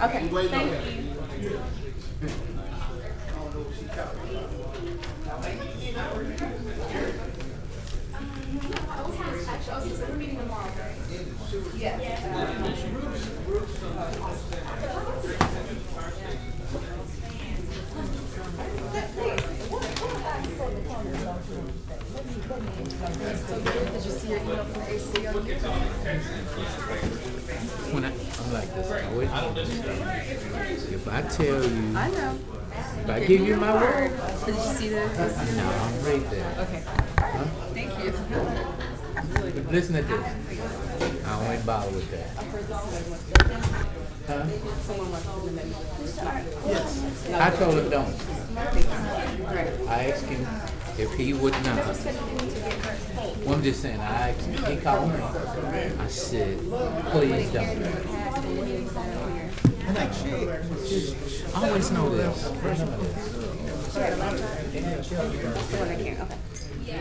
Okay, thank you. We're meeting tomorrow, right? Did you see your email from the ACO? When I'm like this, I always if I tell you, I know. if I give you my word, Did you see the? no, I'm right there. Okay. Huh? Thank you. But listen to this. I don't even bother with that. Huh? Someone left in the menu. I told him don't. Right. I asked him if he would not. Well, I'm just saying, I asked him, he called me. I said, please don't. I always know this. I know this. That's the one I can't. Okay. I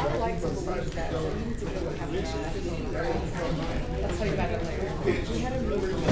would like to believe that we need to go have a chat. I'll tell you about it later. We had a meeting.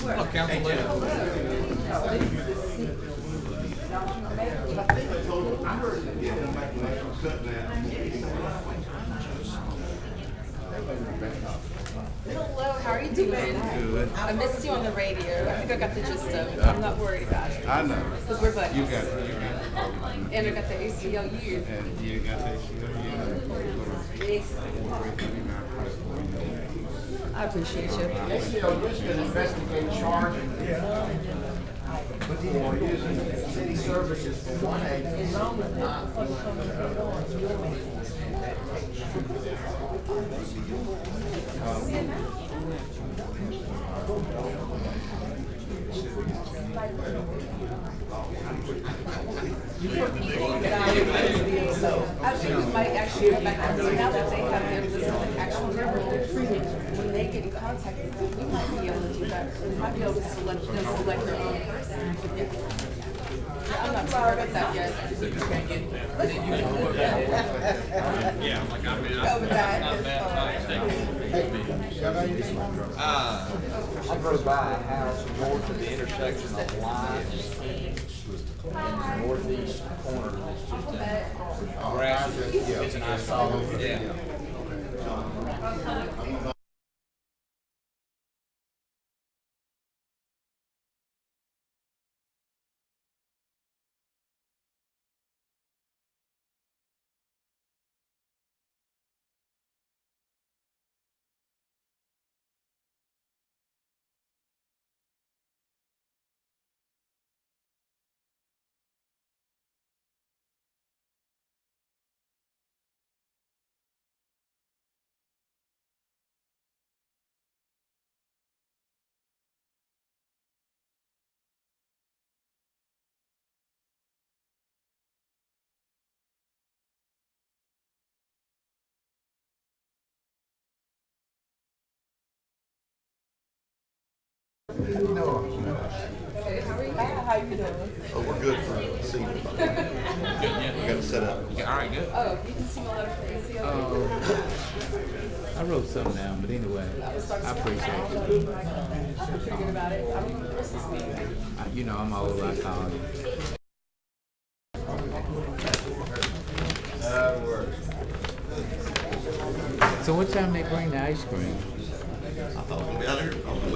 Oh, council later. Hello, how are you doing? Good. I missed you on the radio. I think I got the gist of it. I'm not worried about it. I know. Because we're buddies. You got it. And I got the ACLU. And you got that I appreciate you. ACO just an investigative charge for using city services for one agency, but not I think we might actually go back and see now that they have their list of actual when they get in contact with them, we might be able to do that. We might be able to select their own person. Yeah. I'm not sure about that yet. Yeah, like I mean, Over that. I drove by a house north of the intersection of Line in the northeast corner. It's just a grass. It's an asphalt. Yeah. How you doing? Oh, we're good for this evening. We got to set up. Yeah, all right, good. Oh, you can see my letter from ACLU. I wrote something down, but anyway, I appreciate it. I feel pretty good about it. I don't know the rest of this meeting. You know, I'm old, I call you. So what time they bring the ice cream? I thought we were out here on the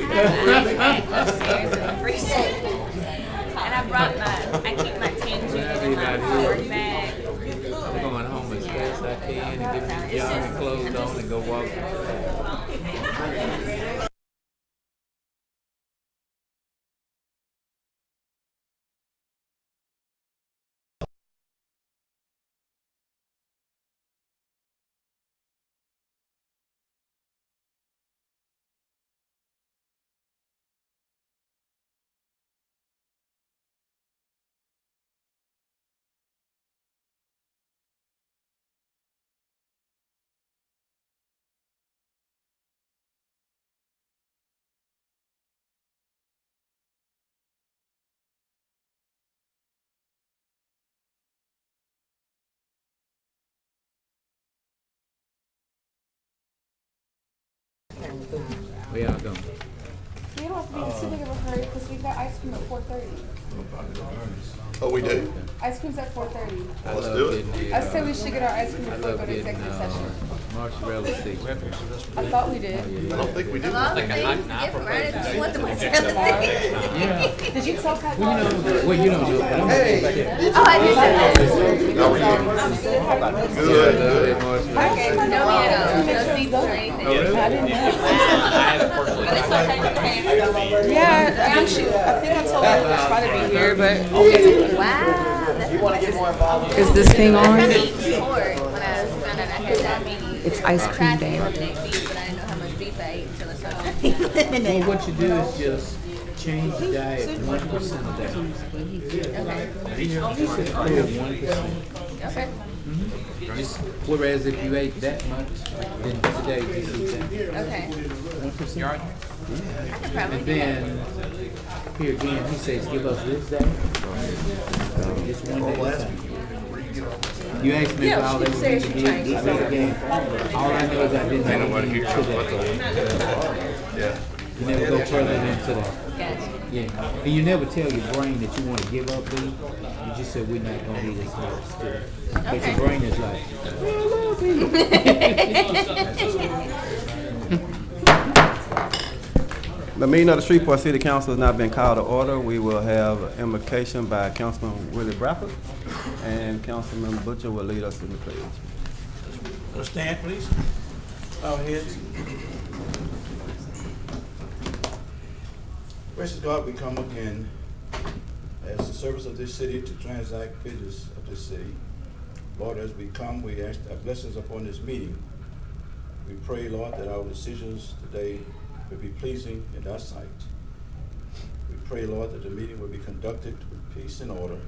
Upstairs in the freezer. And I brought I keep my tangerine in my work bag. I'm going home as fast as I can and get my jogging clothes on and go walk. Where y'all going? We don't have to be in too big of a hurry because we've got ice cream at 4:30. Oh, we do? Ice cream's at 4:30. I Let's love do it. getting I said we should get our ice cream I before we love go to getting executive session. mozzarella sticks. I thought we did. I don't think we do. All the things different, right? I just want the mozzarella sticks. Yeah. Did you tell Pat? Well, you don't know, but I'm Hey. gonna check. Oh, I did say that. How are you? I'm good. How are you? Good, I love good. that mozzarella. Okay, no meat at all. No seafood or anything. Oh, really? I didn't know. I haven't personally. Yeah, I'm sure. I think I told her to try to be here, but Wow. You wanna get more involved? is this thing I on? tried to eat before when I found out I had diabetes. It's ice I cream tried to day. eliminate beef, but I didn't know how much beef I ate until I started Well, eliminating. what you do is just change the diet 1% a day. Each percent, 1%. Okay. Just, whereas if you ate that much, then today just eat that. Okay. 1%. I could probably And do that. then, here again, he says, give us this day. Just one day at a time. You asked me about all that we need to do. I said again, all I know is I didn't know what to do today. Yeah. You never go further into that. Gotcha. Yeah. And you never tell your brain that you want to give up beef. You just say, we're not going to eat as much still. But your brain is like, The meeting of the Shreveport City Council has not been called to order. We will have an invocation by Councilman Willie Bradford, and Councilman Butcher will lead us in the pledge. Let's stand, please. Bow heads. Gracious God, we come again as the servants of this city to transact business of this city. Lord, as we come, we ask thy blessings upon this meeting. We pray, Lord, that our decisions today will be pleasing in thy sight. We pray, Lord, that the meeting will be conducted with peace and order,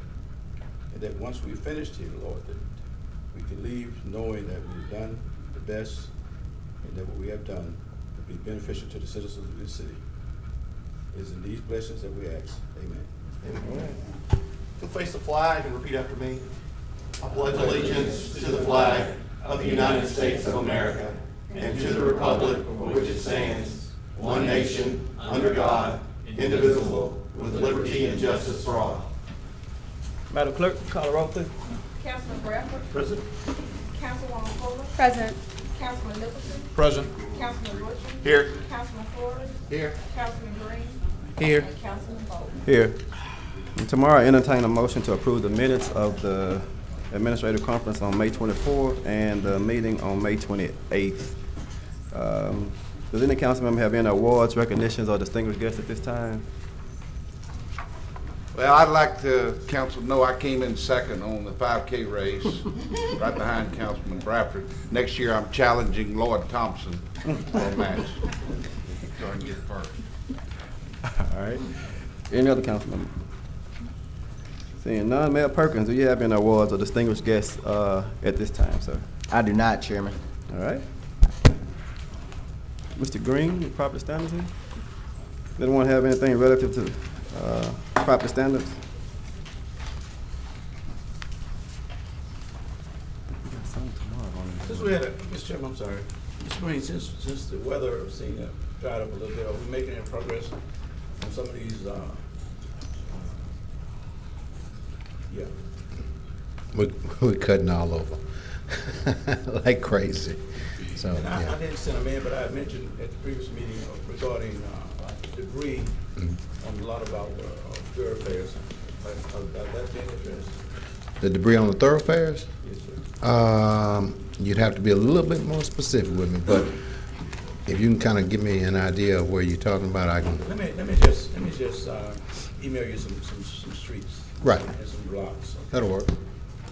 and that once we've finished here, Lord, that we can leave knowing that we've done the best and that what we have done will be beneficial to the citizens of this city. It is in these blessings that we ask. Amen. Amen. So face the flag and repeat after me. I pledge allegiance to the flag of the United States of America and to the republic for which it stands, one nation, under God, indivisible, with liberty and justice for all. Madam Clerk, call the roll, please. Councilman Bradford. Present. Councilwoman Fuller. Present. Councilman Nicholson. Present. Councilman Butcher. Here. Councilman Flores. Here. Councilman Green. Here. And Councilman Bowles. Here. And tomorrow, I entertain a motion to approve the minutes of the administrative conference on May 24th and the meeting on May 28th. Does any council member have any awards, recognitions, or distinguished guests at this time? Well, I'd like to council know I came in second on the 5K race, right behind Councilman Bradford. Next year, I'm challenging Lloyd Thompson for a match, so I can get first. All right. Any other council member? Seeing none, Mayor Perkins, do you have any awards or distinguished guests at this time, sir? I do not, Chairman. All right. Mr. Green, your property standards here? Anyone have anything relative to property standards? We got some tomorrow on it. Since we had Mr. Chairman, I'm sorry. Mr. Green, since the weather seemed to dried up a little bit, are we making any progress on some of these, yeah. We're cutting all over like crazy. So, And I yeah. didn't send them in, but I had mentioned at the previous meeting regarding debris on a lot of our thoroughfares. That being addressed. The debris on the thoroughfares? Yes, sir. You'd have to be a little bit more specific with me, but if you can kind of give me an idea of where you're talking about, I can. Let me just email you some streets. Right. And some blocks. Okay? That'll work.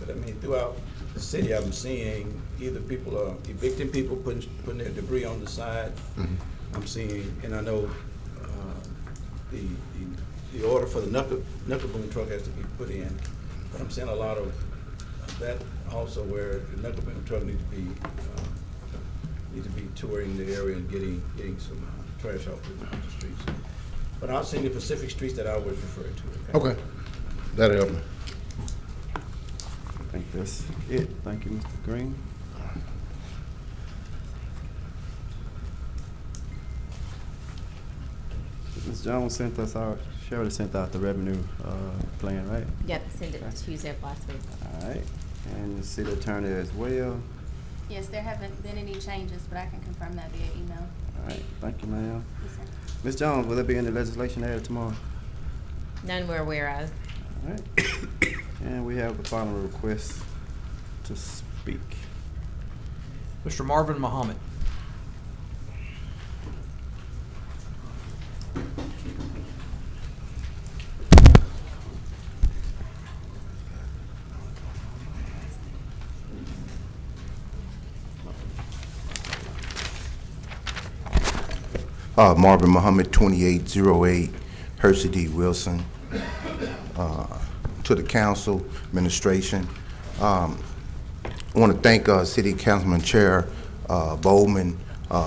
But I mean, throughout the city, I'm seeing either people are evicting people, putting their debris on the side. Mhm. I'm seeing, and I know the order for the knuckle boom truck has to be put in, but I'm seeing a lot of that also where the knuckle boom truck need to be touring the area and getting some trash off the streets. But I've seen the Pacific streets that I was referring to. Okay. That'll help me. I think that's it. Thank you, Mr. Green. Ms. Jones sent us our, she already sent out the revenue plan, right? Yep, send it Tuesday of last week. All right, and the city attorney as well. Yes, there haven't been any changes, but I can confirm that via email. All right, thank you, ma'am. Yes, sir. Ms. Jones, will there be any legislation added tomorrow? None we're aware of. All right, and we have the following request to speak. Mr. Marvin Muhammad. Marvin Muhammad, 2808 Hersey D. Wilson. To the council, administration, I want to thank City Councilman Chair Bowman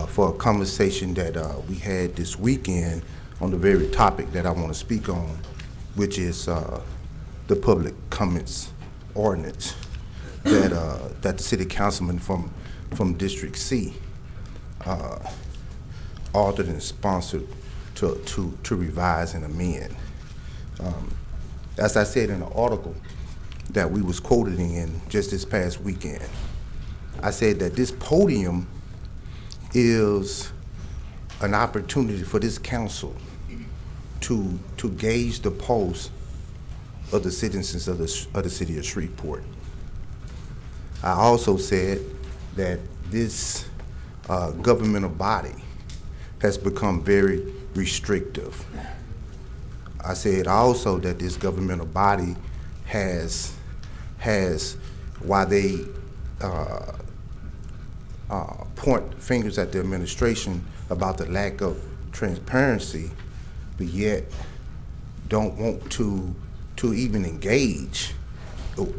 for a conversation that we had this weekend on the very topic that I want to speak on, which is the public comments ordinance that the city councilman from District C authored and sponsored to revise and amend. As I said in the article that we was quoted in just this past weekend, I said that this podium is an opportunity for this council to gauge the pulse of the citizens of the city of Shreveport. I also said that this governmental body has become very restrictive. I said also that this governmental body has while they point fingers at the administration about the lack of transparency, but yet don't want to even engage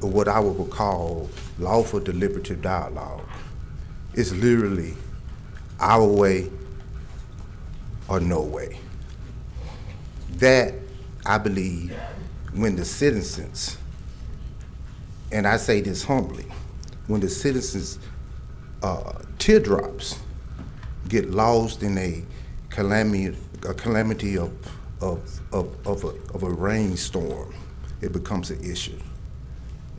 what I would call lawful deliberative dialogue. It's literally our way or no way. That, I believe, when the citizens, and I say this humbly, when the citizens' teardrops get lost in a calamity of a rainstorm, it becomes an issue.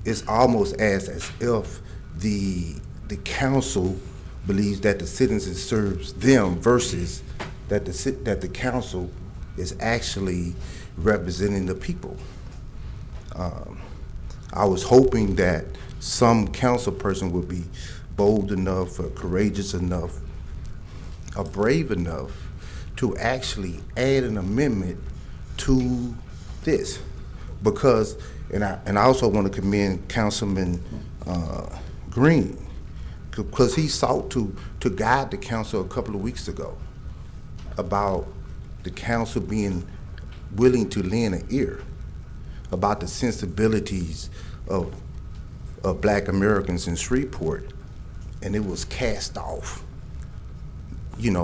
It's almost as if the council believes that the citizens serves them versus that the council is actually representing the people. I was hoping that some council person would be bold enough or courageous enough or brave enough to actually add an amendment to this. Because, and I also want to commend Councilman Green, because he sought to guide the council a couple of weeks ago about the council being willing to lend an ear about the sensibilities of Black Americans in Shreveport, and it was cast off,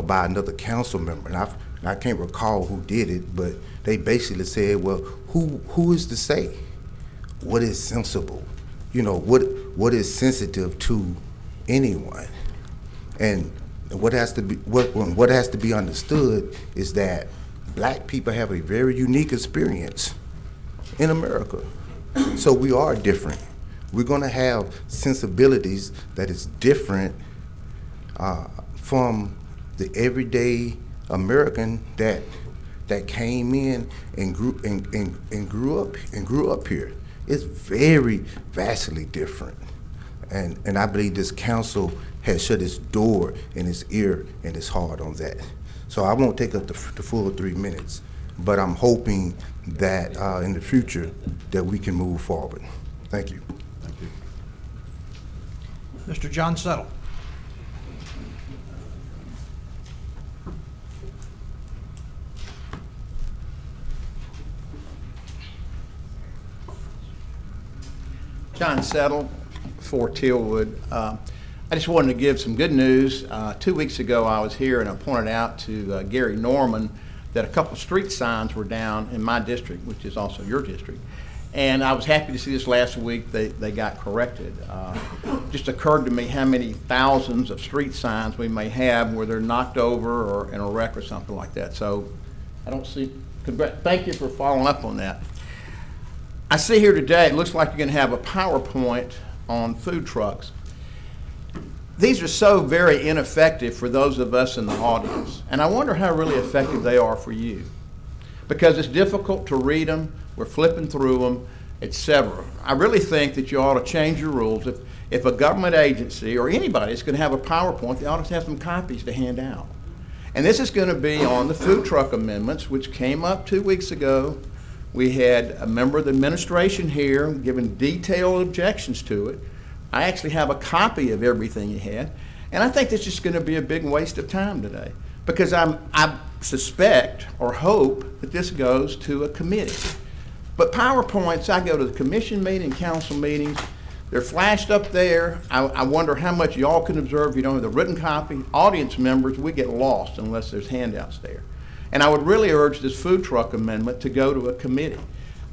by another council member. And I can't recall who did it, but they basically said, well, who is to say what is sensible? What is sensitive to anyone? And what has to be understood is that Black people have a very unique experience in America. So we are different. We're going to have sensibilities that is different from the everyday American that came in and grew up here. It's very vastly different, and I believe this council has shut its door and its ear and its heart on that. So I won't take up the full 3 minutes, but I'm hoping that in the future that we can move forward. Thank you. Thank you. Mr. John Settle. John Settle, 4 Tillwood. I just wanted to give some good news. 2 weeks ago I was here and I pointed out to Gary Norman that a couple street signs were down in my district, which is also your district. And I was happy to see this last week they got corrected. Just occurred to me how many thousands of street signs we may have where they're knocked over or in a wreck or something like that. So I don't see, thank you for following up on that. I see here today, it looks like you're going to have a PowerPoint on food trucks. These are so very ineffective for those of us in the audience, and I wonder how really effective they are for you. Because it's difficult to read them, we're flipping through them, etc. I really think that you ought to change your rules. If a government agency or anybody is going to have a PowerPoint, they ought to have some copies to hand out. And this is going to be on the food truck amendments, which came up 2 weeks ago. We had a member of the administration here giving detailed objections to it. I actually have a copy of everything he had. And I think this is going to be a big waste of time today, because I suspect or hope that this goes to a committee. But PowerPoints, I go to the commission meeting, council meetings, they're flashed up there. I wonder how much y'all can observe if you don't have the written copy. Audience members, we get lost unless there's handouts there. And I would really urge this food truck amendment to go to a committee.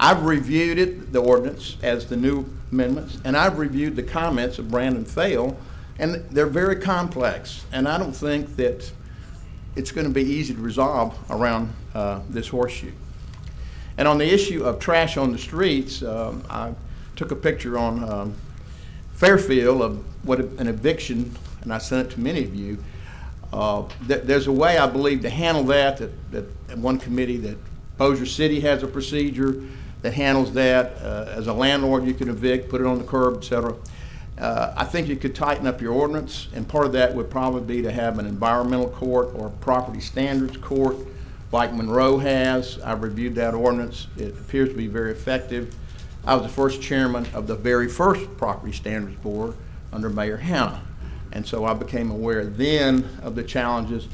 I've reviewed it, the ordinance, as the new amendments, and I've reviewed the comments of Brandon Fail, and they're very complex. And I don't think that it's going to be easy to resolve around this horseshoe. And on the issue of trash on the streets, I took a picture on Fairfield of what an eviction, and I sent it to many of you. There's a way, I believe, to handle that one committee, that Bossier City has a procedure that handles that. As a landlord, you can evict, put it on the curb, etc. I think you could tighten up your ordinance, and part of that would probably be to have an environmental court or property standards court like Monroe has. I've reviewed that ordinance. It appears to be very effective. I was the first chairman of the very first property standards board under Mayor Hanna. And so I became aware then of the challenges.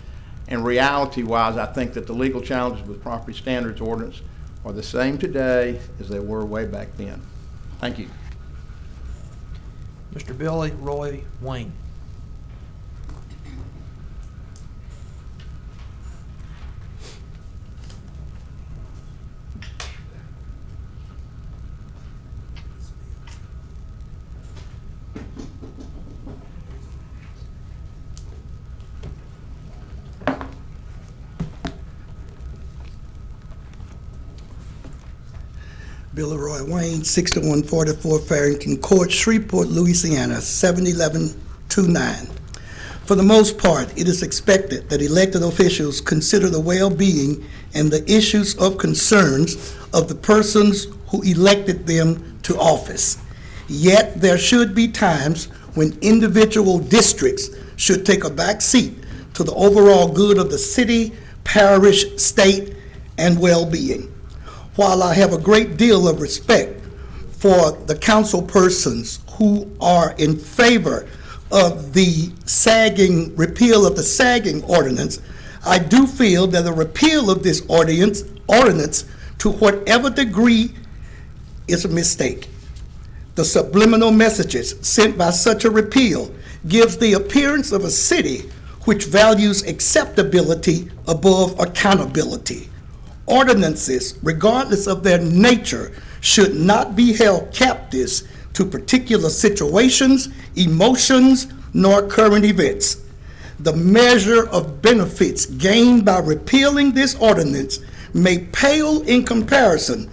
And reality-wise, I think that the legal challenges with property standards ordinance are the same today as they were way back then. Thank you. Mr. Billy Roy Wayne. Billy Roy Wayne, 6144 Farrington Court, Shreveport, Louisiana, 71129. For the most part, it is expected that elected officials consider the well-being and the issues of concerns of the persons who elected them to office. Yet there should be times when individual districts should take a back seat to the overall good of the city, parish, state, and well-being. While I have a great deal of respect for the council persons who are in favor of the repeal of the sagging ordinance, I do feel that the repeal of this ordinance to whatever degree is a mistake. The subliminal messages sent by such a repeal gives the appearance of a city which values acceptability above accountability. Ordinances, regardless of their nature, should not be held captives to particular situations, emotions, nor current events. The measure of benefits gained by repealing this ordinance may pale in comparison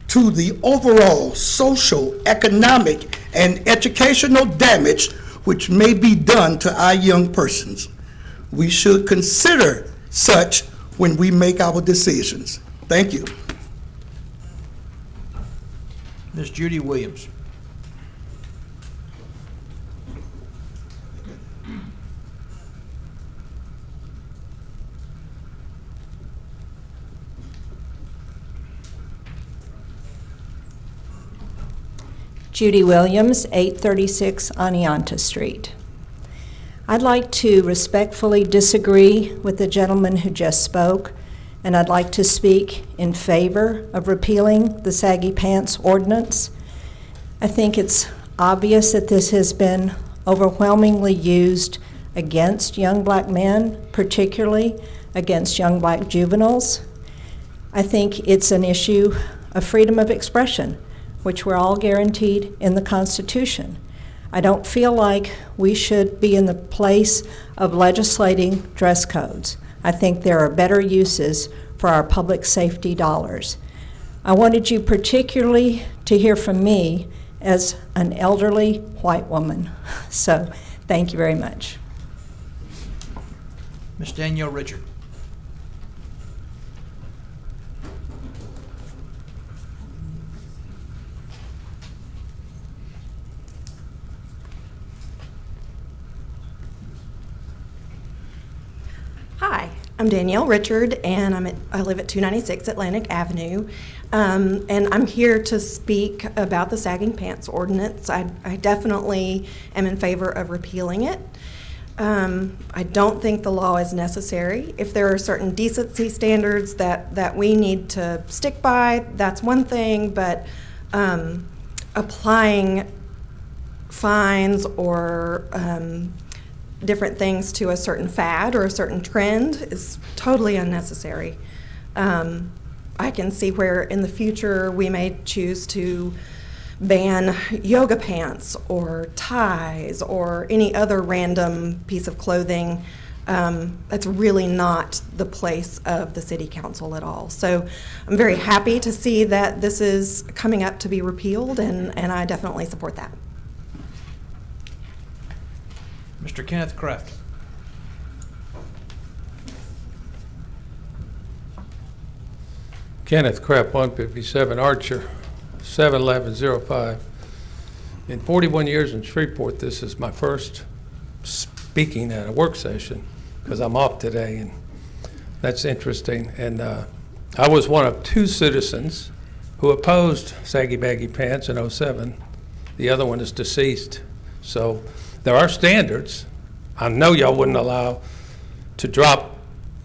to the overall social, economic, and educational damage which may be done to our young persons. We should consider such when we make our decisions. Thank you. Ms. Judy Williams. Judy Williams, 836 Oneonta Street. I'd like to respectfully disagree with the gentleman who just spoke, and I'd like to speak in favor of repealing the saggy pants ordinance. I think it's obvious that this has been overwhelmingly used against young black men, particularly against young black juveniles. I think it's an issue of freedom of expression, which we're all guaranteed in the Constitution. I don't feel like we should be in the place of legislating dress codes. I think there are better uses for our public safety dollars. I wanted you particularly to hear from me as an elderly white woman. So thank you very much. Ms. Danielle Richard. Hi, I'm Danielle Richard, and I live at 296 Atlantic Avenue, and I'm here to speak about the sagging pants ordinance. I definitely am in favor of repealing it. I don't think the law is necessary. If there are certain decency standards that we need to stick by, that's one thing, but applying fines or different things to a certain fad or a certain trend is totally unnecessary. I can see where in the future we may choose to ban yoga pants or ties or any other random piece of clothing. That's really not the place of the city council at all. So I'm very happy to see that this is coming up to be repealed, and I definitely support that. Mr. Kenneth Kraft. Kenneth Kraft, 157 Archer, 71105. In 41 years in Shreveport, this is my first speaking at a work session because I'm off today, and that's interesting. And I was one of two citizens who opposed saggy baggy pants in 07. The other one is deceased. So there are standards. I know y'all wouldn't allow to drop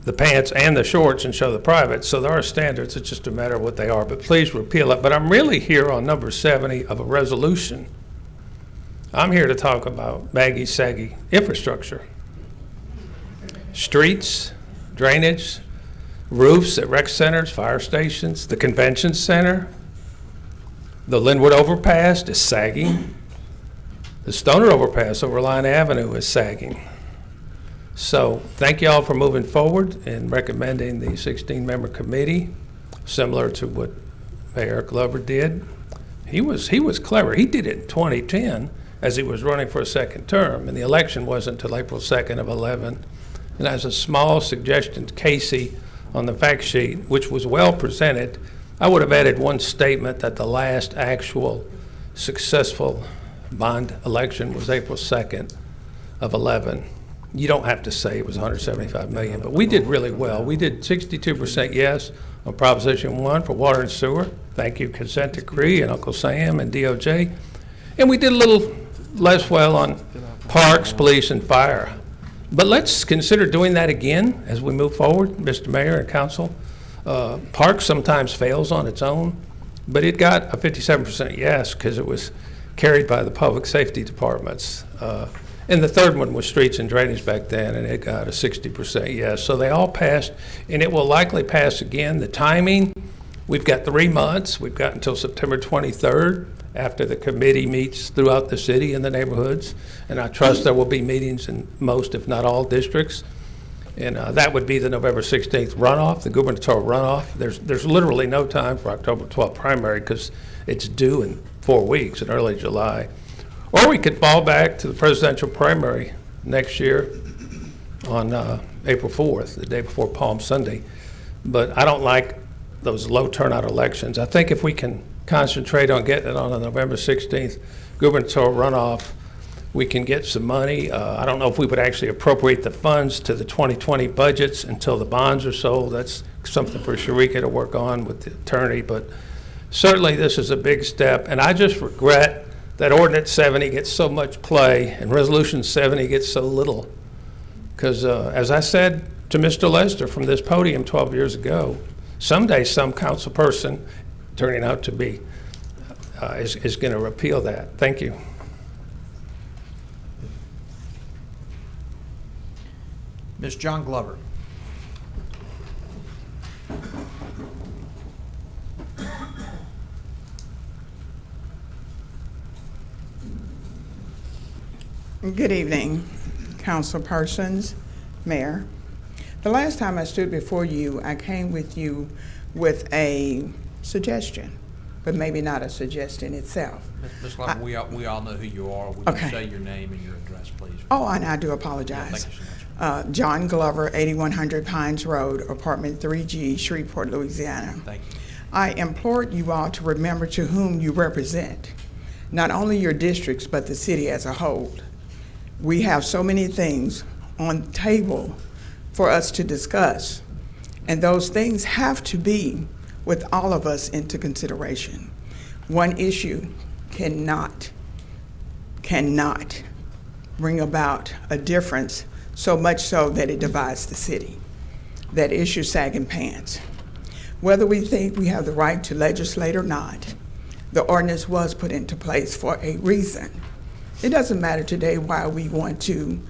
the pants and the shorts and show the private, so there are standards. It's just a matter of what they are, but please repeal it. But I'm really here on number 70 of a resolution. I'm here to talk about baggy, saggy infrastructure. Streets, drainage, roofs at rec centers, fire stations, the convention center. The Linwood overpass is sagging. The Stoner overpass over Line Avenue is sagging. So thank you all for moving forward and recommending the 16-member committee, similar to what Mayor Glover did. He was clever. He did it in 2010 as he was running for a second term, and the election wasn't until April 2nd of 11. And as a small suggestion to Casey on the fact sheet, which was well presented, I would have added one statement that the last actual successful bond election was April 2nd of 11. You don't have to say it was 175 million, but we did really well. We did 62% yes on Proposition 1 for water and sewer. Thank you, consent decree and Uncle Sam and DOJ. And we did a little less well on parks, police, and fire. But let's consider doing that again as we move forward, Mr. Mayor and Council. Parks sometimes fails on its own, but it got a 57% yes because it was carried by the public safety departments. And the third one was streets and drainage back then, and it got a 60% yes. So they all passed, and it will likely pass again. The timing, we've got 3 months. We've got until September 23rd after the committee meets throughout the city and the neighborhoods. And I trust there will be meetings in most, if not all, districts. And that would be the November 16th runoff, the gubernatorial runoff. There's literally no time for October 12th primary because it's due in 4 weeks in early July. Or we could fall back to the presidential primary next year on April 4th, the day before Palm Sunday. But I don't like those low turnout elections. I think if we can concentrate on getting it on the November 16th gubernatorial runoff, we can get some money. I don't know if we would actually appropriate the funds to the 2020 budgets until the bonds are sold. That's something for Sharika to work on with the attorney, but certainly this is a big step. And I just regret that Ordinance 70 gets so much play and Resolution 70 gets so little. Because as I said to Mr. Lester from this podium 12 years ago, someday some council person turning out to be is going to repeal that. Thank you. Ms. John Glover. Good evening, council persons, mayor. The last time I stood before you, I came with you with a suggestion, but maybe not a suggestion itself. Ms. Glover, we all know who you are. Would Okay. you say your name and your address, please? Oh, and I do Yeah, apologize. thank you so much. John Glover, 8100 Pines Road, apartment 3G, Shreveport, Louisiana. Thank you. I implored you all to remember to whom you represent, not only your districts, but the city as a whole. We have so many things on the table for us to discuss, and those things have to be with all of us into consideration. One issue cannot bring about a difference so much so that it divides the city. That issue, sagging pants. Whether we think we have the right to legislate or not, the ordinance was put into place for a reason. It doesn't matter today why we want to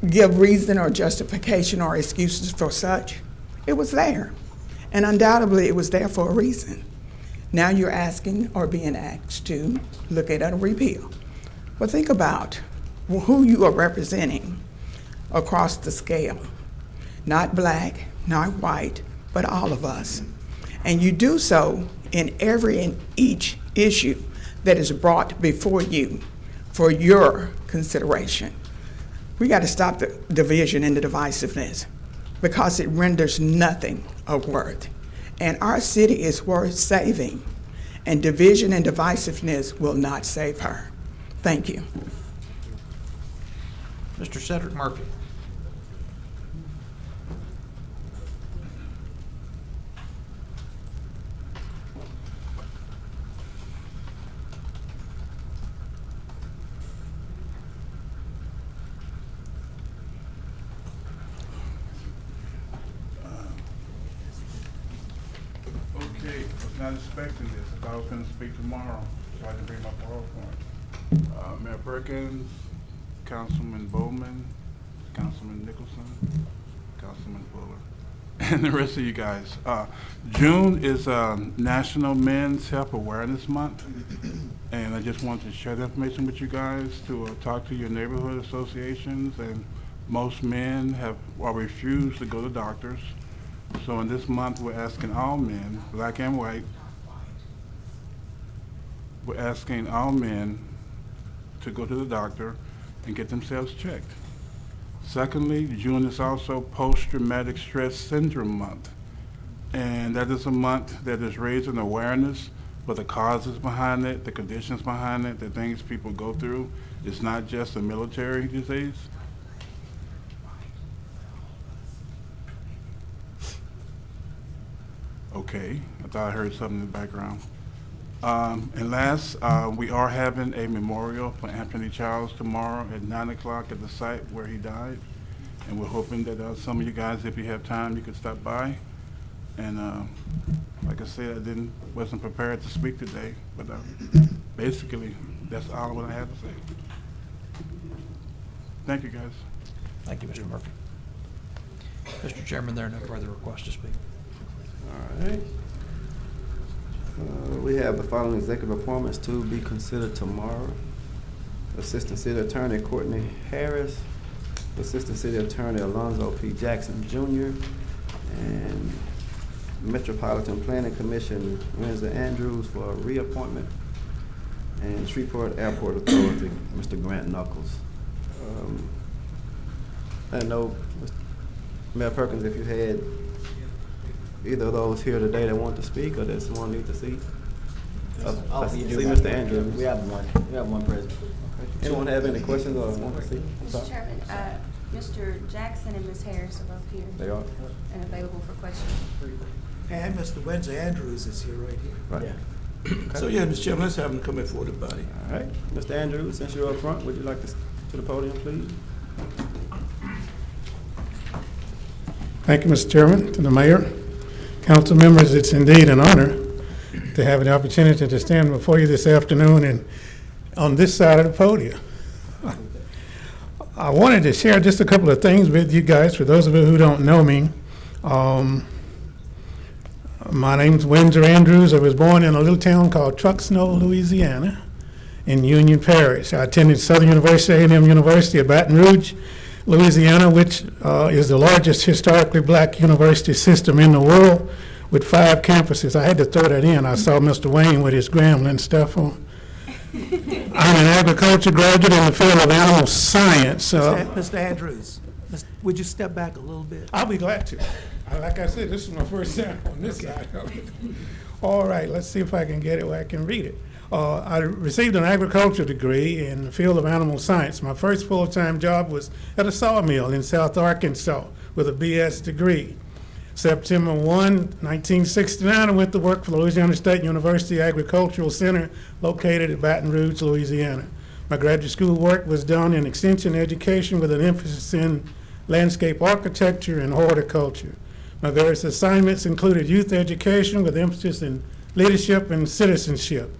give reason or justification or excuses for such. It was there, and undoubtedly it was there for a reason. Now you're asking or being asked to look at a repeal. But think about who you are representing across the scale. Not black, not white, but all of us. And you do so in every and each issue that is brought before you for your consideration. We got to stop the division and the divisiveness because it renders nothing of worth. And our city is worth saving, and division and divisiveness will not save her. Thank you. Mr. Cedric Murphy. Okay, I was not expecting this. I thought I was going to speak tomorrow, so I can bring my PowerPoint. Mayor Perkins, Councilman Bowman, Councilman Nicholson, Councilman Fuller, and the rest of you guys. June is National Men's Health Awareness Month, and I just wanted to share the information with you guys to talk to your neighborhood associations, and most men have refused to go to doctors. So in this month, we're asking all men, black and white, we're asking all men to go to the doctor and get themselves checked. Secondly, June is also Post-Traumatic Stress Syndrome Month. And that is a month that is raising awareness for the causes behind it, the conditions behind it, the things people go through. It's not just a military disease. Okay, I thought I heard something in the background. And last, we are having a memorial for Anthony Childs tomorrow at 9 o'clock at the site where he died. And we're hoping that some of you guys, if you have time, you could stop by. And like I said, I wasn't prepared to speak today, but basically, that's all what I have to say. Thank you, guys. Thank you, Mr. Murphy. Mr. Chairman, there are no further requests to speak. All right. We have the following executive appointments to be considered tomorrow. Assistant City Attorney Courtney Harris, Assistant City Attorney Alonzo P. Jackson Jr., and Metropolitan Planning Commission Wednesday Andrews for a reappointment, and Shreveport Airport Authority Mr. Grant Knuckles. I know, Mayor Perkins, if you had either of those here today that want to speak, or that someone need to see? I see Mr. Andrews. We have one present. Anyone have any questions or want to see? Mr. Chairman, Mr. Jackson and Ms. Harris are both here. They are? And available for questions. And Mr. Wednesday Andrews is here right here. Right. Yeah. Okay. So yeah, Mr. Chairman, let's have him come in for the body. All right, Mr. Andrews, since you're up front, would you like to the podium, please? Thank you, Mr. Chairman, to the mayor, council members. It's indeed an honor to have the opportunity to stand before you this afternoon and on this side of the podium. I wanted to share just a couple of things with you guys. For those of you who don't know me, my name's Windsor Andrews. I was born in a little town called Truxno, Louisiana, in Union Parish. I attended Southern University, A&M University of Baton Rouge, Louisiana, which is the largest historically black university system in the world with 5 campuses. I had to throw that in. I saw Mr. Wayne with his Gremlin stuff on. I'm an agriculture graduate in the field of animal science. Mr. Andrews, would you step back a little bit? I'll be glad to. Like I said, this is my first time on this side of it. All right, let's see if I can get it where I can read it. I received an agriculture degree in the field of animal science. My first full-time job was at a sawmill in South Arkansas with a BS degree. September 1, 1969, I went to work for Louisiana State University Agricultural Center located at Baton Rouge, Louisiana. My graduate school work was done in extension education with an emphasis in landscape architecture and horticulture. My various assignments included youth education with emphasis in leadership and citizenship,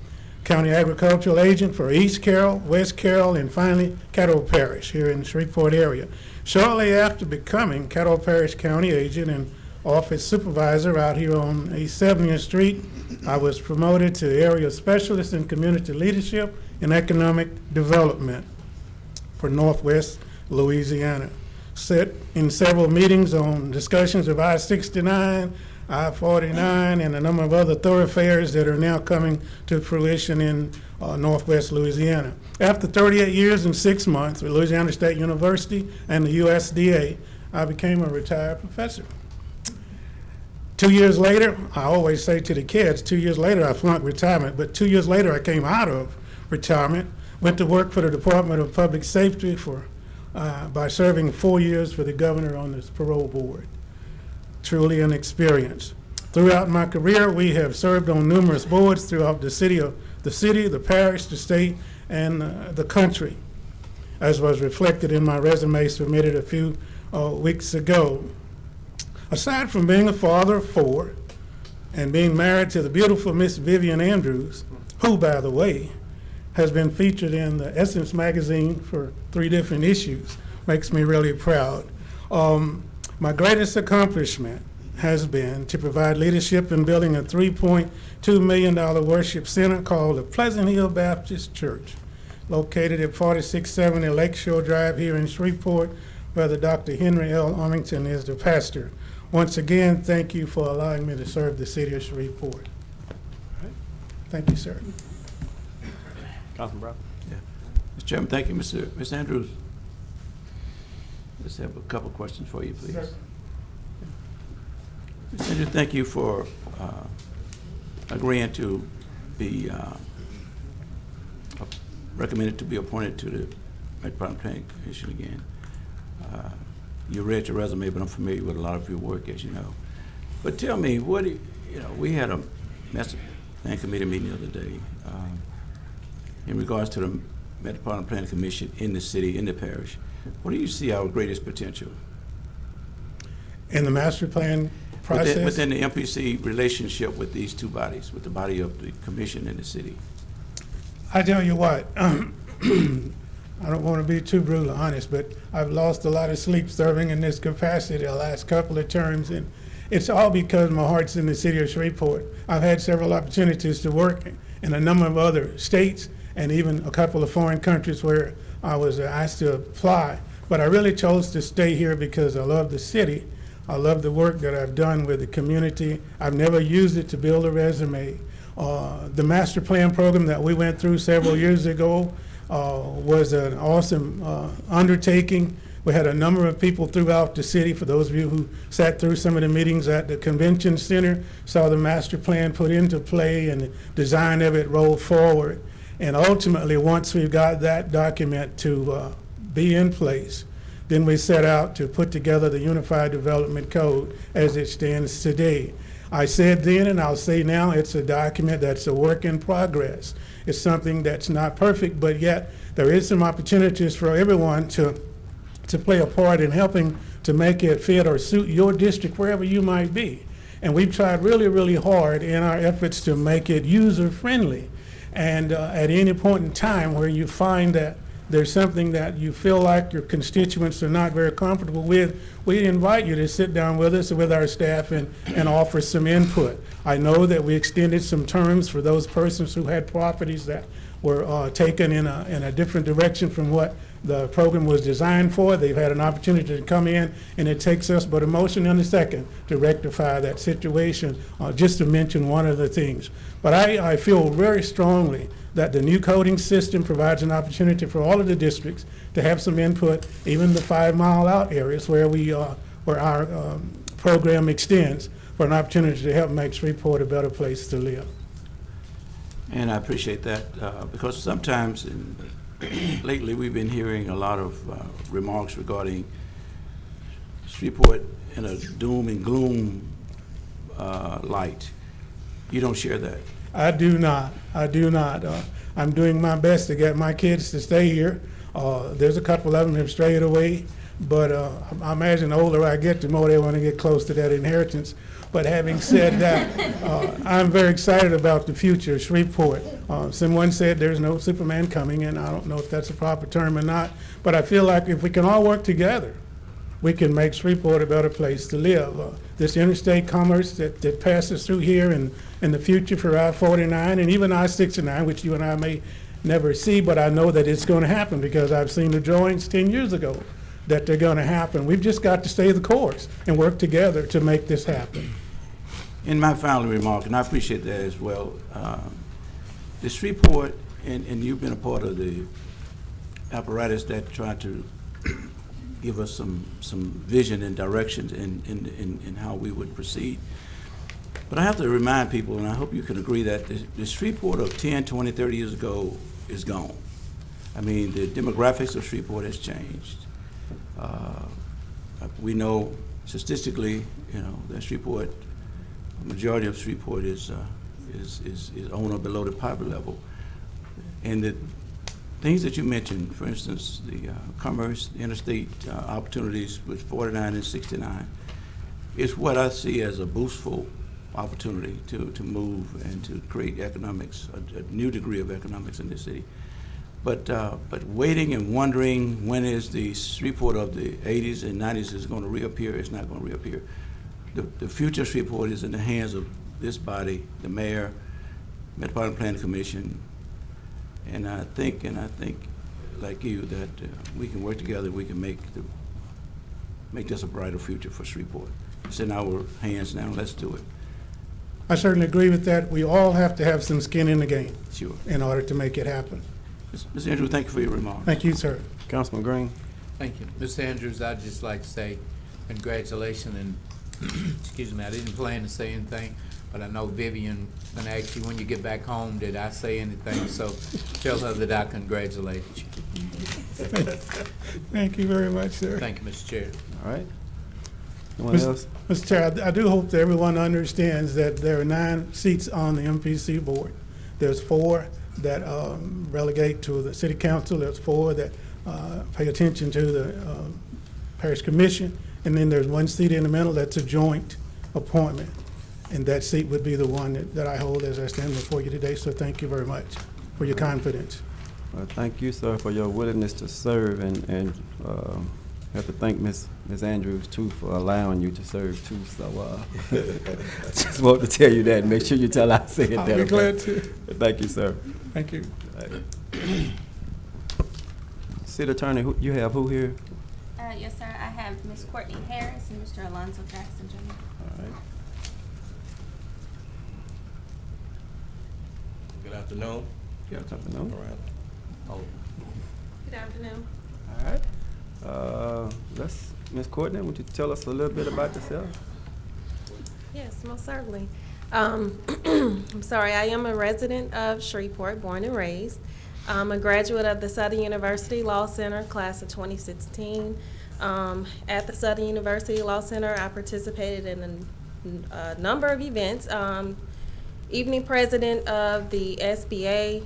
county agricultural agent for East Carroll, West Carroll, and finally Caddo Parish here in the Shreveport area. Shortly after becoming Caddo Parish County agent and office supervisor out here on East 70th Street, I was promoted to area specialist in community leadership and economic development for Northwest Louisiana. Sat in several meetings on discussions of I-69, I-49, and a number of other thoroughfares that are now coming to fruition in Northwest Louisiana. After 38 years and 6 months with Louisiana State University and the USDA, I became a retired professor. 2 years later, I always say to the kids, 2 years later I flunked retirement, but 2 years later I came out of retirement, went to work for the Department of Public Safety by serving 4 years for the governor on this parole board. Truly an experience. Throughout my career, we have served on numerous boards throughout the city, the parish, the state, and the country, as was reflected in my resume submitted a few weeks ago. Aside from being a father of 4 and being married to the beautiful Miss Vivian Andrews, who, by the way, has been featured in the Essence magazine for 3 different issues, makes me really proud. My greatest accomplishment has been to provide leadership in building a $3.2 million worship center called the Pleasant Hill Baptist Church, located at 4670 Lakeshore Drive here in Shreveport, where Dr. Henry L. Armington is the pastor. Once again, thank you for allowing me to serve the city of Shreveport. Thank you, sir. Councilman Brown. Yeah. Mr. Chairman, thank you. Ms. Andrews, let's have a couple questions for you, please. Sure. Ms. Andrews, thank you for agreeing to be recommended to be appointed to the Metropolitan Planning Commission again. You read your resume, but I'm familiar with a lot of your work, as you know. But tell me, what do you know, we had a master plan committee meeting the other day in regards to the Metropolitan Planning Commission in the city, in the parish. What do you see our greatest potential? In the master plan process? Within the MPC relationship with these 2 bodies, with the body of the commission and the city. I tell you what, I don't want to be too brutal honest, but I've lost a lot of sleep serving in this capacity the last couple of terms, and it's all because my heart's in the city of Shreveport. I've had several opportunities to work in a number of other states and even a couple of foreign countries where I was asked to apply, but I really chose to stay here because I love the city. I love the work that I've done with the community. I've never used it to build a resume. The master plan program that we went through several years ago was an awesome undertaking. We had a number of people throughout the city. For those of you who sat through some of the meetings at the convention center, saw the master plan put into play and the design of it roll forward. And ultimately, once we've got that document to be in place, then we set out to put together the Unified Development Code as it stands today. I said then, and I'll say now, it's a document that's a work in progress. It's something that's not perfect, but yet there is some opportunities for everyone to play a part in helping to make it fit or suit your district wherever you might be. And we've tried really, really hard in our efforts to make it user-friendly. And at any point in time where you find that there's something that you feel like your constituents are not very comfortable with, we invite you to sit down with us, with our staff, and offer some input. I know that we extended some terms for those persons who had properties that were taken in a different direction from what the program was designed for. They've had an opportunity to come in, and it takes us but a motion and a second to rectify that situation, just to mention one of the things. But I feel very strongly that the new coding system provides an opportunity for all of the districts to have some input, even the 5 mile out areas where where our program extends, for an opportunity to help make Shreveport a better place to live. And I appreciate that, because sometimes lately we've been hearing a lot of remarks regarding Shreveport in a doom and gloom light. You don't share that. I do not. I'm doing my best to get my kids to stay here. There's a couple of them that have strayed away, but I imagine the older I get, the more they want to get close to that inheritance. But having said that, I'm very excited about the future of Shreveport. Someone said there's no Superman coming, and I don't know if that's a proper term or not, but I feel like if we can all work together, we can make Shreveport a better place to live. This interstate commerce that passes through here and in the future for I-49 and even I-69, which you and I may never see, but I know that it's going to happen because I've seen the drawings 10 years ago that they're going to happen. We've just got to stay the course and work together to make this happen. In my final remark, and I appreciate that as well, the Shreveport, and you've been a part of the apparatus that tried to give us some vision and directions in how we would proceed. But I have to remind people, and I hope you can agree, that the Shreveport of 10, 20, 30 years ago is gone. I mean, the demographics of Shreveport has changed. We know statistically, that Shreveport, the majority of Shreveport is on or below the poverty level. And the things that you mentioned, for instance, the commerce, the interstate opportunities with 49 and 69, is what I see as a boostful opportunity to move and to create economics, a new degree of economics in this city. But waiting and wondering when is the Shreveport of the 80s and 90s is going to reappear, it's not going to reappear. The future of Shreveport is in the hands of this body, the mayor, Metropolitan Planning Commission, and I think like you that we can work together. We can make this a brighter future for Shreveport. It's in our hands now. Let's do it. I certainly agree with that. We all have to have some skin in the game. Sure. In order to make it happen. Mr. Andrews, thank you for your remarks. Thank you, sir. Councilman Green. Thank you. Mr. Andrews, I'd just like to say congratulations, and excuse me, I didn't plan to say anything, but I know Vivian gonna ask you when you get back home, did I say anything? So tell her that I congratulate you. Thank you very much, sir. Thank you, Mr. Chair. All right. Anyone else? Mr. Chair, I do hope that everyone understands that there are 9 seats on the MPC board. There's 4 that relegate to the city council. There's 4 that pay attention to the parish commission. And then there's 1 seat in the middle that's a joint appointment. And that seat would be the one that I hold as I stand before you today. So thank you very much for your confidence. Well, thank you, sir, for your willingness to serve, and I have to thank Ms. Andrews too for allowing you to serve too. So just want to tell you that. Make sure you tell I said that. I'll be glad to. Thank you, sir. Thank you. City Attorney, you have who here? Yes, sir. I have Ms. Courtney Harris and Mr. Alonzo Jackson, Jr. All right. Good afternoon. Good afternoon. Good afternoon. All right. Ms. Courtney, would you tell us a little bit about yourself? Yes, most certainly. I'm sorry, I am a resident of Shreveport, born and raised. I'm a graduate of the Southern University Law Center, class of 2016. At the Southern University Law Center, I participated in a number of events. Evening president of the SBA,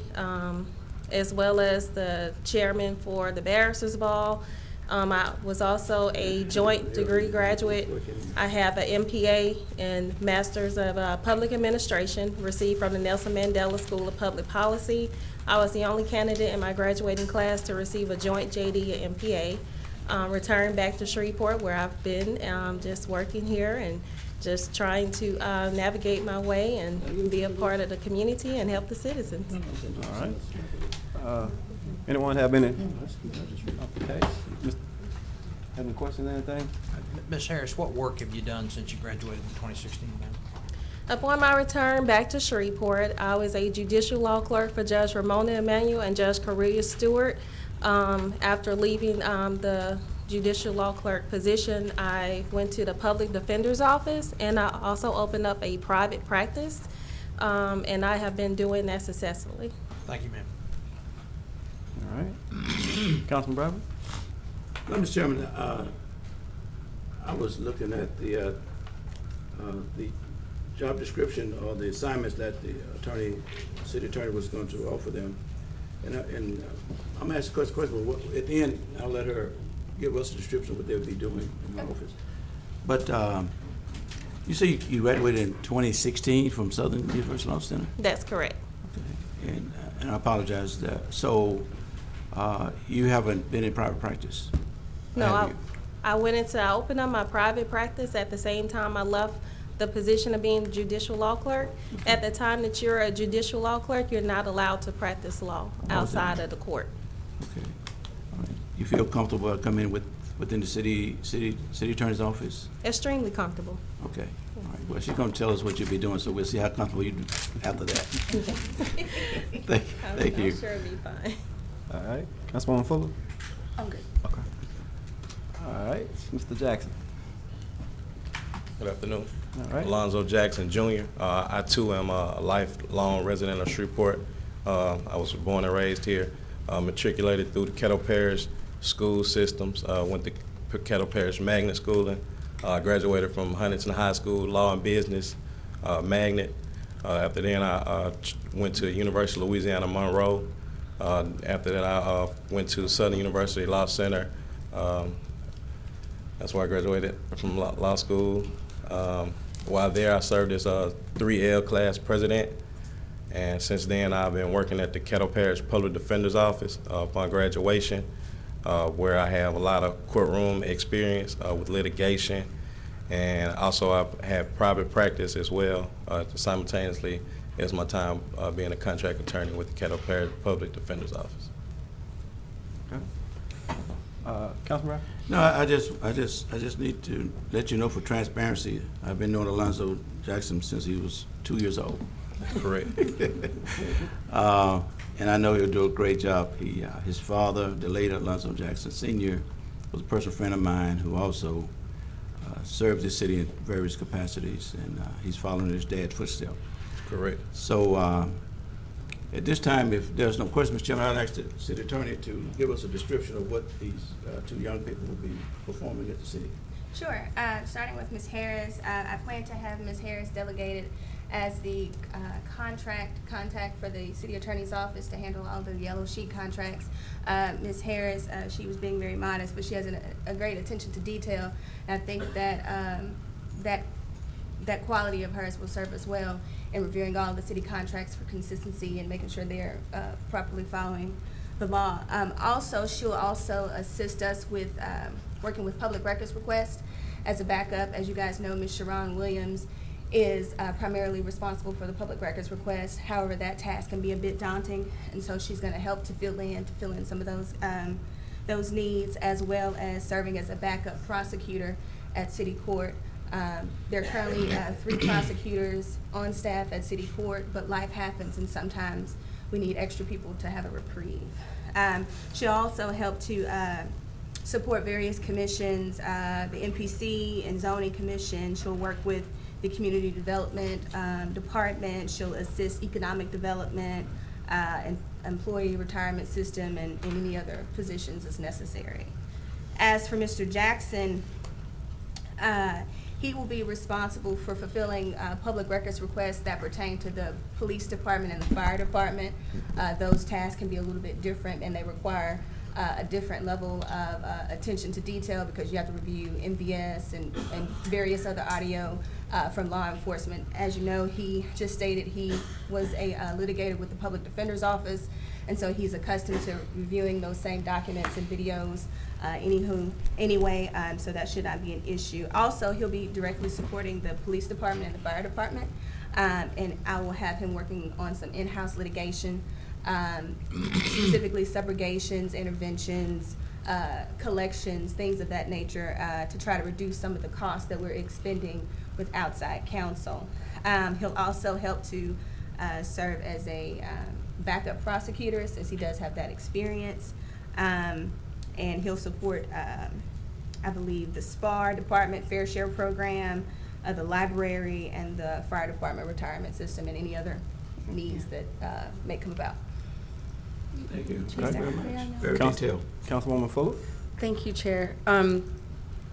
as well as the chairman for the Barristers Ball. I was also a joint degree graduate. I have an MPA and Masters of Public Administration received from the Nelson Mandela School of Public Policy. I was the only candidate in my graduating class to receive a joint JD and MPA. Returned back to Shreveport, where I've been just working here and just trying to navigate my way and be a part of the community and help the citizens. All right. Anyone have any? Okay. Have any questions, anything? Ms. Harris, what work have you done since you graduated in 2016, ma'am? Upon my return back to Shreveport, I was a judicial law clerk for Judge Ramona Emanuel and Judge Correlia Stewart. After leaving the judicial law clerk position, I went to the public defender's office, and I also opened up a private practice, and I have been doing that successfully. Thank you, ma'am. All right. Councilman Bradford? Well, Mr. Chairman, I was looking at the job description or the assignments that the city attorney was going to offer them. And I'm asking a question, but at the end, I'll let her give us a description of what they'll be doing in my office. But you say you graduated in 2016 from Southern University Law Center? That's correct. Okay. And I apologize. So you haven't been in private practice? No, I opened up my private practice at the same time I left the position of being judicial law clerk. At the time that you're a judicial law clerk, you're not allowed to practice law outside of the court. Okay. All right. You feel comfortable coming within the city attorney's office? Extremely comfortable. Okay. All right. Well, she's going to tell us what you'll be doing, so we'll see how comfortable you do after that. Thank you. I'm sure it'll be fine. All right. Councilwoman Fuller? I'm good. Okay. All right. Mr. Jackson? Good afternoon. All right. Alonzo Jackson, Jr. I too am a lifelong resident of Shreveport. I was born and raised here, matriculated through the Kettle Parish school systems, went to Kettle Parish Magnet Schooling, graduated from Huntington High School, Law and Business, Magnet. After then, I went to University of Louisiana, Monroe. After that, I went to Southern University Law Center. That's where I graduated from law school. While there, I served as a 3L class president, and since then, I've been working at the Kettle Parish Public Defender's Office upon graduation, where I have a lot of courtroom experience with litigation, and also I've had private practice as well, simultaneously as my time being a contract attorney with the Kettle Parish Public Defender's Office. Okay. Councilman? No, I just need to let you know for transparency, I've been knowing Alonzo Jackson since he was 2 years old. Correct. And I know he'll do a great job. His father, the late Alonzo Jackson Sr., was a personal friend of mine who also served the city in various capacities, and he's following his dad's footsteps. Correct. So at this time, if there's no questions, Mr. Chairman, I'd ask the city attorney to give us a description of what these two young people will be performing at the city. Sure. Starting with Ms. Harris, I plan to have Ms. Harris delegated as the contact for the city attorney's office to handle all the yellow sheet contracts. Ms. Harris, she was being very modest, but she has a great attention to detail. And I think that that quality of hers will serve us well in reviewing all the city contracts for consistency and making sure they're properly following the law. Also, she'll also assist us with working with public records requests as a backup. As you guys know, Ms. Sharon Williams is primarily responsible for the public records request. However, that task can be a bit daunting, and so she's going to help to fill in some of those needs, as well as serving as a backup prosecutor at City Court. There are currently 3 prosecutors on staff at City Court, but life happens, and sometimes we need extra people to have a reprieve. She'll also help to support various commissions, the MPC and Zoning Commission. She'll work with the Community Development Department. She'll assist economic development, and employee retirement system, and any other positions as necessary. As for Mr. Jackson, he will be responsible for fulfilling public records requests that pertain to the police department and the fire department. Those tasks can be a little bit different, and they require a different level of attention to detail, because you have to review MVS and various other audio from law enforcement. As you know, he just stated he was a litigator with the Public Defender's Office, and so he's accustomed to reviewing those same documents and videos anyway, so that should not be an issue. Also, he'll be directly supporting the police department and the fire department, and I will have him working on some in-house litigation specifically subrogations, interventions, collections, things of that nature, to try to reduce some of the costs that we're expending with outside counsel. He'll also help to serve as a backup prosecutor, since he does have that experience. And he'll support, I believe, the SPAR department fair share program, the library, and the fire department retirement system, and any other needs that may come about. Thank you. Thank you very much. Very detailed. Councilwoman Fuller? Thank you, Chair.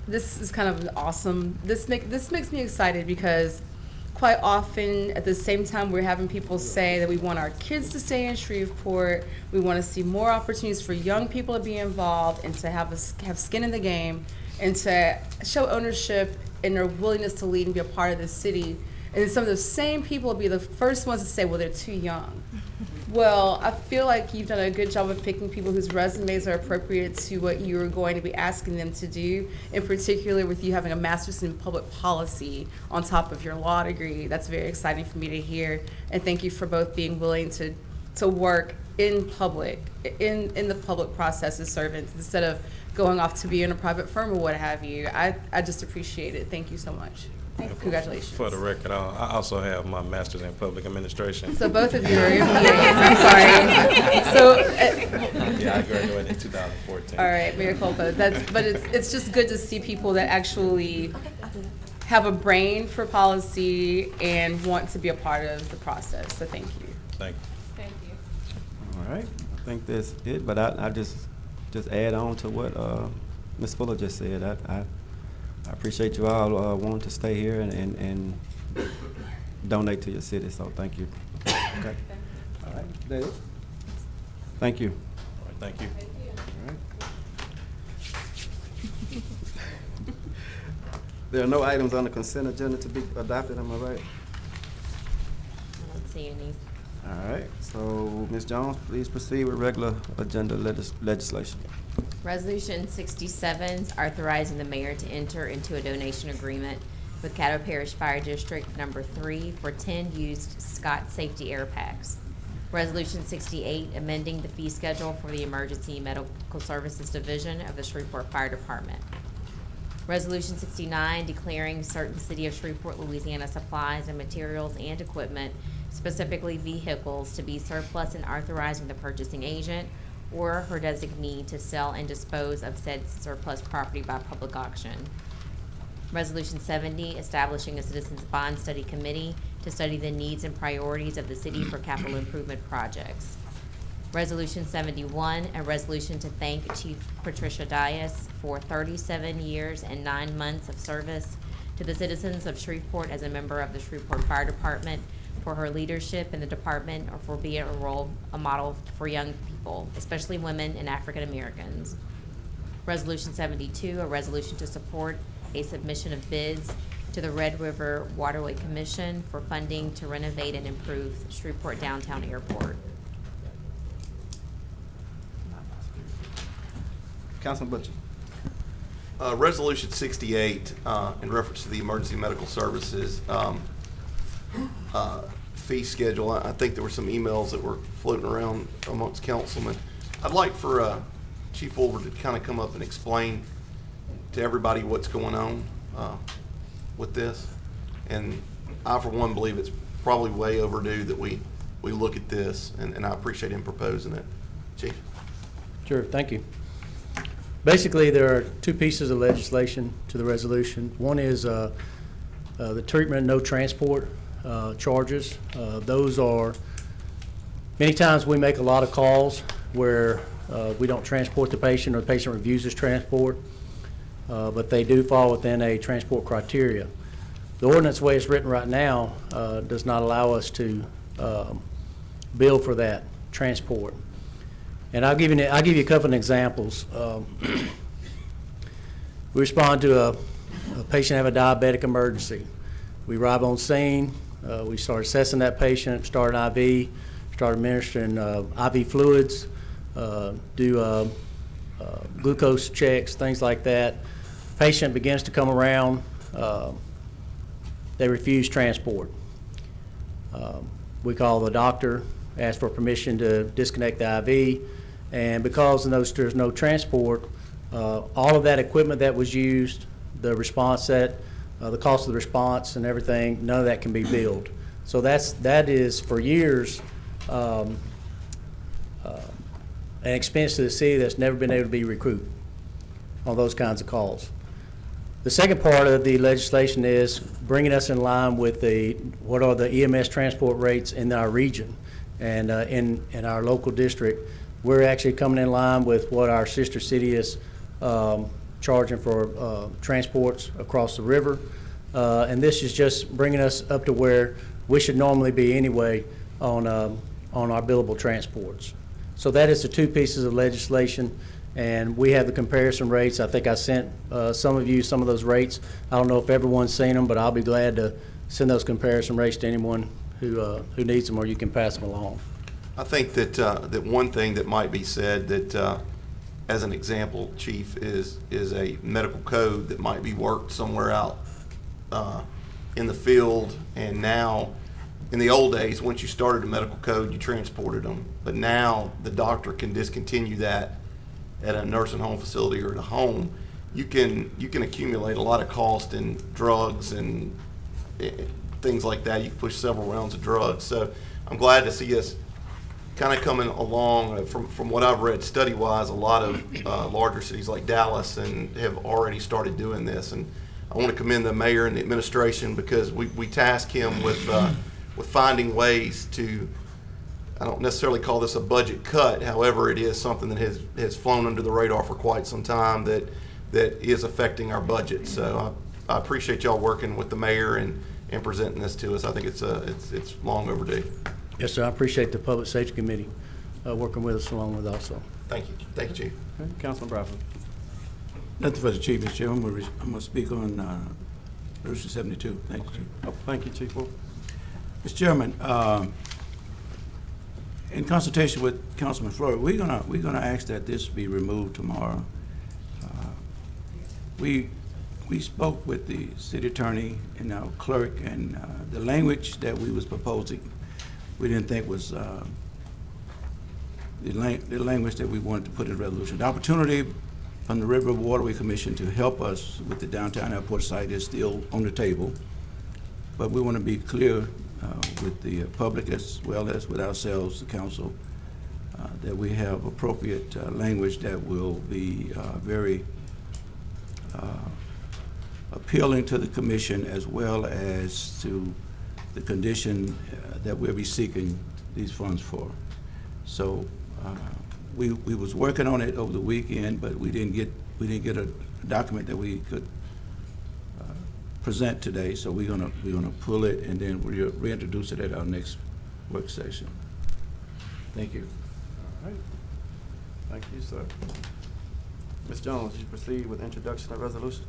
This is kind of awesome. This makes me excited because quite often at the same time we're having people say that we want our kids to stay in Shreveport, we want to see more opportunities for young people to be involved and to have skin in the game and to show ownership and their willingness to lead and be a part of the city. And then some of those same people will be the first ones to say, well, they're too young. Well, I feel like you've done a good job of picking people whose resumes are appropriate to what you're going to be asking them to do, in particular with you having a master's in public policy on top of your law degree. That's very exciting for me to hear. And thank you for both being willing to work in public, in the public process as servants, instead of going off to be in a private firm or what have you. I just appreciate it. Thank you so much. Congratulations. For the record, I also have my master's in public administration. So both of you are I'm sorry. So, yeah, I graduated in 2014. All right, Mayor Culpa. But it's just good to see people that actually have a brain for policy and want to be a part of the process. So thank you. Thank you. Thank you. All right, I think that's it, but I just add on to what Ms. Fuller just said. I appreciate you all wanting to stay here and donate to your city, so thank you. Okay. All right, David. Thank you. All right, thank you. All right. There are no items on the consent agenda to be adopted, am I right? I don't see any. All right, so Ms. Jones, please proceed with regular agenda legislation. Resolution 67 is authorizing the mayor to enter into a donation agreement with Caddo Parish Fire District Number 3 for 10 used Scott Safety Air Packs. Resolution 68, amending the fee schedule for the Emergency Medical Services Division of the Shreveport Fire Department. Resolution 69, declaring certain City of Shreveport, Louisiana supplies and materials and equipment, specifically vehicles, to be surplus and authorizing the purchasing agent or her designee to sell and dispose of said surplus property by public auction. Resolution 70, establishing a Citizens Bond Study Committee to study the needs and priorities of the city for capital improvement projects. Resolution 71, a resolution to thank Chief Patricia Dias for 37 years and 9 months of service to the citizens of Shreveport as a member of the Shreveport Fire Department, for her leadership in the department, or for being a model for young people, especially women and African Americans. Resolution 72, a resolution to support a submission of bids to the Red River Waterway Commission for funding to renovate and improve Shreveport Downtown Airport. Councilman Butcher. Resolution 68, in reference to the emergency medical services fee schedule. I think there were some emails that were floating around amongst councilmen. I'd like for Chief Wolver to kind of come up and explain to everybody what's going on with this. And I, for one, believe it's probably way overdue that we look at this, and I appreciate him proposing it. Chief. Sure, thank you. Basically, there are two pieces of legislation to the resolution. One is the treatment no transport charges. Those are, many times we make a lot of calls where we don't transport the patient or the patient refuses transport, but they do fall within a transport criteria. The ordinance, the way it's written right now, does not allow us to bill for that transport. And I'll give you a couple of examples. We respond to a patient have a diabetic emergency. We arrive on scene. We start assessing that patient, start an IV, start administering IV fluids, do glucose checks, things like that. Patient begins to come around. They refuse transport. We call the doctor asked for permission to disconnect the IV. And because there's no transport, all of that equipment that was used, the response set, the cost of the response and everything, none of that can be billed. So that is for years an expense to the city that's never been able to be recouped on those kinds of calls. The second part of the legislation is bringing us in line with what are the EMS transport rates in our region and in our local district. We're actually coming in line with what our sister city is charging for transports across the river. And this is just bringing us up to where we should normally be anyway on our billable transports. So that is the two pieces of legislation, and we have the comparison rates. I think I sent some of you some of those rates. I don't know if everyone's seen them, but I'll be glad to send those comparison rates to anyone who needs them, or you can pass them along. I think that that one thing that might be said that, as an example, Chief, is a medical code that might be worked somewhere out in the field, and now, in the old days, once you started a medical code, you transported them, but now the doctor can discontinue that at a nursing home facility or at a home. You can accumulate a lot of cost in drugs and things like that. You can push several rounds of drugs. So I'm glad to see us kind of coming along. From what I've read study-wise, a lot of larger cities like Dallas and have already started doing this. And I want to commend the mayor and the administration because we task him with finding ways to, I don't necessarily call this a budget cut, however, it is something that has flown under the radar for quite some time that is affecting our budget. So I appreciate y'all working with the mayor and presenting this to us. I think it's long overdue. Yes, sir. I appreciate the Public Safety Committee working with us along with also. Thank you. Thank you, Chief. Okay. Councilman Bradford. Nothing for the Chief, Mr. Chairman. I'm going to speak on Resolution 72. Thank you, Chief. Oh, thank you, Chief. Mr. Chairman, in consultation with Councilman Floyd, we're gonna ask that this be removed tomorrow. We spoke with the city attorney and our clerk, and the language that we was proposing, we didn't think was the language that we wanted to put in the resolution. The opportunity from the River Waterway Commission to help us with the downtown airport site is still on the table, but we want to be clear with the public as well as with ourselves, the council, that we have appropriate language that will be very appealing to the commission as well as to the condition that we'll be seeking these funds for. So we was working on it over the weekend, but we didn't get a document that we could present today, so we're gonna pull it and then we'll reintroduce it at our next work session. Thank you. All right. Thank you, sir. Ms. Jones, you proceed with introduction of resolution.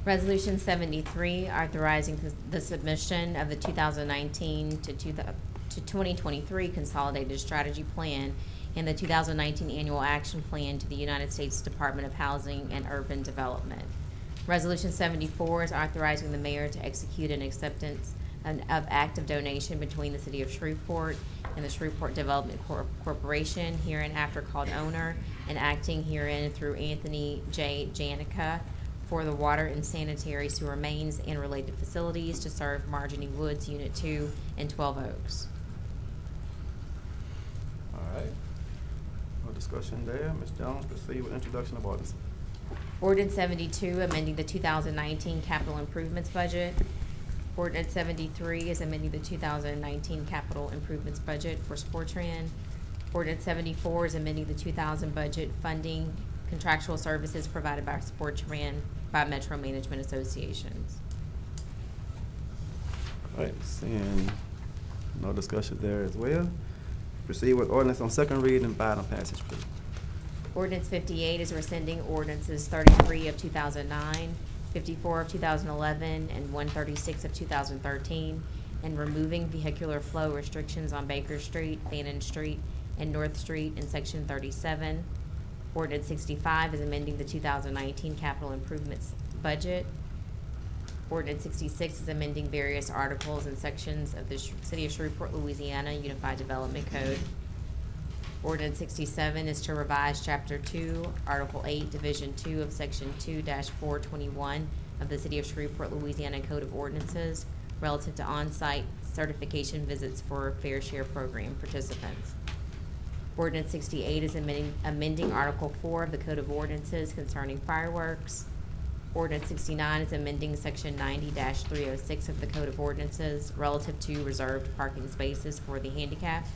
Resolution 73, authorizing the submission of the 2019 to 2023 Consolidated Strategy Plan and the 2019 Annual Action Plan to the United States Department of Housing and Urban Development. Resolution 74 is authorizing the mayor to execute an acceptance of act of donation between the city of Shreveport and the Shreveport Development Corporation, hereinafter called owner, and acting herein through Anthony J. Janica for the water and sanitary sewer mains and related facilities to serve Marginy Woods Unit 2 and 12 Oaks. All right. No discussion there. Ms. Jones, proceed with introduction of ordinance. Ordinance 72, amending the 2019 capital improvements budget. Ordinance 73 is amending the 2019 capital improvements budget for Sportran. Ordinance 74 is amending the 2000 budget funding contractual services provided by Sportran by Metro Management Associations. All right, seeing no discussion there as well. Proceed with ordinance on second reading and final passage, please. Ordinance 58 is rescinding ordinances 33 of 2009, 54 of 2011, and 136 of 2013, and removing vehicular flow restrictions on Baker Street, Fannin Street, and North Street in Section 37. Ordinance 65 is amending the 2019 capital improvements budget. Ordinance 66 is amending various articles and sections of the City of Shreveport, Louisiana Unified Development Code. Ordinance 67 is to revise Chapter 2, Article 8, Division 2 of Section 2-421 of the City of Shreveport, Louisiana Code of Ordinances relative to on-site certification visits for Fair Share Program participants. Ordinance 68 is amending Article 4 of the Code of Ordinances concerning fireworks. Ordinance 69 is amending Section 90-306 of the Code of Ordinances relative to reserved parking spaces for the handicapped.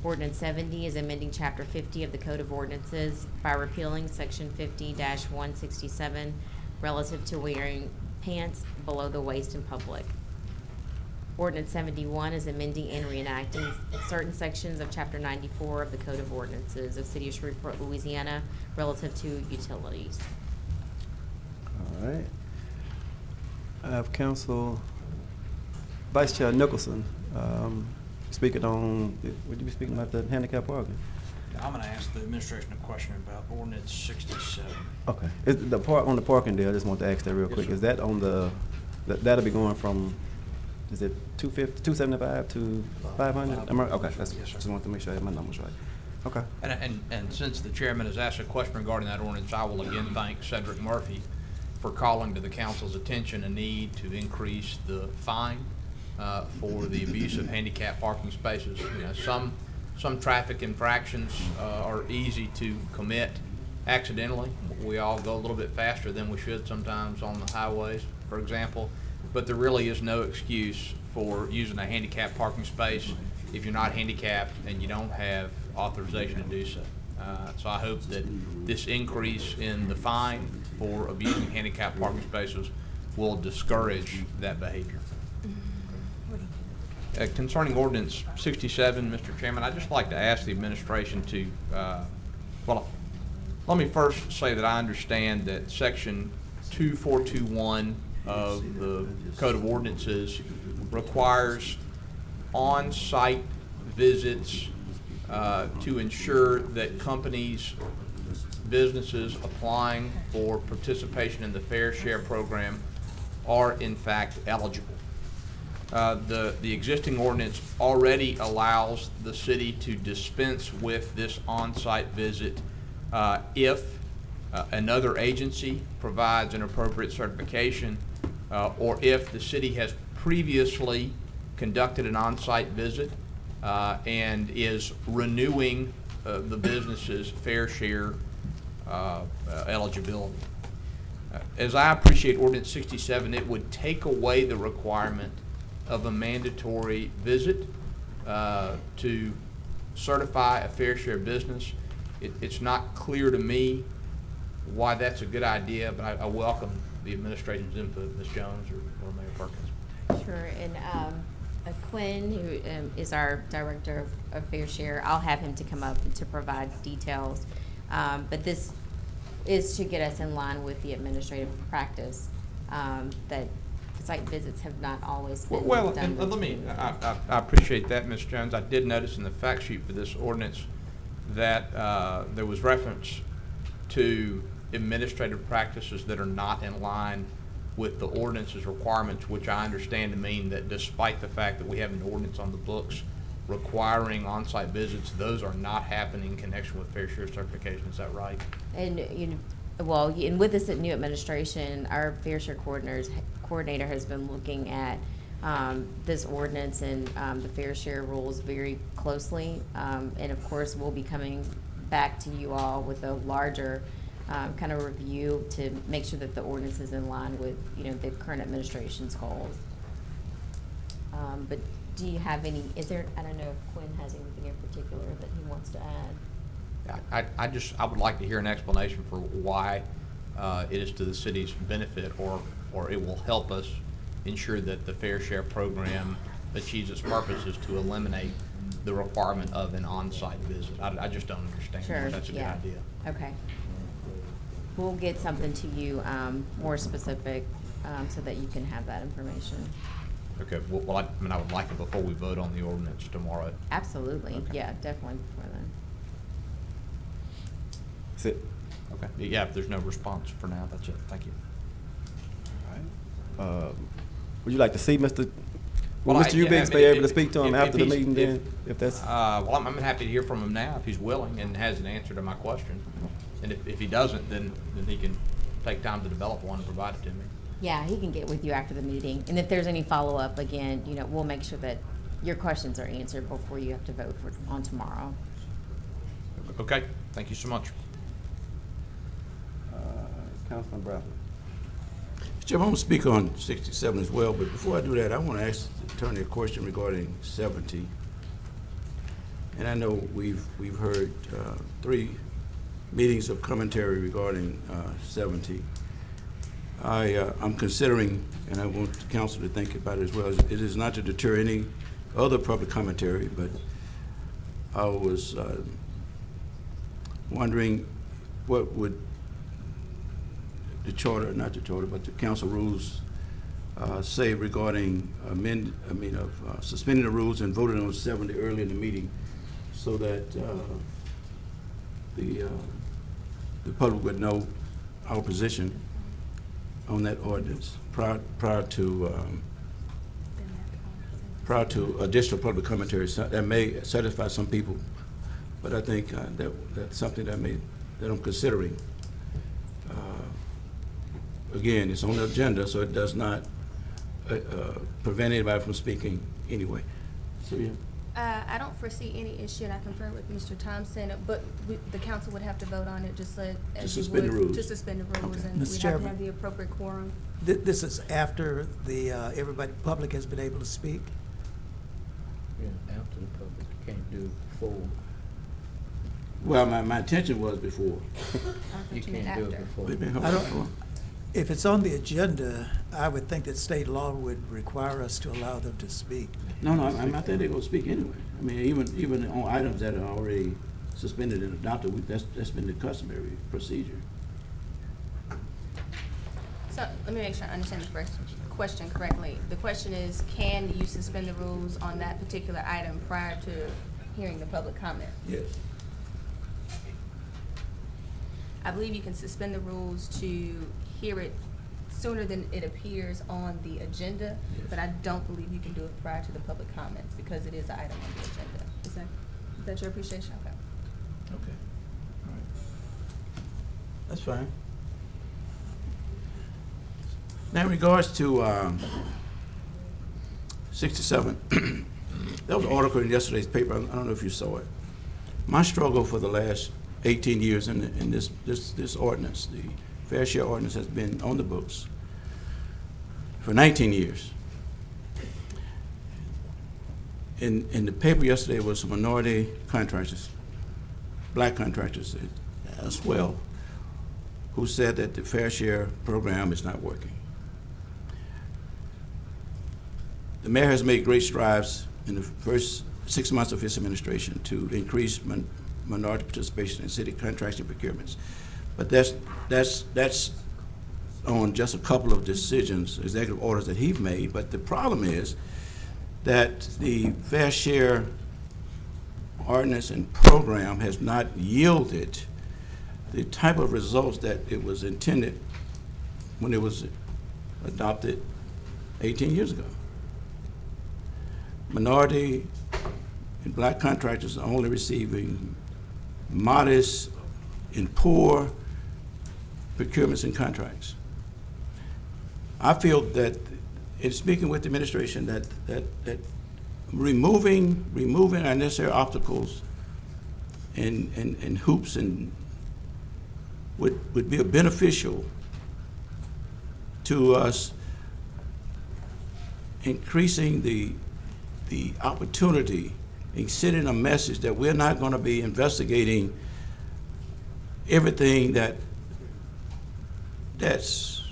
Ordinance 70 is amending Chapter 50 of the Code of Ordinances by repealing Section 50-167 relative to wearing pants below the waist in public. Ordinance 71 is amending and reenacting certain sections of Chapter 94 of the Code of Ordinances of City of Shreveport, Louisiana relative to utilities. All right. I have Council Vice Chair Nicholson speaking on, would you be speaking about the handicap parking? I'm gonna ask the administration a question about ordinance 67. Okay. Is the part on the parking there, I just want to ask that real Yes, quick. sir. Is that on the, that'll be going from, is it 275 to 500? Okay, that's, Yes, sir. just want to make sure I have my numbers right. Okay. And since the chairman has asked a question regarding that ordinance, I will again thank Cedric Murphy for calling to the council's attention a need to increase the fine for the abuse of handicap parking spaces. You know, some traffic infractions are easy to commit accidentally. We all go a little bit faster than we should sometimes on the highways, for example, but there really is no excuse for using a handicap parking space if you're not handicapped and you don't have authorization to do so. So I hope that this increase in the fine for abusing handicap parking spaces will discourage that behavior. Concerning ordinance 67, Mr. Chairman, I'd just like to ask the administration to, well, let me first say that I understand that section 2421 of the Code of Ordinances requires on-site visits to ensure that companies, businesses applying for participation in the Fair Share program are in fact eligible. The existing ordinance already allows the city to dispense with this on-site visit if another agency provides an appropriate certification or if the city has previously conducted an on-site visit and is renewing the business's Fair Share eligibility. As I appreciate Ordinance 67, it would take away the requirement of a mandatory visit to certify a Fair Share business. It's not clear to me why that's a good idea, but I welcome the administration's input, Ms. Jones or Mayor Perkins. Sure, and Quinn, who is our Director of Fair Share, I'll have him to come up to provide details. But this is to get us in line with the administrative practice that site visits have not always been Well, done. and I appreciate that, Ms. Jones. I did notice in the fact sheet for this ordinance that there was reference to administrative practices that are not in line with the ordinance's requirements, which I understand to mean that despite the fact that we have an ordinance on the books requiring on-site visits, those are not happening in connection with Fair Share certification. Is that right? And and with this new administration, our Fair Share coordinator has been looking at this ordinance and the Fair Share rules very closely. And of course, we'll be coming back to you all with a larger kind of review to make sure that the ordinance is in line with, the current administration's goals. But do you have any, I don't know if Quinn has anything in particular that he wants to add. I would like to hear an explanation for why it is to the city's benefit or it will help us ensure that the Fair Share program achieves its purposes to eliminate the requirement of an on-site visit. I just don't understand. Sure, That's a good idea. Okay. We'll get something to you more specific so that you can have that information. Okay, well, I would like it before we vote on the ordinance tomorrow. Absolutely, Okay. yeah, definitely before then. That's it. Okay, yeah, if there's no response for now, that's it. Thank you. All right. Would you like to see Mr. Well, Mr. Eubanks be able to speak to him after the he's- meeting then, if that's? Well, I'm happy to hear from him now if he's willing and has an answer to my question. And if he doesn't, then he can take time to develop one and provide it to me. Yeah, he can get with you after the meeting. And if there's any follow-up, again, we'll make sure that your questions are answered before you have to vote on tomorrow. Okay, thank you so much. Councilman Bradley. Jim, I'm going to speak on 67 as well, but before I do that, I want to ask the attorney a question regarding 70. And I know we've heard 3 meetings of commentary regarding 70. I'm considering, and I want the council to think about it as well, it is not to deter any other public commentary, but I was wondering what would the charter, not the charter, but the council rules say regarding suspending the rules and voting on 70 early in the meeting, so that the public would know our position on that ordinance prior to additional public commentary. So that may satisfy some people, but I think that's something that I'm considering. Again, it's on the agenda, so it does not prevent anybody from speaking anyway. So, yeah. I don't foresee any issue, and I confer with Mr. Thompson, but the council would have to vote on it just as you suspend the would, rules. to suspend the rules, Okay. and Mr. we'd have Chairman. to have the appropriate quorum. This is after the, public has been able to speak? Yeah, after the public, you can't do it before. Well, my intention was before. You can't do it before. I don't, if it's on the agenda, I would think that state law would require us to allow them to speak. No, I think they're going to speak anyway. I mean, even on items that are already suspended and adopted, that's been the customary procedure. So, let me make sure I understand the question correctly. The question is, can you suspend the rules on that particular item prior to hearing the public comment? Yes. I believe you can suspend the rules to hear it sooner than it appears on the agenda, but I don't believe you can do it prior to the public comments because it is an item on the agenda. Is that your appreciation? Okay. Okay. All right. That's fine. Now, in regards to 67, there was an article in yesterday's paper. I don't know if you saw it. My struggle for the last 18 years in this ordinance, the Fair Share Ordinance, has been on the books for 19 years. In the paper yesterday was some minority contractors, black contractors as well, who said that the Fair Share program is not working. The mayor has made great strides in the first 6 months of his administration to increase minority participation in city contracts and procurements. But that's on just a couple of decisions, executive orders that he's made. But the problem is that the Fair Share ordinance and program has not yielded the type of results that it was intended when it was adopted 18 years ago. Minority and black contractors are only receiving modest and poor procurements and contracts. I feel that, in speaking with the administration, that removing unnecessary obstacles and hoops would be beneficial to us, increasing the opportunity and sending a message that we're not going to be investigating everything that's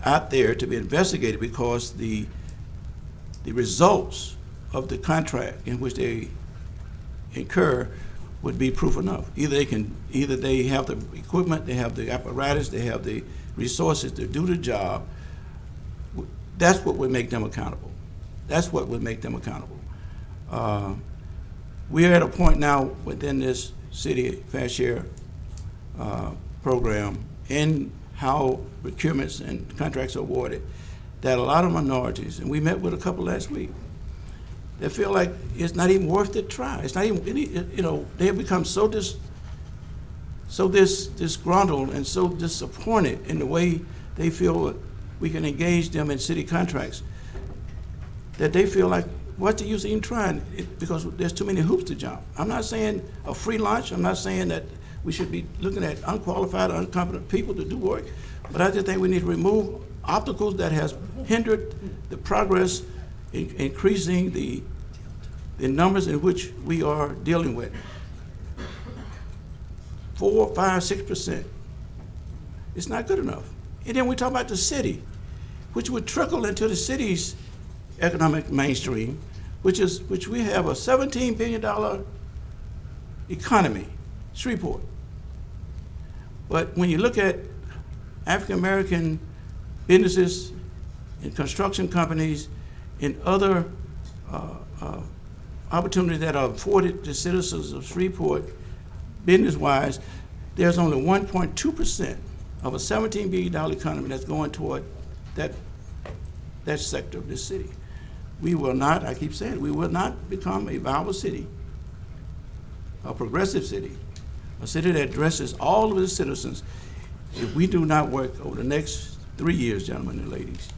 out there to be investigated, because the results of the contract in which they incur would be proof enough. Either they have the equipment, they have the apparatus, they have the resources to do the job. That's what would make them accountable. That's what would make them accountable. We are at a point now within this city Fair Share program, in how procurements and contracts are awarded, that a lot of minorities, and we met with a couple last week, they feel like it's not even worth the try. It's not even, you know, they have become so disgruntled and so disappointed in the way they feel we can engage them in city contracts that they feel like, what's the use of even trying? Because there's too many hoops to jump. I'm not saying a free lunch. I'm not saying that we should be looking at unqualified or incompetent people to do work, but I just think we need to remove obstacles that has hindered the progress in increasing the numbers in which we are dealing with. 4, 5, 6%. It's not good enough. And then we talk about the city, which would trickle into the city's economic mainstream, which we have a $17 billion economy, Shreveport. But when you look at African American businesses and construction companies and other opportunities that are afforded to citizens of Shreveport, business-wise, there's only 1.2% of a $17 billion economy that's going toward that sector of this city. We will not, I keep saying, we will not become a viable city, a progressive city, a city that addresses all of its citizens if we do not work over the next 3 years, gentlemen and ladies,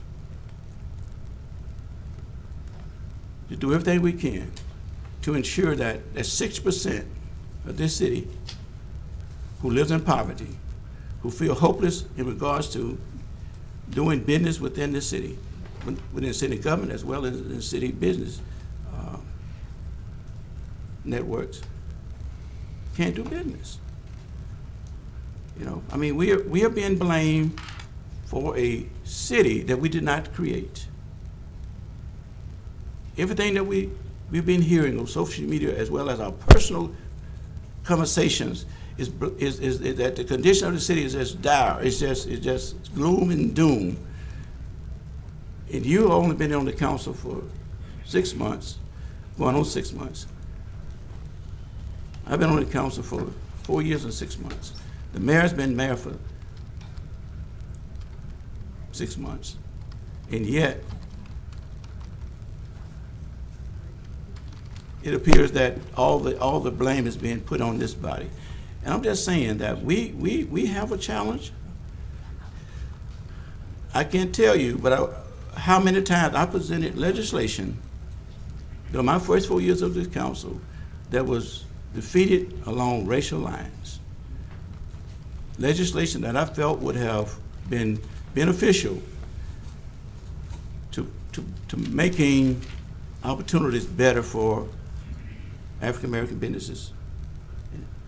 to do everything we can to ensure that 6% of this city who lives in poverty, who feel hopeless in regards to doing business within the city, within city government as well as in city business networks, can't do business. You know, I mean, we are being blamed for a city that we did not create. Everything that we've been hearing on social media as well as our personal conversations is that the condition of the city is just dire. It's just gloom and doom. And you've only been on the council for 6 months, going on 6 months. I've been on the council for 4 years and 6 months. The mayor's been mayor for 6 months. And yet, it appears that all the blame is being put on this body. And I'm just saying that we have a challenge. I can't tell you, but how many times I presented legislation during my first 4 years of this council that was defeated along racial lines. Legislation that I felt would have been beneficial to making opportunities better for African American businesses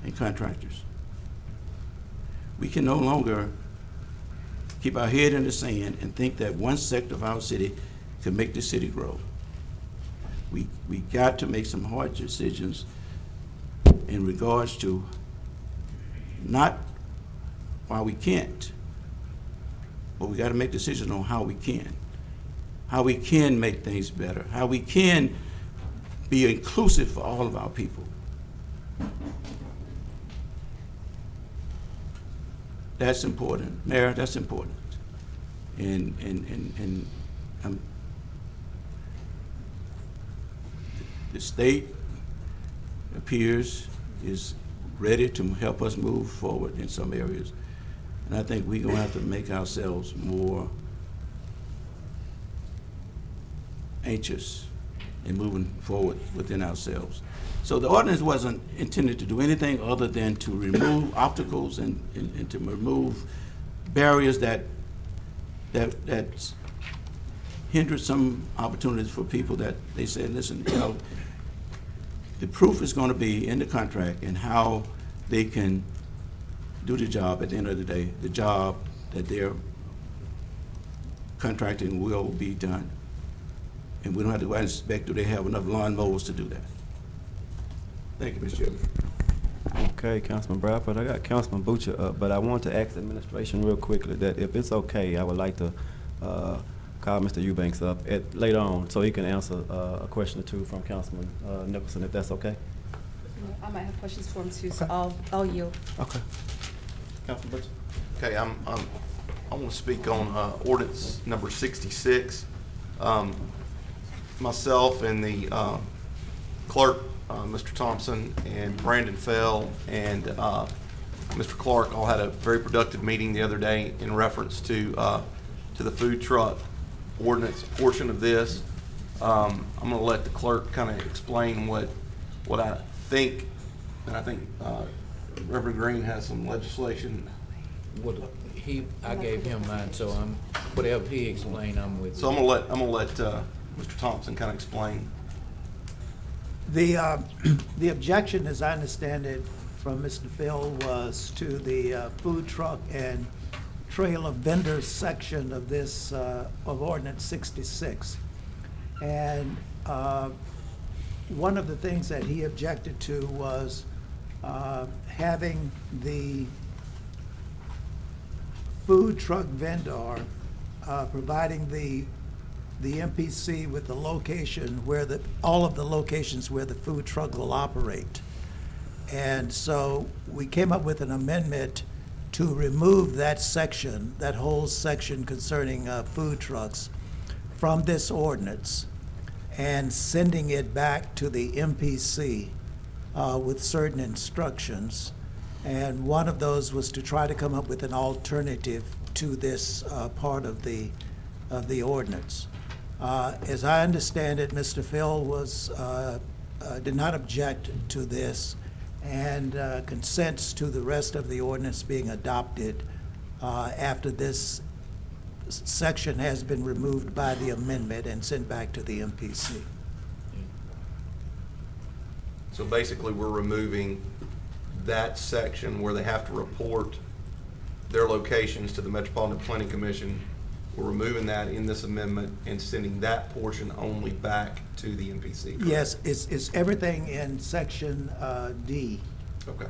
and contractors. We can no longer keep our head in the sand and think that one sector of our city can make the city grow. We got to make some hard decisions in regards to not why we can't, but we got to make decisions on how we can make things better, how we can be inclusive for all of our people. That's important, Mayor, that's important. And the state appears is ready to help us move forward in some areas. And I think we're gonna have to make ourselves more anxious in moving forward within ourselves. So the ordinance wasn't intended to do anything other than to remove obstacles and to remove barriers that hinder some opportunities for people that they said, listen, you know, the proof is going to be in the contract and how they can do the job at the end of the day, the job that they're contracting will be done. And we don't have to go out and inspect, do they have enough lawn mowers to do that? Thank you, Mr. Chairman. Okay, Councilman Bradford. I got Councilman Butcher up, but I want to ask the administration real quickly that if it's okay, I would like to call Mr. Eubanks up later on so he can answer a question or two from Councilman Nicholson, if that's okay. I might have questions for him too, so I'll yield. Okay. Councilman Butcher. Okay, I'm I want to speak on ordinance number 66. Myself and the clerk, Mr. Thompson, and Brandon Fell, and Mr. Clark all had a very productive meeting the other day in reference to the food truck ordinance portion of this. I'm going to let the clerk kind of explain what I think, and I think Reverend Green has some legislation. I gave him mine, so whatever he explained, I'm with. So I'm gonna let Mr. Thompson kind of explain. The objection, as I understand it, from Mr. Phil was to the food truck and trailer vendors section of this, of ordinance 66. And one of the things that he objected to was having the food truck vendor providing the MPC with the location where all of the locations where the food truck will operate. And so we came up with an amendment to remove that section, that whole section concerning food trucks from this ordinance and sending it back to the MPC with certain instructions. And one of those was to try to come up with an alternative to this part of the ordinance. As I understand it, Mr. Phil did not object to this and consents to the rest of the ordinance being adopted after this section has been removed by the amendment and sent back to the MPC. So basically, we're removing that section where they have to report their locations to the Metropolitan Planning Commission. We're removing that in this amendment and sending that portion only back to the MPC. Correct? Yes, it's everything in section D. Okay.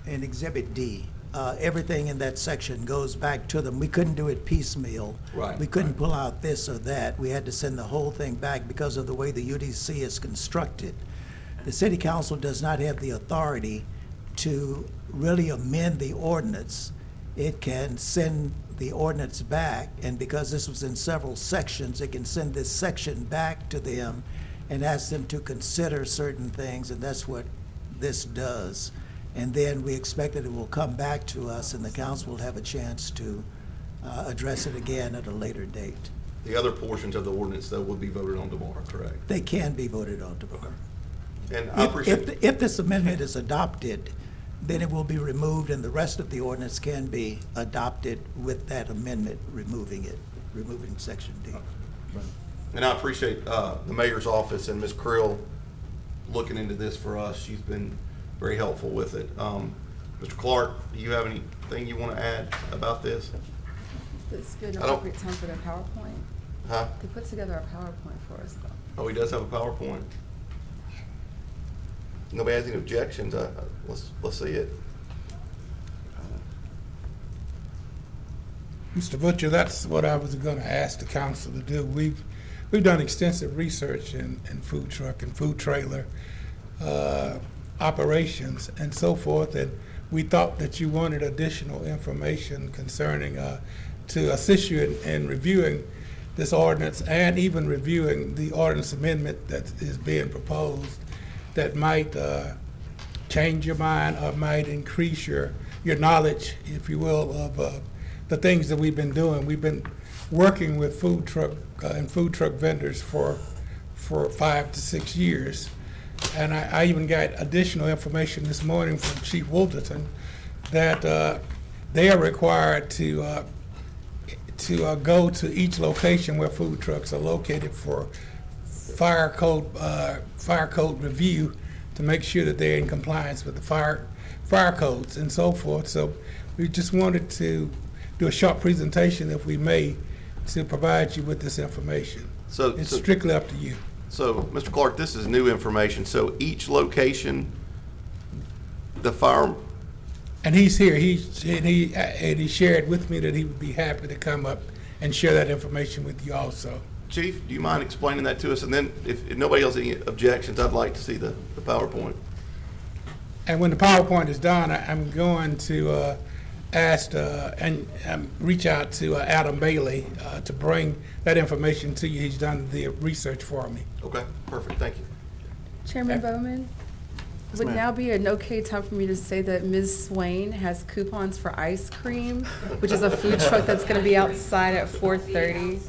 In Exhibit D. Everything in that section goes back to them. We couldn't do it piecemeal. Right. We couldn't pull out this or that. We had to send the whole thing back because of the way the UDC is constructed. The City Council does not have the authority to really amend the ordinance. It can send the ordinance back, and because this was in several sections, it can send this section back to them and ask them to consider certain things, and that's what this does. And then we expect that it will come back to us, and the council will have a chance to address it again at a later date. The other portions of the ordinance, though, will be voted on tomorrow, correct? They can be voted on tomorrow. And I appreciate. If this amendment is adopted, then it will be removed, and the rest of the ordinance can be adopted with that amendment, removing section D. And I appreciate the mayor's office and Ms. Krill looking into this for us. She's been very helpful with it. Mr. Clark, do you have anything you want to add about this? It's been an appropriate time for their PowerPoint. Huh? They put together a PowerPoint for us, though. Oh, he does have a PowerPoint? Nobody has any objections? Let's see it. Mr. Butcher, that's what I was going to ask the council to do. We've done extensive research in food truck and food trailer operations and so forth, and we thought that you wanted additional information concerning to assist you in reviewing this ordinance and even reviewing the ordinance amendment that is being proposed that might change your mind or might increase your knowledge, if you will, of the things that we've been doing. We've been working with food truck and food truck vendors for 5 to 6 years. And I even got additional information this morning from Chief Wolverton that they are required to go to each location where food trucks are located for fire code review to make sure that they're in compliance with the fire codes and so forth. So we just wanted to do a short presentation, if we may, to provide you with this information. So it's strictly up to you. So, Mr. Clark, this is new information. So each location, the fire. And he's here. He shared with me that he would be happy to come up and share that information with you also. Chief, do you mind explaining that to us? And then if nobody else has any objections, I'd like to see the PowerPoint. And when the PowerPoint is done, I'm going to asked and reach out to Adam Bailey to bring that information to you. He's done the research for me. Okay, perfect, thank you. Chairman Bowman, Yes, would ma'am. now be an okay time for me to say that Ms. Swain has coupons for ice cream, which is a food truck that's going to be outside at 4:30.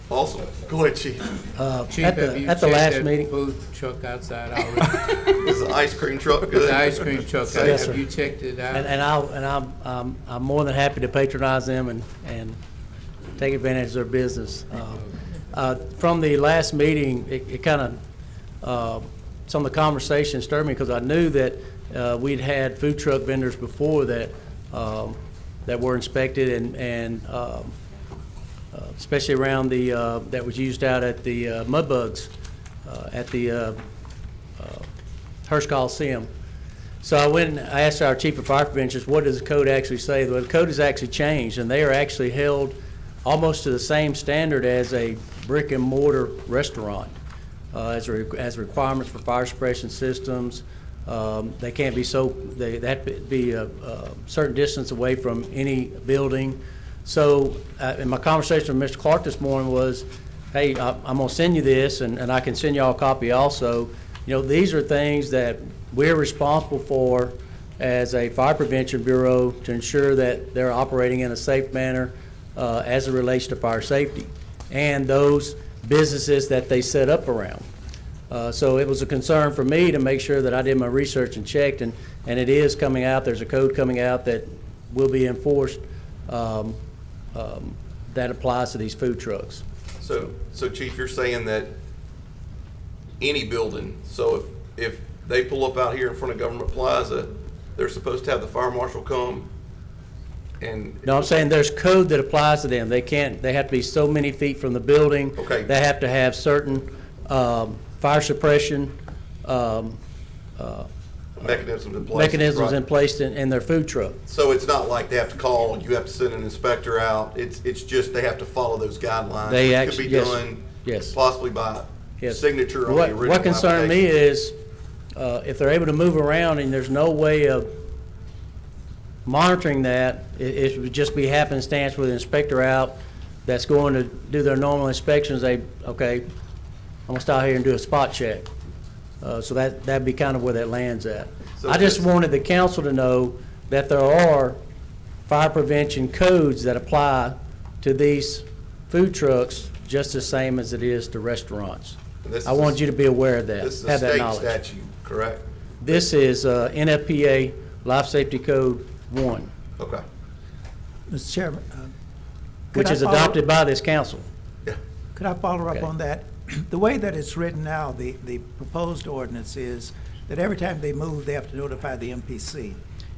Awesome, go ahead, Chief. Chief, At have you the checked last that meeting- food truck outside already? Is the ice cream truck It's good? the ice cream truck. Yes, Have sir. you checked it out? And I'm more than happy to patronize them and take advantage of their business. From the last meeting, it kind of, some of the conversation stirred me because I knew that we'd had food truck vendors before that were inspected and especially around the, that was used out at the Mudbugs at the Hearst Coliseum. So I went and I asked our chief of fire prevention, what does the code actually say? Well, the code has actually changed, and they are actually held almost to the same standard as a brick and mortar restaurant, as requirements for fire suppression systems. They can't be they have to be a certain distance away from any building. So in my conversation with Mr. Clark this morning was, hey, I'm gonna send you this, and I can send y'all a copy also. You know, these are things that we're responsible for as a fire prevention bureau to ensure that they're operating in a safe manner as it relates to fire safety and those businesses that they set up around. So it was a concern for me to make sure that I did my research and checked, and it is coming out. There's a code coming out that will be enforced that applies to these food trucks. So Chief, you're saying that any building, so if they pull up out here in front of Government Plaza, they're supposed to have the fire marshal come and? No, I'm saying there's code that applies to them. They have to be so many feet from the building. Okay. They have to have certain fire suppression Mechanisms in place. mechanisms right. in place in their food truck. So it's not like they have to call, you have to send an inspector out, it's just they have to follow those guidelines. They It actually- could be yes, done yes. possibly by Yes. signature on the What- original What concerned me application. is if they're able to move around and there's no way of monitoring that, it would just be happenstance with an inspector out that's going to do their normal inspections. Okay, I'm gonna stop here and do a spot check. So that'd be kind of where that lands at. So I just this- wanted the council to know that there are fire prevention codes that apply to these food trucks just the same as it is to restaurants. And this I is a- wanted you to be aware of that, This is a have that state knowledge. statute, correct? This is NFPA Life Safety Code 1, Okay. Mr. Chairman. could which I is follow- adopted by this council. Could I follow Okay. up on that? The way that it's written now, the proposed ordinance is that every time they move, they have to notify the MPC.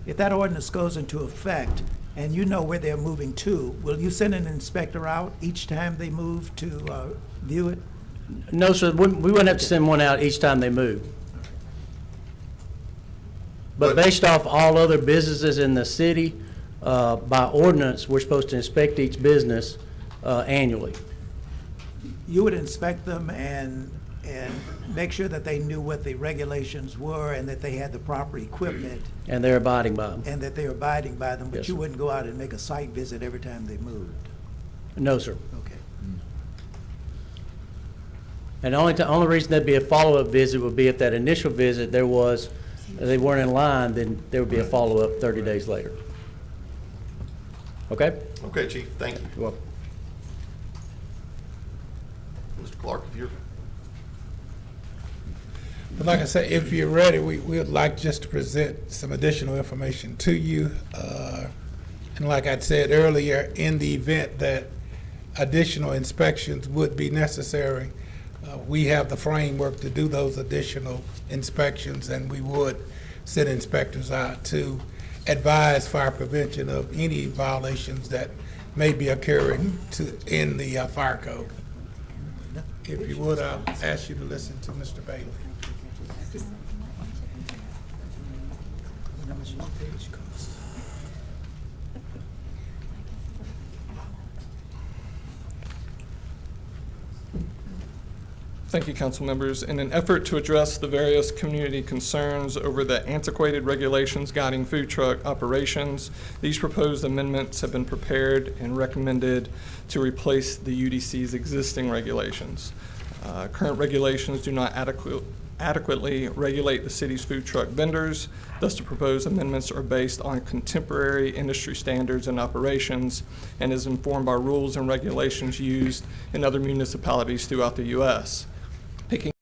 If that ordinance goes into effect and you know where they're moving to, will you send an inspector out each time they move to view it? No, sir, we wouldn't have to send one out each time they move. But based off all other businesses in the city, by ordinance, we're supposed to inspect each business annually. You would inspect them and make sure that they knew what the regulations were and that they had the proper equipment And they're abiding by them. and that they're abiding by them, but Yes, you sir. wouldn't go out and make a site visit every time they moved. No, sir. Okay. And the only reason there'd be a follow-up visit would be if that initial visit they weren't in line, then there would be a follow-up 30 days later. Okay? Okay, Chief, thank you. You're welcome. Mr. Clark, if you're, But like I said, if you're ready, we would like just to present some additional information to you. And like I said earlier, in the event that additional inspections would be necessary, we have the framework to do those additional inspections, and we would send inspectors out to advise fire prevention of any violations that may be occurring in the fire code. If you would, I'll ask you to listen to Mr. Bailey. Thank you, council members. In an effort to address the various community concerns over the antiquated regulations guiding food truck operations, these proposed amendments have been prepared and recommended to replace the UDC's existing regulations. Current regulations do not adequately regulate the city's food truck vendors. Thus, the proposed amendments are based on contemporary industry standards and operations and is informed by rules and regulations used in other municipalities throughout the U.S. Picking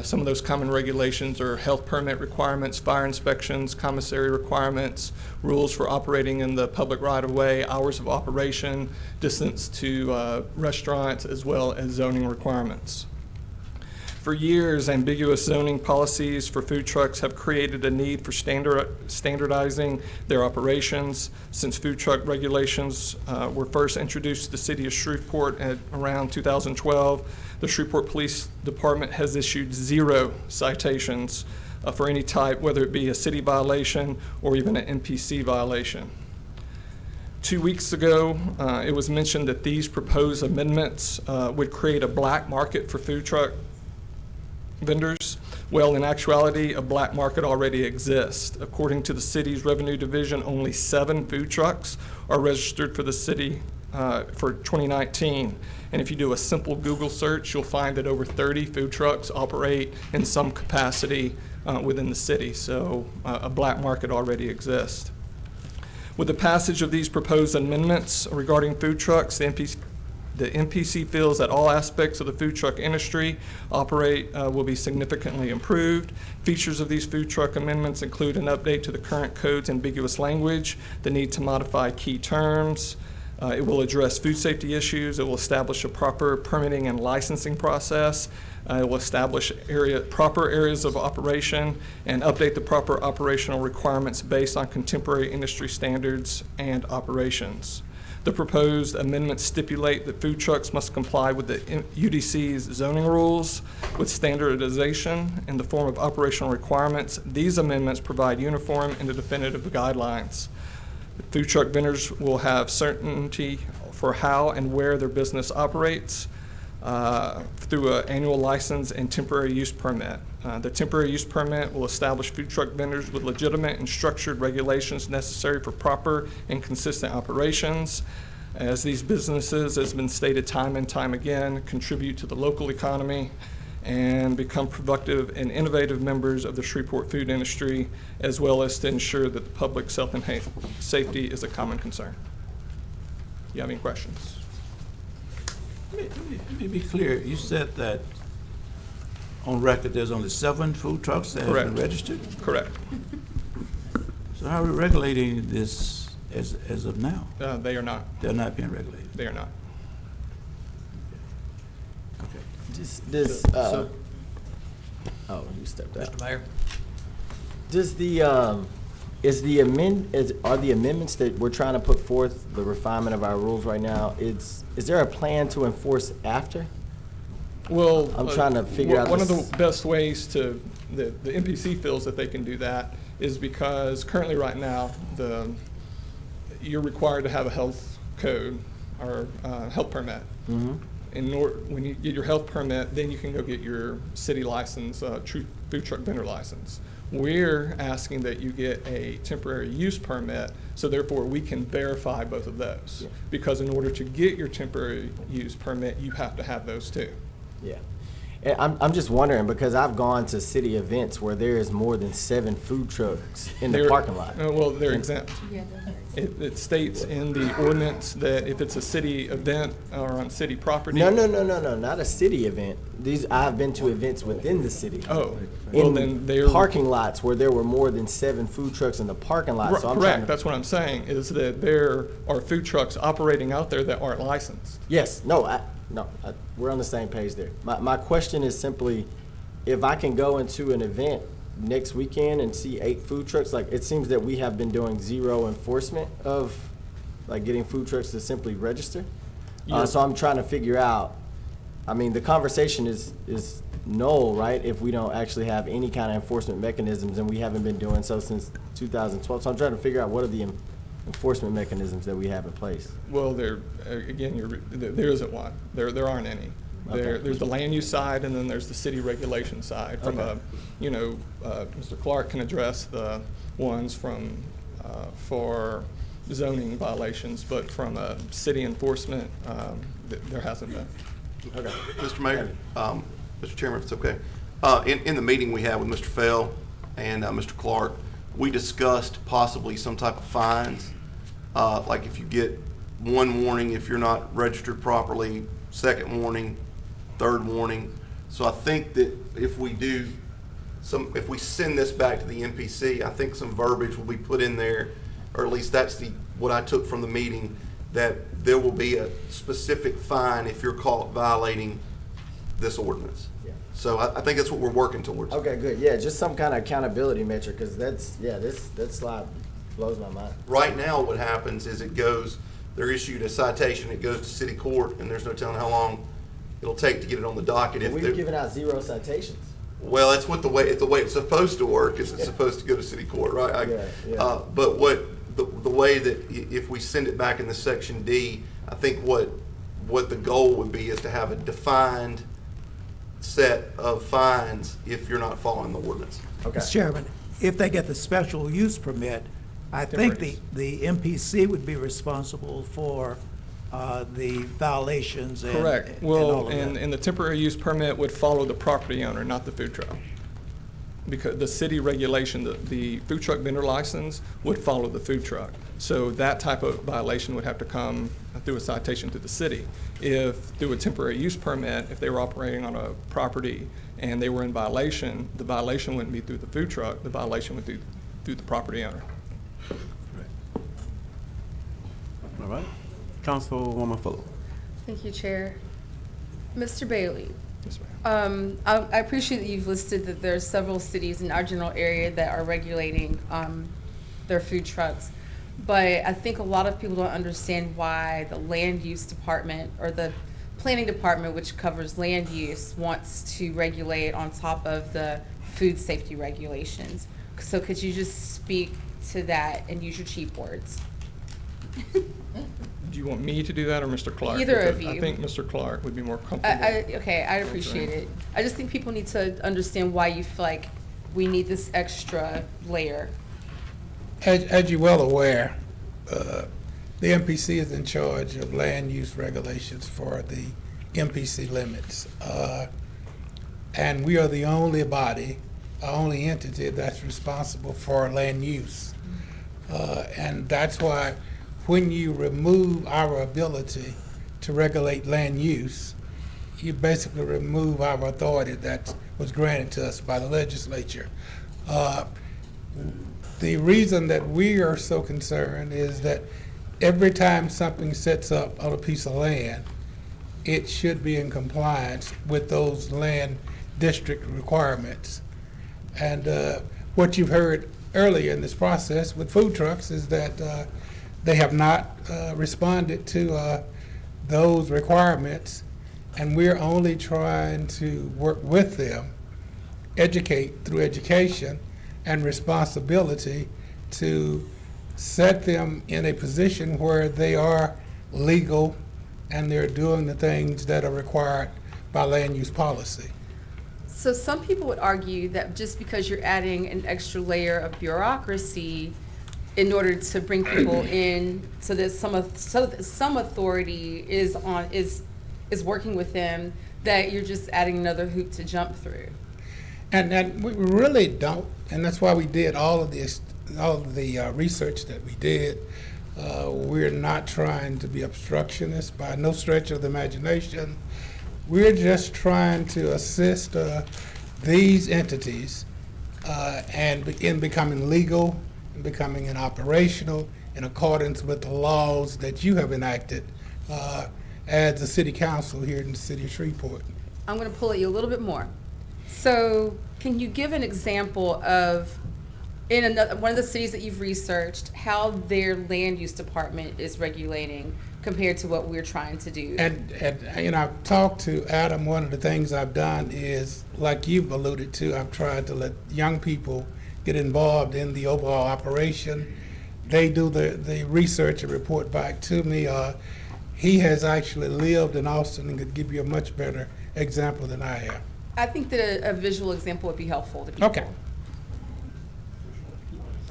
some of those common regulations are health permit requirements, fire inspections, commissary requirements, rules for operating in the public right-of-way, hours of operation, distance to restaurants, as well as zoning requirements. For years, ambiguous zoning policies for food trucks have created a need for standardizing their operations. Since food truck regulations were first introduced to the city of Shreveport at around 2012, the Shreveport Police Department has issued 0 citations for any type, whether it be a city violation or even an NPC violation. 2 weeks ago, it was mentioned that these proposed amendments would create a black market for food truck vendors. Well, in actuality, a black market already exists. According to the city's revenue division, only 7 food trucks are registered for the city for 2019. And if you do a simple Google search, you'll find that over 30 food trucks operate in some capacity within the city. So a black market already exists. With the passage of these proposed amendments regarding food trucks, the MPC feels that all aspects of the food truck industry will be significantly improved. Features of these food truck amendments include an update to the current code's ambiguous language, the need to modify key terms. It will address food safety issues. It will establish a proper permitting and licensing process. It will establish proper areas of operation and update the proper operational requirements based on contemporary industry standards and operations. The proposed amendments stipulate that food trucks must comply with the UDC's zoning rules with standardization in the form of operational requirements. These amendments provide uniform and definitive guidelines. Food truck vendors will have certainty for how and where their business operates through an annual license and temporary use permit. The temporary use permit will establish food truck vendors with legitimate and structured regulations necessary for proper and consistent operations, as these businesses, as has been stated time and time again, contribute to the local economy and become productive and innovative members of the Shreveport food industry, as well as to ensure that the public's health and safety is a common concern. Do you have any questions? Let me be clear. You said that on record there's only 7 food trucks that have been registered? Correct. So how are we regulating this as of now? They are not. They're not being regulated? They are not. Oh, you stepped out. Mr. Mayor? Does the, are the amendments that we're trying to put forth, the refinement of our rules right now, is there a plan to enforce after? Well, I'm trying to figure out one of the best ways to, the MPC feels that they can do that is because currently right now, you're required to have a health code or health permit. Mm-hmm. When you get your health permit, then you can go get your city license, food truck vendor license. We're asking that you get a temporary use permit, so therefore we can verify both of those. Yeah. Because in order to get your temporary use permit, you have to have those too. Yeah. And I'm just wondering, because I've gone to city events where there is more than 7 food trucks in the parking lot. Well, they're exempt. It states in the ordinance that if it's a city event or on city property. No, not a city event. I've been to events within the city. Oh, well then they're parking lots where there were more than 7 food trucks in the parking lot. So correct. That's what I'm saying, is that there are food trucks operating out there that aren't licensed. Yes. We're on the same page there. My question is simply, if I can go into an event next weekend and see 8 food trucks, like, it seems that we have been doing zero enforcement of, like, getting food trucks to simply register. So I'm trying to figure out, I mean, the conversation is null, right, if we don't actually have any kind of enforcement mechanisms, and we haven't been doing so since 2012. So I'm trying to figure out what are the enforcement mechanisms that we have in place. Well, there isn't one. There aren't any. Okay. There's the land use side, and then there's the city regulation side. From Okay. Mr. Clark can address the ones from for zoning violations, but from a city enforcement, there hasn't been. Okay. Mr. Mayor, Mr. Chairman, if it's okay. In the meeting we had with Mr. Fell and Mr. Clark, we discussed possibly some type of fines. Like if you get 1 warning if you're not registered properly, 2nd warning, 3rd warning. So I think that if we if we send this back to the MPC, I think some verbiage will be put in there, or at least that's what I took from the meeting, that there will be a specific fine if you're caught violating this ordinance. Yeah. So I think that's what we're working towards. Okay, good. Yeah, just some kind of accountability metric, because this slide blows my mind. Right now, what happens is they're issued a citation, it goes to city court, and there's no telling how long it'll take to get it on the docket. We've given out 0 citations. Well, that's the way it's supposed to work, is it's supposed to go to city court, right? Yeah. But the way that if we send it back in the section D, I think what the goal would be is to have a defined set of fines if you're not following the ordinance. Okay. Mr. Chairman, if they get the special use permit, I think the MPC would be responsible for the violations and Correct. and Well, all of that. and the temporary use permit would follow the property owner, not the food truck. Because the city regulation, the food truck vendor license would follow the food truck. So that type of violation would have to come through a citation to the city. If through a temporary use permit, if they were operating on a property and they were in violation, the violation wouldn't be through the food truck, the violation would be through the property owner. All right. Councilwoman Fuller. Thank you, Chair. Mr. Bailey, Yes, ma'am. I appreciate that you've listed that there are several cities in our general area that are regulating their food trucks. But I think a lot of people don't understand why the land use department or the planning department, which covers land use, wants to regulate on top of the food safety regulations. So could you just speak to that and use your cheap words? Do you want me to do that or Mr. Clark? Either of Because I you. think Mr. Clark would be more comfortable. Okay, I appreciate it. I just think people need to understand why you feel like we need this extra layer. As you're well aware, the MPC is in charge of land use regulations for the MPC limits. And we are the only body, only entity that's responsible for land use. And that's why when you remove our ability to regulate land use, you basically remove our authority that was granted to us by the legislature. The reason that we are so concerned is that every time something sets up on a piece of land, it should be in compliance with those land district requirements. And what you've heard earlier in this process with food trucks is that they have not responded to those requirements, and we're only trying to work with them, educate through education and responsibility to set them in a position where they are legal and they're doing the things that are required by land use policy. So some people would argue that just because you're adding an extra layer of bureaucracy in order to bring people in, so that some authority is working with them, that you're just adding another hoop to jump through. And we really don't, and that's why we did all of the research that we did. We're not trying to be obstructionists by no stretch of the imagination. We're just trying to assist these entities and in becoming legal, and becoming operational in accordance with the laws that you have enacted as the city council here in the city of Shreveport. I'm going to pull at you a little bit more. So can you give an example of, in another, one of the cities that you've researched, how their land use department is regulating compared to what we're trying to do? And I've talked to Adam. One of the things I've done is, like you've alluded to, I've tried to let young people get involved in the overall operation. They do the research and report back to me. He has actually lived in Austin and could give you a much better example than I have. I think that a visual example would be helpful to people. Okay.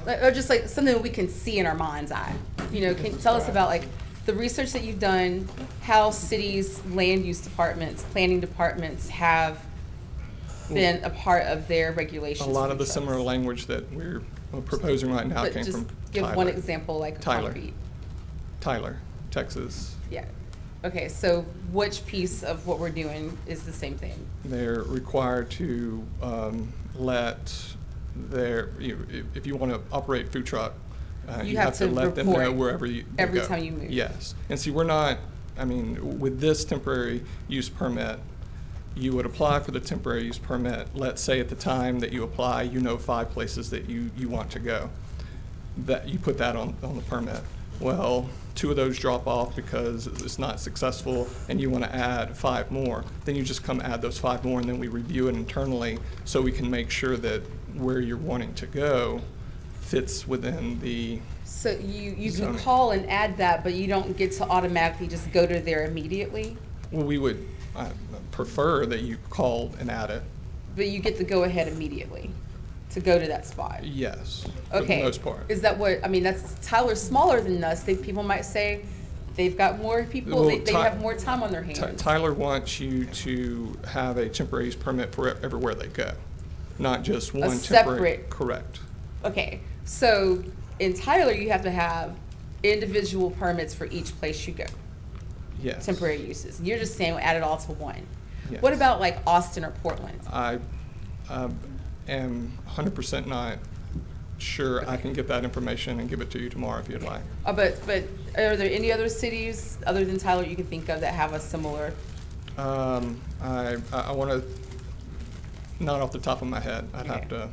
Or just like something that we can see in our mind's eye. You know, can you tell us about like the research that you've done, how cities' land use departments, planning departments have been a part of their regulations? A lot of the for similar trucks? language that we're proposing right now But came just from give Tyler. one example, like Tyler. concrete. Tyler, Texas. Yeah. Okay, so which piece of what we're doing is the same thing? They're required to let their, if you want to operate food truck, you have to let them know report wherever they every go. time you move. Yes. And see, we're not, I mean, with this temporary use permit, you would apply for the temporary use permit. Let's say at the time that you apply, you know 5 places that you want to go. That you put that on the permit. Well, 2 of those drop off because it's not successful and you want to add 5 more. Then you just come add those 5 more and then we review it internally so we can make sure that where you're wanting to go fits within the. So you can zoning. call and add that, but you don't get to automatically just go to there immediately? Well, we would prefer that you called and add it. But you get the go-ahead immediately to go to that spot? Yes, for Okay. the most part. Is that what, I mean, that's, Tyler's smaller than us. People might say they've got more people, Well, they have more time on their hands. Tyler wants you to have a temporary use permit for everywhere they go, not just one temporary. separate- Correct. Okay, so in Tyler, you have to have individual permits for each place you go. Yes. Temporary uses. You're just saying add it all to one. Yes. What about like Austin or Portland? I am 100% not sure. I can get that information and give it to you tomorrow if you'd like. But are there any other cities other than Tyler you can think of that have a similar? I want to, not off the top of my head. I'd have to. All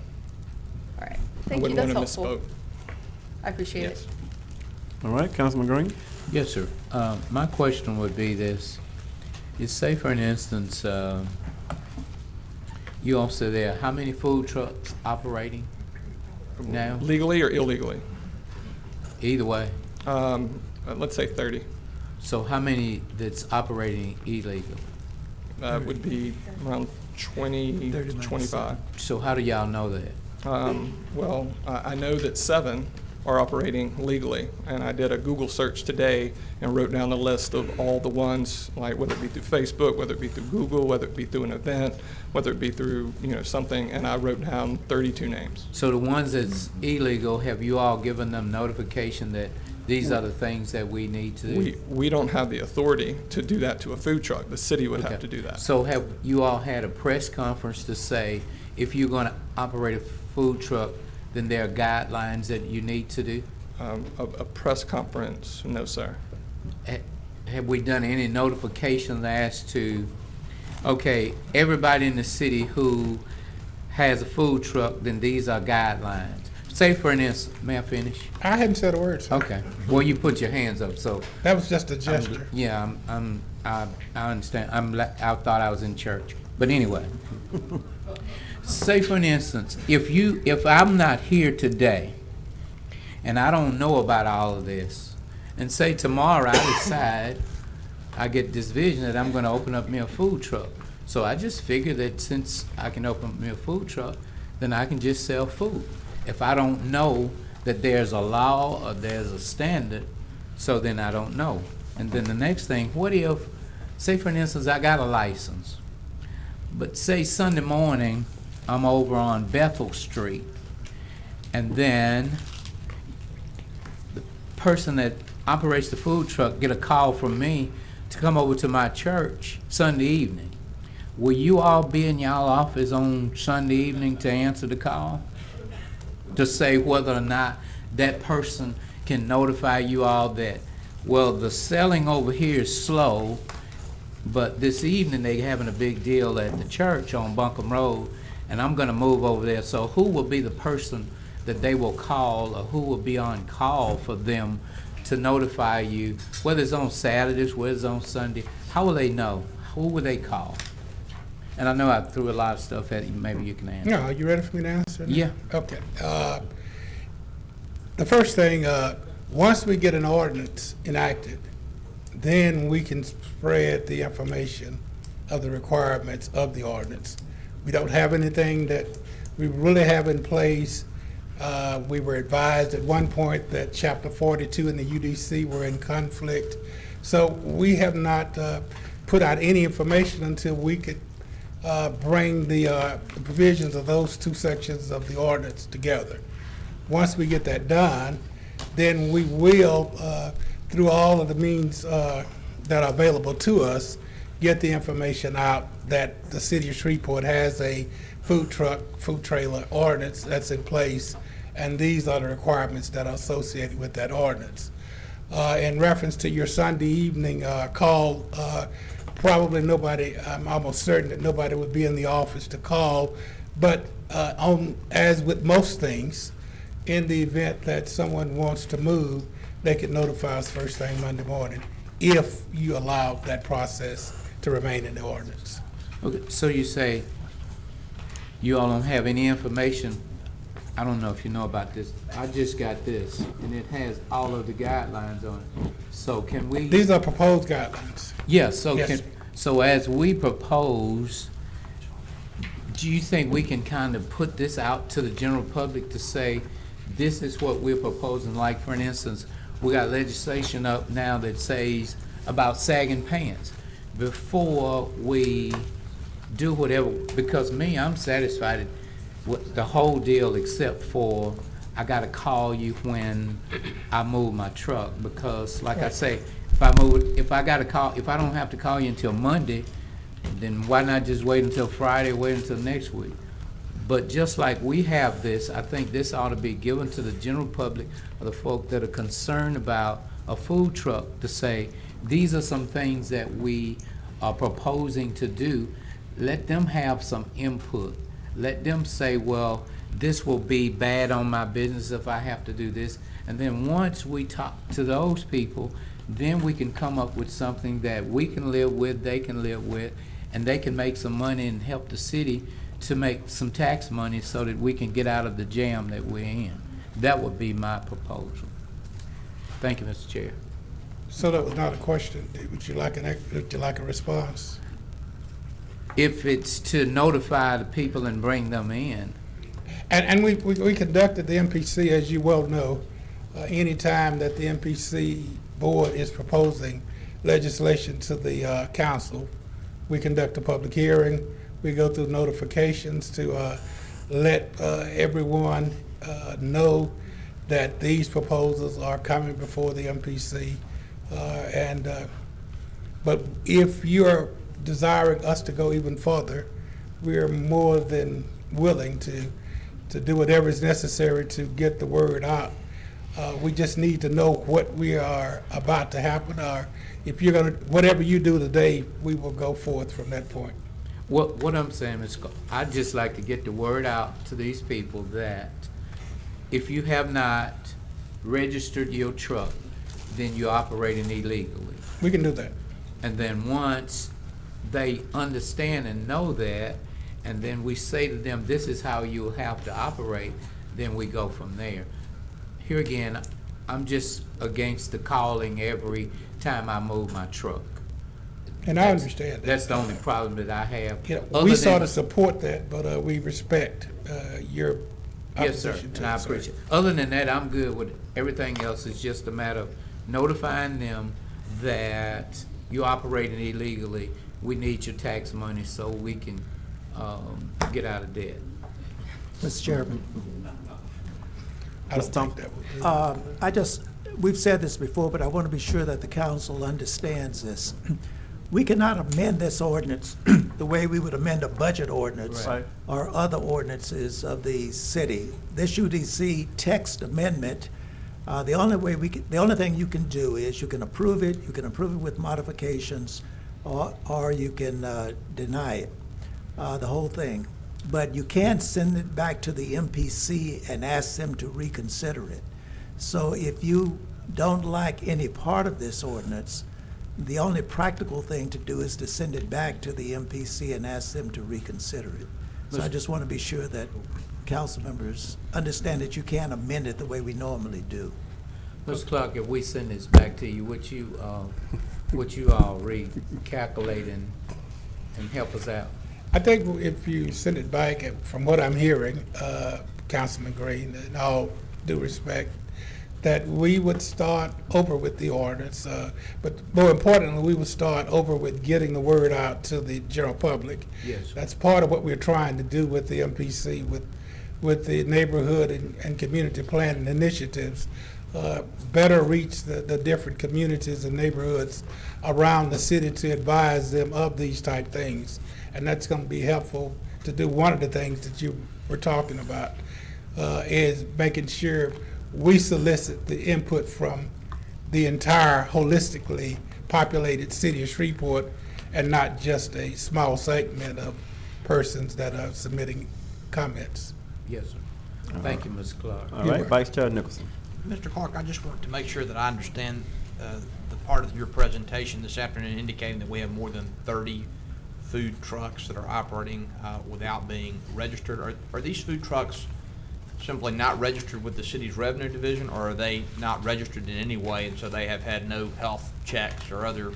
right. Thank you. That's helpful. I appreciate it. All right, Councilman Green? Yes, sir. My question would be this. Is, say for an instance, you also there, how many food trucks operating now? Legally or illegally? Either way. Let's say 30. So how many that's operating illegal? Would be around 20 to 25. So how do y'all know that? Well, I know that 7 are operating legally, and I did a Google search today and wrote down the list of all the ones, like whether it be through Facebook, whether it be through Google, whether it be through an event, whether it be through, something, and I wrote down 32 names. So the ones that's illegal, have you all given them notification that these are the things that we need to do? We don't have the authority to do that to a food truck. The city would have Okay. to do that. So have you all had a press conference to say, if you're gonna operate a food truck, then there are guidelines that you need to do? A press conference, no, sir. Have we done any notifications as to, okay, everybody in the city who has a food truck, then these are guidelines? Say for instance, may I finish? I hadn't said a word, sir. Okay, well, you put your hands up, so. That was just a gesture. Yeah, I understand, I thought I was in church, but anyway. Say for an instance, if I'm not here today, and I don't know about all of this, and say tomorrow I decide, I get this vision that I'm gonna open up me a food truck. So I just figure that since I can open up me a food truck, then I can just sell food. If I don't know that there's a law or there's a standard, so then I don't know. And then the next thing, what if, say for instance, I got a license, but say Sunday morning, I'm over on Bethel Street, and then the person that operates the food truck get a call from me to come over to my church Sunday evening. Will you all be in y'all office on Sunday evening to answer the call? To say whether or not that person can notify you all that, well, the selling over here is slow, But this evening, they having a big deal at the church on Buncombe Road, and I'm gonna move over there. So who will be the person that they will call, or who will be on call for them to notify you, whether it's on Saturdays, whether it's on Sunday? How will they know? Who will they call? And I know I threw a lot of stuff at you, maybe you can answer. No, are you ready for me to answer? Yeah. Okay. The first thing, once we get an ordinance enacted, then we can spread the information of the requirements of the ordinance. We don't have anything that we really have in place. We were advised at one point that Chapter 42 and the UDC were in conflict. So we have not put out any information until we could bring the provisions of those two sections of the ordinance together. Once we get that done, then we will, through all of the means that are available to us, get the information out that the city of Shreveport has a food truck, food trailer ordinance that's in place, and these are the requirements that are associated with that ordinance. In reference to your Sunday evening call, probably nobody, I'm almost certain that nobody would be in the office to call, but as with most things, in the event that someone wants to move, they can notify us first thing Monday morning, if you allow that process to remain in the ordinance. Okay, so you say you all don't have any information. I don't know if you know about this. I just got this, and it has all of the guidelines on it. So can we? These are proposed guidelines. Yeah, so Yes. so as we propose, do you think we can kind of put this out to the general public to say, this is what we're proposing? Like, for instance, we got legislation up now that says about sagging pants. Before we do whatever, because me, I'm satisfied with the whole deal except for I gotta call you when I move my truck, because like I say, if I don't have to call you until Monday, then why not just wait until Friday, wait until next week? But just like we have this, I think this ought to be given to the general public, or the folk that are concerned about a food truck, to say, these are some things that we are proposing to do. Let them have some input. Let them say, well, this will be bad on my business if I have to do this. And then once we talk to those people, then we can come up with something that we can live with, they can live with, and they can make some money and help the city to make some tax money so that we can get out of the jam that we're in. That would be my proposal. Thank you, Mr. Chair. So that was not a question. Would you like a response? If it's to notify the people and bring them in. And we conducted the MPC, as you well know, any time that the MPC board is proposing legislation to the council, we conduct a public hearing. We go through notifications to let everyone know that these proposals are coming before the MPC. But if you're desiring us to go even further, we're more than willing to do whatever is necessary to get the word out. We just need to know what we are about to happen, or if you're gonna, whatever you do today, we will go forth from that point. What I'm saying is, I'd just like to get the word out to these people that if you have not registered your truck, then you're operating illegally. We can do that. And then once they understand and know that, and then we say to them, this is how you'll have to operate, then we go from there. Here again, I'm just against the calling every time I move my truck. And I understand that. That's the only problem that I have. You know, we sort of support that, but we respect your Yes, sir, opposition to and I it, so- appreciate it. Other than that, I'm good with everything else. It's just a matter of notifying them that you're operating illegally. We need your tax money so we can get out of debt. Mr. Chairman. I don't think that would. We've said this before, but I want to be sure that the council understands this. We cannot amend this ordinance the way we would amend a budget ordinance Right. or other ordinances of the city. This UDC text amendment, the only thing you can do is you can approve it with modifications, or you can deny it, the whole thing. But you can't send it back to the MPC and ask them to reconsider it. So if you don't like any part of this ordinance, the only practical thing to do is to send it back to the MPC and ask them to reconsider it. So I just want to be sure that council members understand that you can't amend it the way we normally do. Mr. Clark, if we send this back to you, would you all recalculate and help us out? I think if you send it back, from what I'm hearing, Councilman Green, in all due respect, that we would start over with the ordinance, but more importantly, we would start over with getting the word out to the general public. Yes. That's part of what we're trying to do with the MPC, with the neighborhood and community planning initiatives, better reach the different communities and neighborhoods around the city to advise them of these type things. And that's going to be helpful to do. One of the things that you were talking about is making sure we solicit the input from the entire holistically populated city of Shreveport and not just a small segment of persons that are submitting comments. Yes, sir. Thank you, Mr. Clark. All right, Vice Chair Nicholson. Mr. Clark, I just want to make sure that I understand the part of your presentation this afternoon indicating that we have more than 30 food trucks that are operating without being registered. Are these food trucks simply not registered with the city's revenue division, or are they not registered in any way, and so they have had no health checks or other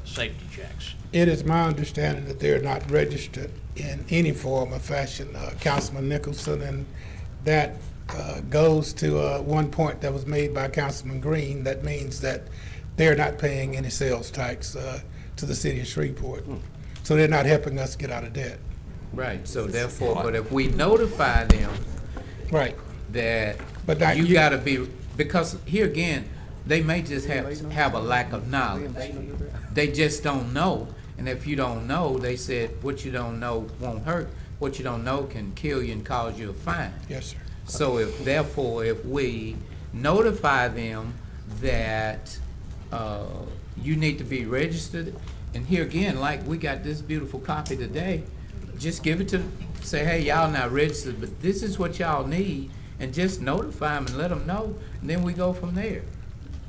safety checks? It is my understanding that they're not registered in any form or fashion, Councilman Nicholson, and that goes to one point that was made by Councilman Green. That means that they're not paying any sales tax to the city of Shreveport. So they're not helping us get out of debt. Right, so therefore, but if we notify them right, that but now you gotta be, because here again, they may just have a lack of knowledge. They just don't know. And if you don't know, they said, what you don't know won't hurt. What you don't know can kill you and cause you a fine. Yes, sir. So if we notify them that you need to be registered, and here again, like we got this beautiful copy today, just give it to, say, hey, y'all not registered, but this is what y'all need, and just notify them and let them know, and then we go from there.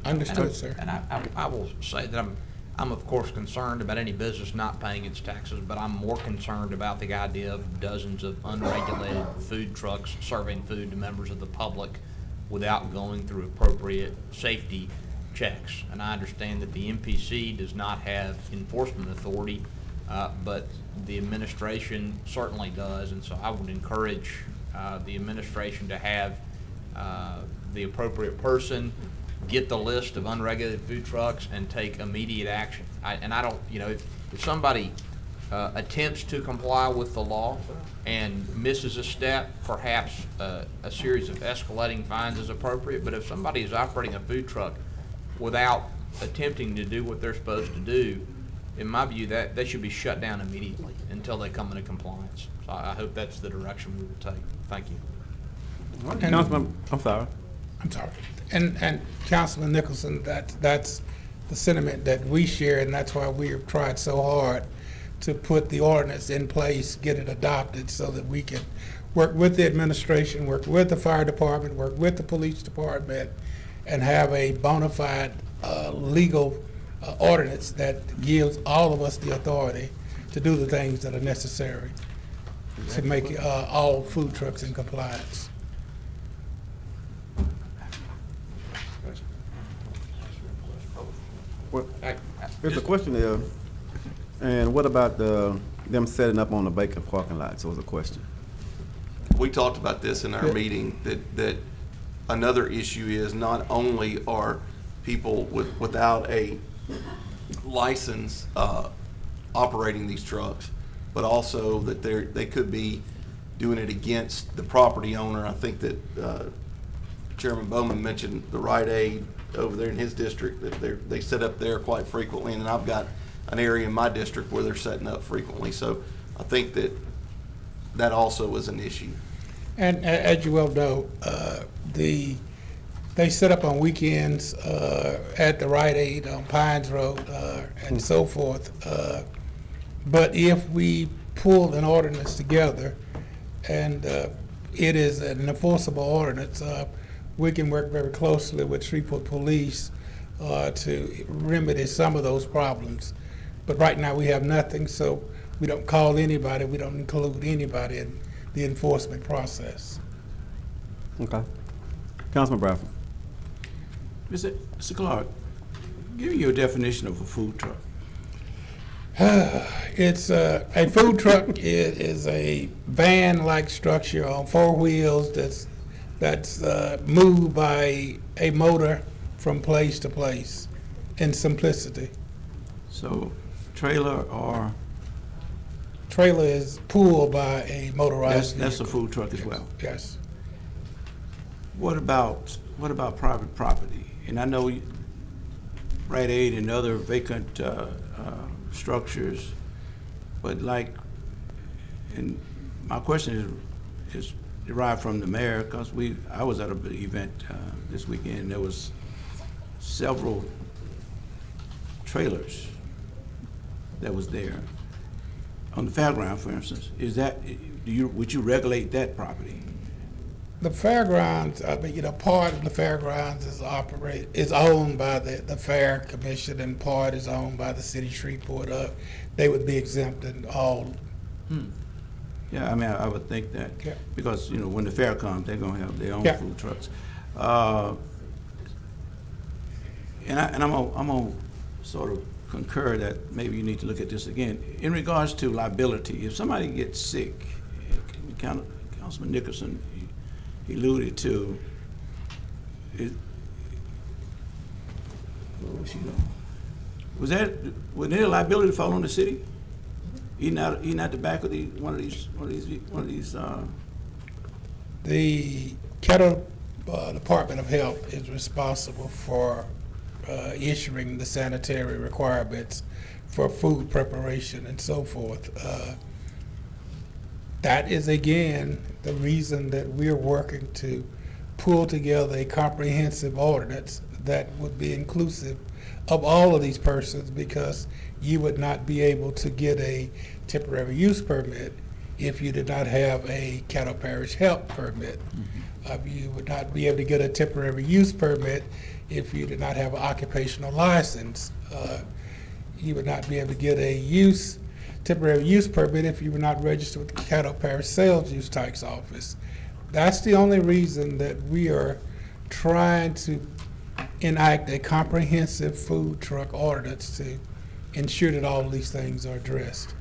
Understood, sir. And I will say that I'm of course concerned about any business not paying its taxes, but I'm more concerned about the idea of dozens of unregulated food trucks serving food to members of the public without going through appropriate safety checks. And I understand that the MPC does not have enforcement authority, but the administration certainly does. And so I would encourage the administration to have the appropriate person get the list of unregulated food trucks and take immediate action. I don't, if somebody attempts to comply with the law and misses a step, perhaps a series of escalating fines is appropriate. But if somebody is operating a food truck without attempting to do what they're supposed to do, in my view, that they should be shut down immediately until they come into compliance. So I hope that's the direction we will take. Thank you. Councilman, I'm sorry. I'm sorry. And Councilman Nicholson, that's the sentiment that we share, and that's why we have tried so hard to put the ordinance in place, get it adopted, so that we can work with the administration, work with the fire department, work with the police department, and have a bona fide legal ordinance that gives all of us the authority to do the things that are necessary to make all food trucks in compliance. Well, here's the question there, and what about them setting up on the vacant parking lot? So it's a question. We talked about this in our meeting, that another issue is not only are people without a license operating these trucks, but also that they could be doing it against the property owner. I think that Chairman Bowman mentioned the Rite Aid over there in his district, that they set up there quite frequently, and I've got an area in my district where they're setting up frequently. So I think that also is an issue. And as you well know, the they set up on weekends at the Rite Aid on Pines Road and so forth. But if we pull an ordinance together and it is an enforceable ordinance, we can work very closely with Shreveport Police to remedy some of those problems. But right now we have nothing, so we don't call anybody, we don't include anybody in the enforcement process. Okay. Councilman Bradford. Mr. Clark, give me your definition of a food truck. It's a food truck is a van-like structure on 4 wheels that's moved by a motor from place to place in simplicity. So trailer or? Trailer is pulled by a motorized That's a vehicle. food truck as well? Yes. What about private property? And I know Rite Aid and other vacant structures, but like, and my question is derived from the mayor, because I was at an event this weekend, and there was several trailers that was there on the fairground, for instance. Would you regulate that property? The fairgrounds, part of the fairgrounds is owned by the Fair Commission, and part is owned by the city of Shreveport. They would be exempted all. Yeah, I mean, I would think that, because, when the fair comes, they're gonna have their own food trucks. And I'm gonna sort of concur that maybe you need to look at this again. In regards to liability, if somebody gets sick, Councilman Nicholson, he alluded to, would any liability fall on the city? He not the back of one of these. The Kettle Department of Health is responsible for issuing the sanitary requirements for food preparation and so forth. That is, again, the reason that we're working to pull together a comprehensive ordinance that would be inclusive of all of these persons, because you would not be able to get a temporary use permit if you did not have a Caddo Parish Health permit. You would not be able to get a temporary use permit if you did not have an occupational license. You would not be able to get a temporary use permit if you were not registered with the Caddo Parish Sales Use Tax Office. That's the only reason that we are trying to enact a comprehensive food truck ordinance to ensure that all of these things are addressed.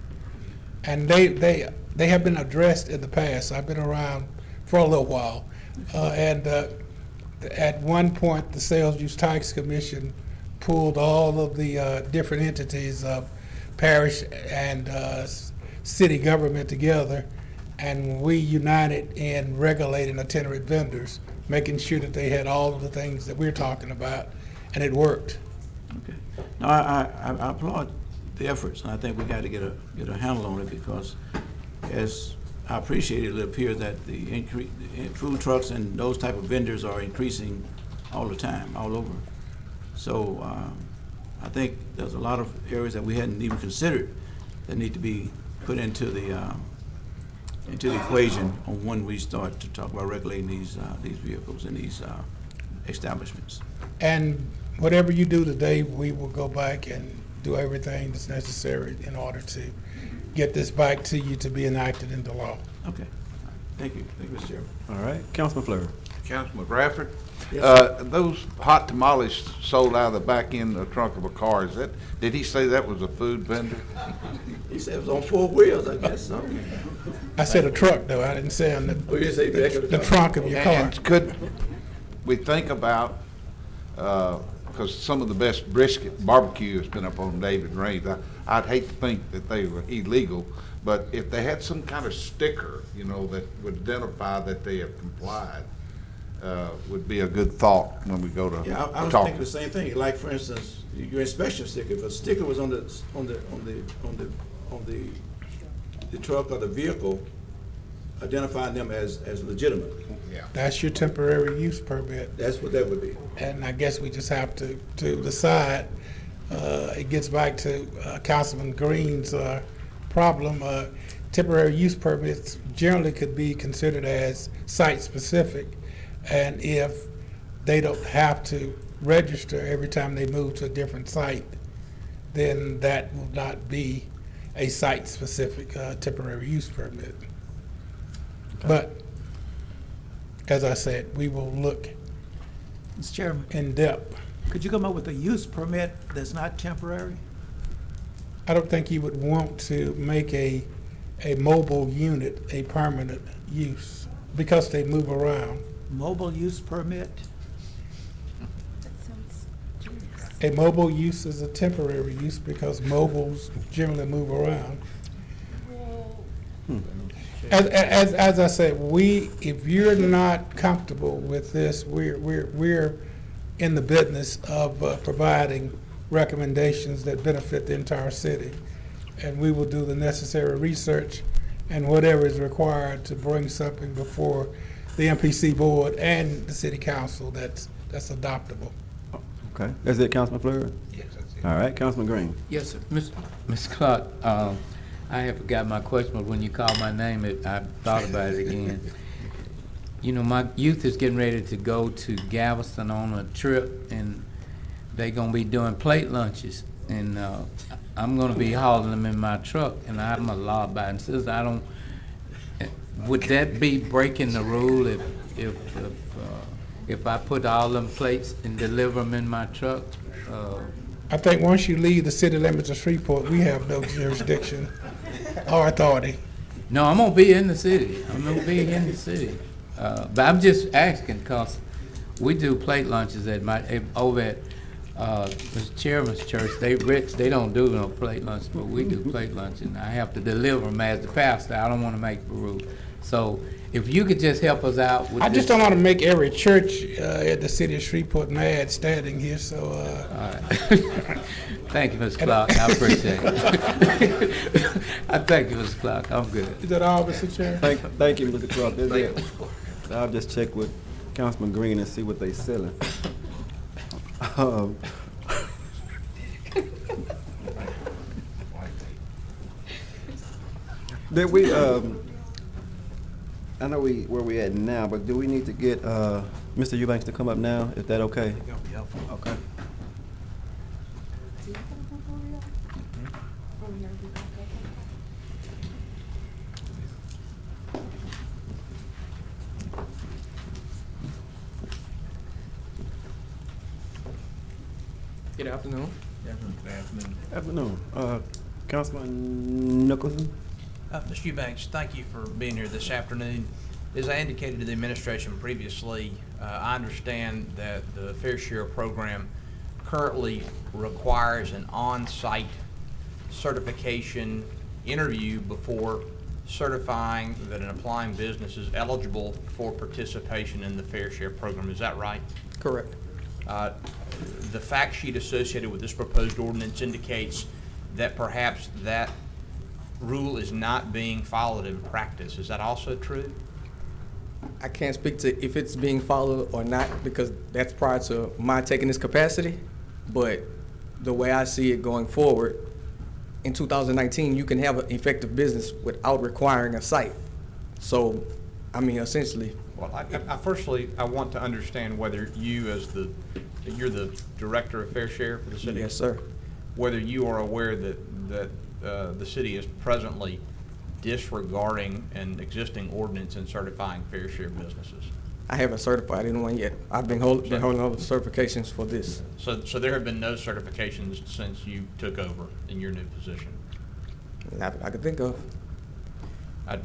And they have been addressed in the past. I've been around for a little while. At one point, the Sales Use Tax Commission pulled all of the different entities of parish and city government together, and we united in regulating itinerant vendors, making sure that they had all of the things that we're talking about, and it worked. Okay. No, I applaud the efforts, and I think we got to get a handle on it, because as I appreciate it, it appears that the food trucks and those type of vendors are increasing all the time, all over. So I think there's a lot of areas that we hadn't even considered that need to be put into the equation on when we start to talk about regulating these vehicles and these establishments. And whatever you do today, we will go back and do everything that's necessary in order to get this back to you to be enacted into law. Okay. Thank you. Thank you, Mr. Chairman. All right. Councilman Fleury. Councilman Bradford, those hot tamales sold out of the back end of the trunk of a car, did he say that was a food vendor? He said it was on 4 wheels, I guess so. I said a truck, though. I didn't say on the trunk of your car. And could we think about, because some of the best brisket barbecue has been up on David Raines, I'd hate to think that they were illegal, but if they had some kind of sticker, that would identify that they have complied, would be a good thought when we go to Yeah, I was talk. thinking the same thing. Like, for instance, your inspection sticker. If a sticker was on the truck or the vehicle, identifying them as legitimate. That's your temporary use permit. That's what that would be. And I guess we just have to decide. It gets back to Councilman Green's problem. Temporary use permits generally could be considered as site-specific. And if they don't have to register every time they move to a different site, then that will not be a site-specific temporary use permit. But, as I said, we will look Mr. Chairman, in depth. could you come up with a use permit that's not temporary? I don't think you would want to make a mobile unit a permanent use because they move around. Mobile use permit? A mobile use is a temporary use because mobiles generally move around. As I said, if you're not comfortable with this, we're in the business of providing recommendations that benefit the entire city. And we will do the necessary research and whatever is required to bring something before the MPC board and the city council that's adoptable. Okay, that's it, Councilman Fleury? Yes, that's it. All right, Councilman Green. Yes, sir. Ms. Clark, I have forgot my question, but when you called my name, I thought about it again. You know, my youth is getting ready to go to Galveston on a trip, and they're gonna be doing plate lunches, and I'm gonna be hauling them in my truck, and I'm a law-abiding citizen. I don't. Would that be breaking the rule if I put all them plates and deliver them in my truck? I think once you leave the city limits of Shreveport, we have no jurisdiction or authority. No, I'm gonna be in the city. I'm gonna be in the city. But I'm just asking because we do plate lunches at over at Mr. Chairman's church. They rich. They don't do no plate lunch, but we do plate lunch, and I have to deliver them as the pastor. I don't want to make the rule. So if you could just help us out with I this. just don't want to make every church at the city of Shreveport mad standing here, so. All right. Thank you, Ms. Clark. I appreciate it. I thank you, Ms. Clark. I'm good. Is that all, Mr. Chair? Thank you, Mr. Clark. That's it. I'll just check with Councilman Green and see what they selling. Did we, I know where we at now, but do we need to get, Mr. Eubanks to come up now? Is that okay? Okay. Good afternoon. Afternoon. Councilman Nicholson? Mr. Eubanks, thank you for being here this afternoon. As I indicated to the administration previously, I understand that the Fair Share program currently requires an on-site certification interview before certifying that an applying business is eligible for participation in the Fair Share program. Is that right? Correct. The fact sheet associated with this proposed ordinance indicates that perhaps that rule is not being followed in practice. Is that also true? I can't speak to if it's being followed or not because that's prior to my taking this capacity. But the way I see it going forward, in 2019, you can have an effective business without requiring a site. So, I mean, essentially. Well, firstly, I want to understand whether you, you're the director of Fair Share for the city? Yes, sir. Whether you are aware that the city is presently disregarding an existing ordinance and certifying Fair Share businesses. I haven't certified anyone yet. I've been holding other certifications for this. So there have been no certifications since you took over in your new position? I could think of.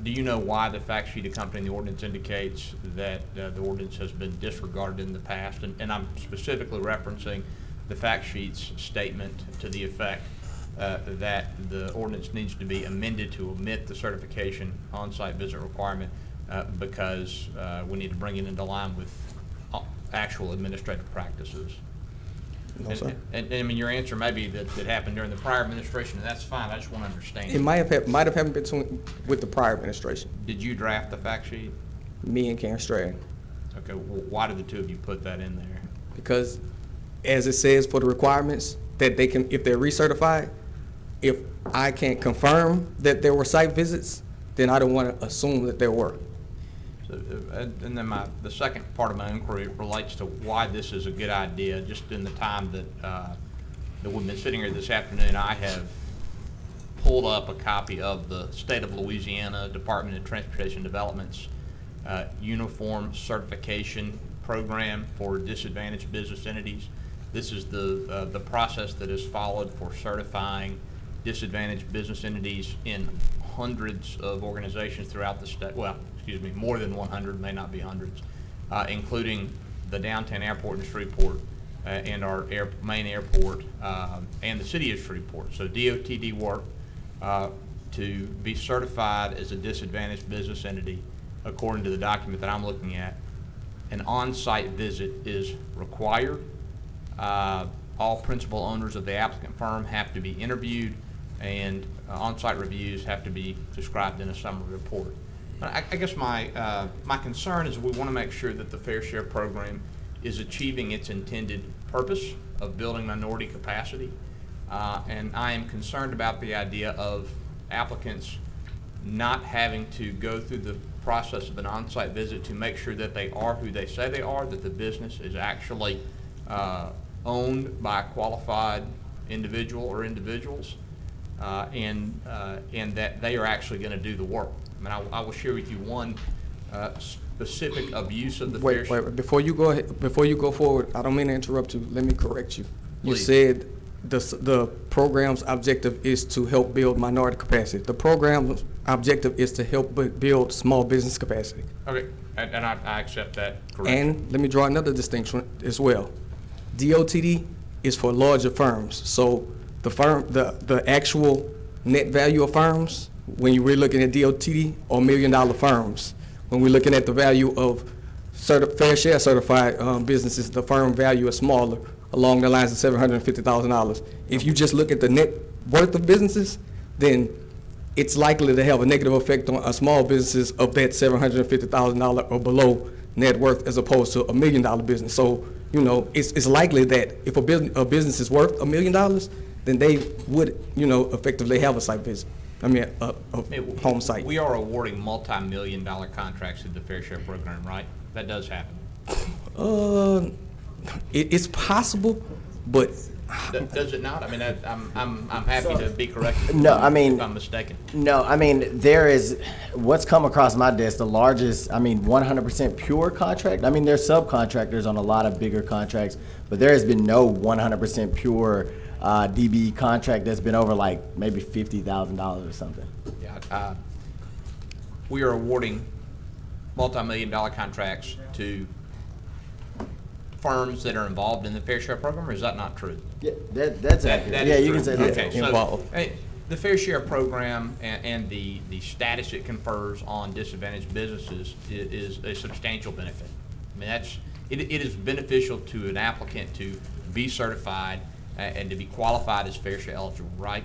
Do you know why the fact sheet accompanying the ordinance indicates that the ordinance has been disregarded in the past? And I'm specifically referencing the fact sheet's statement to the effect that the ordinance needs to be amended to omit the certification on-site visit requirement because we need to bring it into line with actual administrative practices. No, sir. And I mean, your answer may be that it happened during the prior administration, and that's fine. I just want to understand. It might have happened with the prior administration. Did you draft the fact sheet? Me and Karen Stratton. Okay, well, why did the two of you put that in there? Because as it says for the requirements, that they can, if they're recertified, if I can't confirm that there were site visits, then I don't want to assume that there were. So, and then the second part of my inquiry relates to why this is a good idea. Just in the time that we've been sitting here this afternoon, I have pulled up a copy of the State of Louisiana Department of Transportation Development's uniform certification program for disadvantaged business entities. This is the process that is followed for certifying disadvantaged business entities in hundreds of organizations throughout the state. Well, excuse me, more than 100, may not be hundreds, including the downtown airport in Shreveport and our main airport and the city of Shreveport. So DOTD work to be certified as a disadvantaged business entity, according to the document that I'm looking at. An on-site visit is required. All principal owners of the applicant firm have to be interviewed, and on-site reviews have to be described in a summary report. I guess my concern is we want to make sure that the Fair Share program is achieving its intended purpose of building minority capacity, and I am concerned about the idea of applicants not having to go through the process of an on-site visit to make sure that they are who they say they are, that the business is actually owned by a qualified individual or individuals, and that they are actually going to do the work. I mean, I will share with you one specific abuse of the Fair Share. Wait, before you go ahead, before you go forward, I don't mean to interrupt you. Let me correct you. You Please. said the program's objective is to help build minority capacity. The program's objective is to help build small business capacity. Okay, and I accept that correction. And let me draw another distinction as well. DOTD is for larger firms. So the actual net value of firms, when you're looking at DOTD, are $1 million firms. When we're looking at the value of Fair Share certified businesses, the firm value is smaller, along the lines of $750,000. If you just look at the net worth of businesses, then it's likely to have a negative effect on a small businesses of that $750,000 or below net worth, as opposed to $1 million business. So, you know, it's likely that if a business is worth $1 million, then they would, you know, effectively have a site visit. I mean, a home site. We are awarding multi-million-dollar contracts through the Fair Share program, right? That does happen. It's possible, but does it not? I mean, I'm happy to be corrected. No, I mean, if I'm mistaken. No, I mean, there is, what's come across my desk, the largest, 100% pure contract. I mean, there's subcontractors on a lot of bigger contracts, but there has been no 100% pure DB contract that's been over like maybe $50,000 or something. Yeah, we are awarding multi-million-dollar contracts to firms that are involved in the Fair Share program, or is that not true? Yeah, that's accurate. That yeah, is you true. can say that. Okay, so, involved. the Fair Share program and the status it confers on disadvantaged businesses is a substantial benefit. I mean, it is beneficial to an applicant to be certified and to be qualified as Fair Share eligible, right?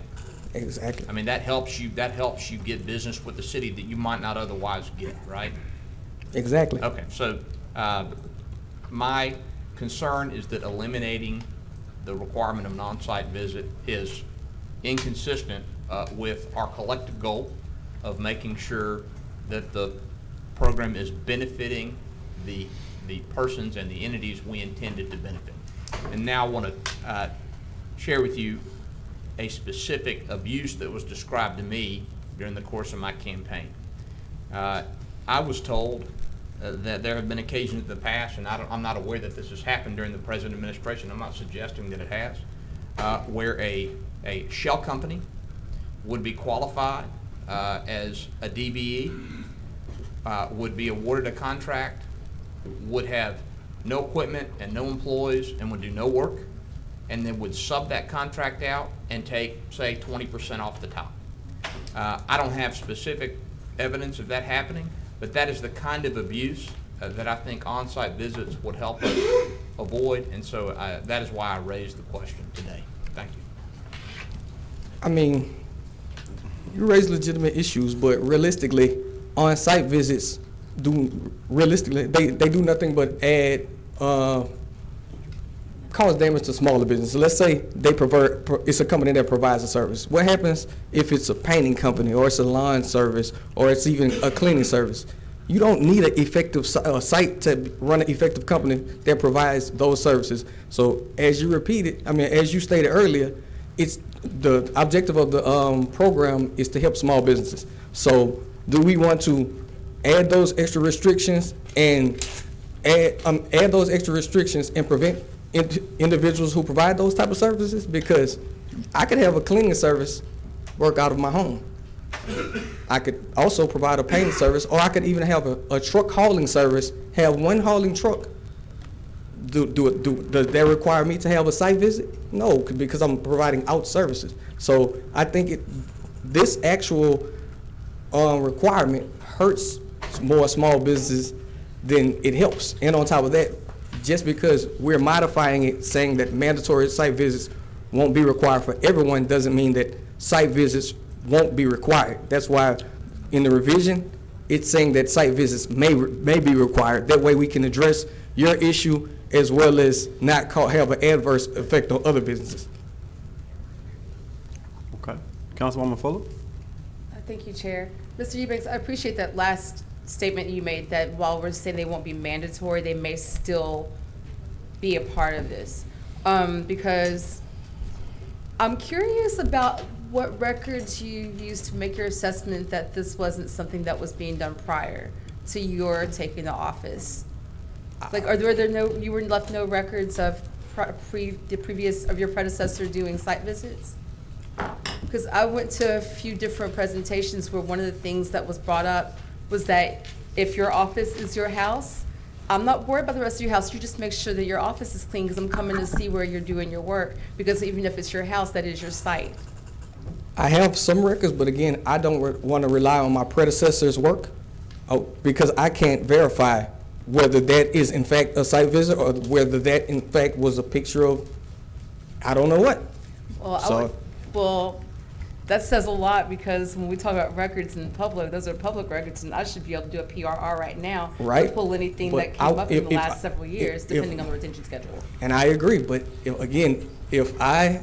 Exactly. I mean, that helps you get business with the city that you might not otherwise get, right? Exactly. Okay, so my concern is that eliminating the requirement of an on-site visit is inconsistent with our collective goal of making sure that the program is benefiting the persons and the entities we intended to benefit. And now I want to share with you a specific abuse that was described to me during the course of my campaign. I was told that there have been occasions in the past, and I'm not aware that this has happened during the present administration. I'm not suggesting that it has, where a shell company would be qualified as a DBE, would be awarded a contract, would have no equipment and no employees and would do no work, and then would sub that contract out and take, say, 20% off the top. I don't have specific evidence of that happening, but that is the kind of abuse that I think on-site visits would help us avoid, and so that is why I raised the question today. Thank you. I mean, you raise legitimate issues, but realistically, on-site visits they do nothing but add, cause damage to smaller businesses. Let's say it's a company that provides a service. What happens if it's a painting company, or it's a lawn service, or it's even a cleaning service? You don't need an effective site to run an effective company that provides those services. So as you stated earlier, it's the objective of the program is to help small businesses. So do we want to add those extra restrictions and prevent individuals who provide those type of services? Because I could have a cleaning service work out of my home. I could also provide a painting service, or I could even have a truck hauling service, have one hauling truck. Does that require me to have a site visit? No, because I'm providing out services. So I think this actual requirement hurts more small businesses than it helps. And on top of that, just because we're modifying it, saying that mandatory site visits won't be required for everyone, doesn't mean that site visits won't be required. That's why in the revision, it's saying that site visits may be required. That way we can address your issue as well as not have an adverse effect on other businesses. Okay. Councilwoman Fuller? Thank you, Chair. Mr. Eubanks, I appreciate that last statement you made, that while we're saying they won't be mandatory, they may still be a part of this. Because I'm curious about what records you used to make your assessment that this wasn't something that was being done prior to your taking the office. Like, you were left no records of your predecessor doing site visits? Because I went to a few different presentations where one of the things that was brought up was that if your office is your house, I'm not worried about the rest of your house. You just make sure that your office is clean, because I'm coming to see where you're doing your work. Because even if it's your house, that is your site. I have some records, but again, I don't want to rely on my predecessor's work because I can't verify whether that is in fact a site visit or whether that in fact was a picture of I don't know what. Well, that says a lot, because when we talk about records in public, those are public records, and I should be able to do a PRR right now to pull anything that came up in the last several years, depending on the retention schedule. And I agree, but if I,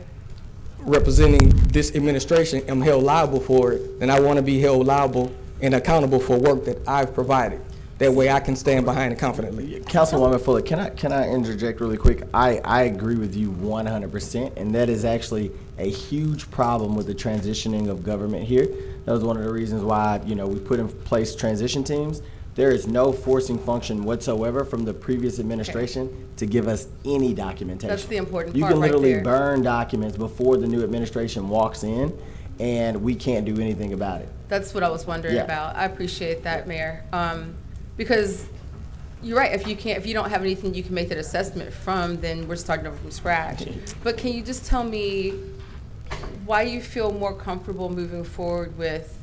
representing this administration, am held liable for it, then I want to be held liable and accountable for work that I've provided. That way I can stand behind it confidently. Councilwoman Fuller, can I interject really quick? I agree with you 100%, and that is actually a huge problem with the transitioning of government here. That was one of the reasons why, we put in place transition teams. There is no forcing function whatsoever from the previous administration to give us any documentation. That's the important You part can right literally there. burn documents before the new administration walks in, and we can't do anything about it. That's what I was wondering about. I appreciate that, Mayor. Because you're right, if you don't have anything you can make that assessment from, then we're starting over from scratch. But can you just tell me why you feel more comfortable moving forward with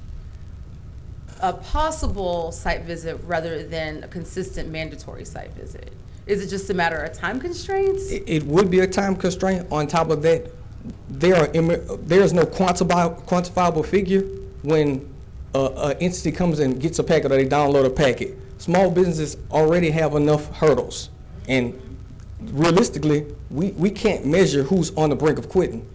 a possible site visit rather than a consistent mandatory site visit? Is it just a matter of time constraints? It would be a time constraint. On top of that, there is no quantifiable figure when an entity comes and gets a packet or they download a packet. Small businesses already have enough hurdles, and realistically, we can't measure who's on the brink of quitting.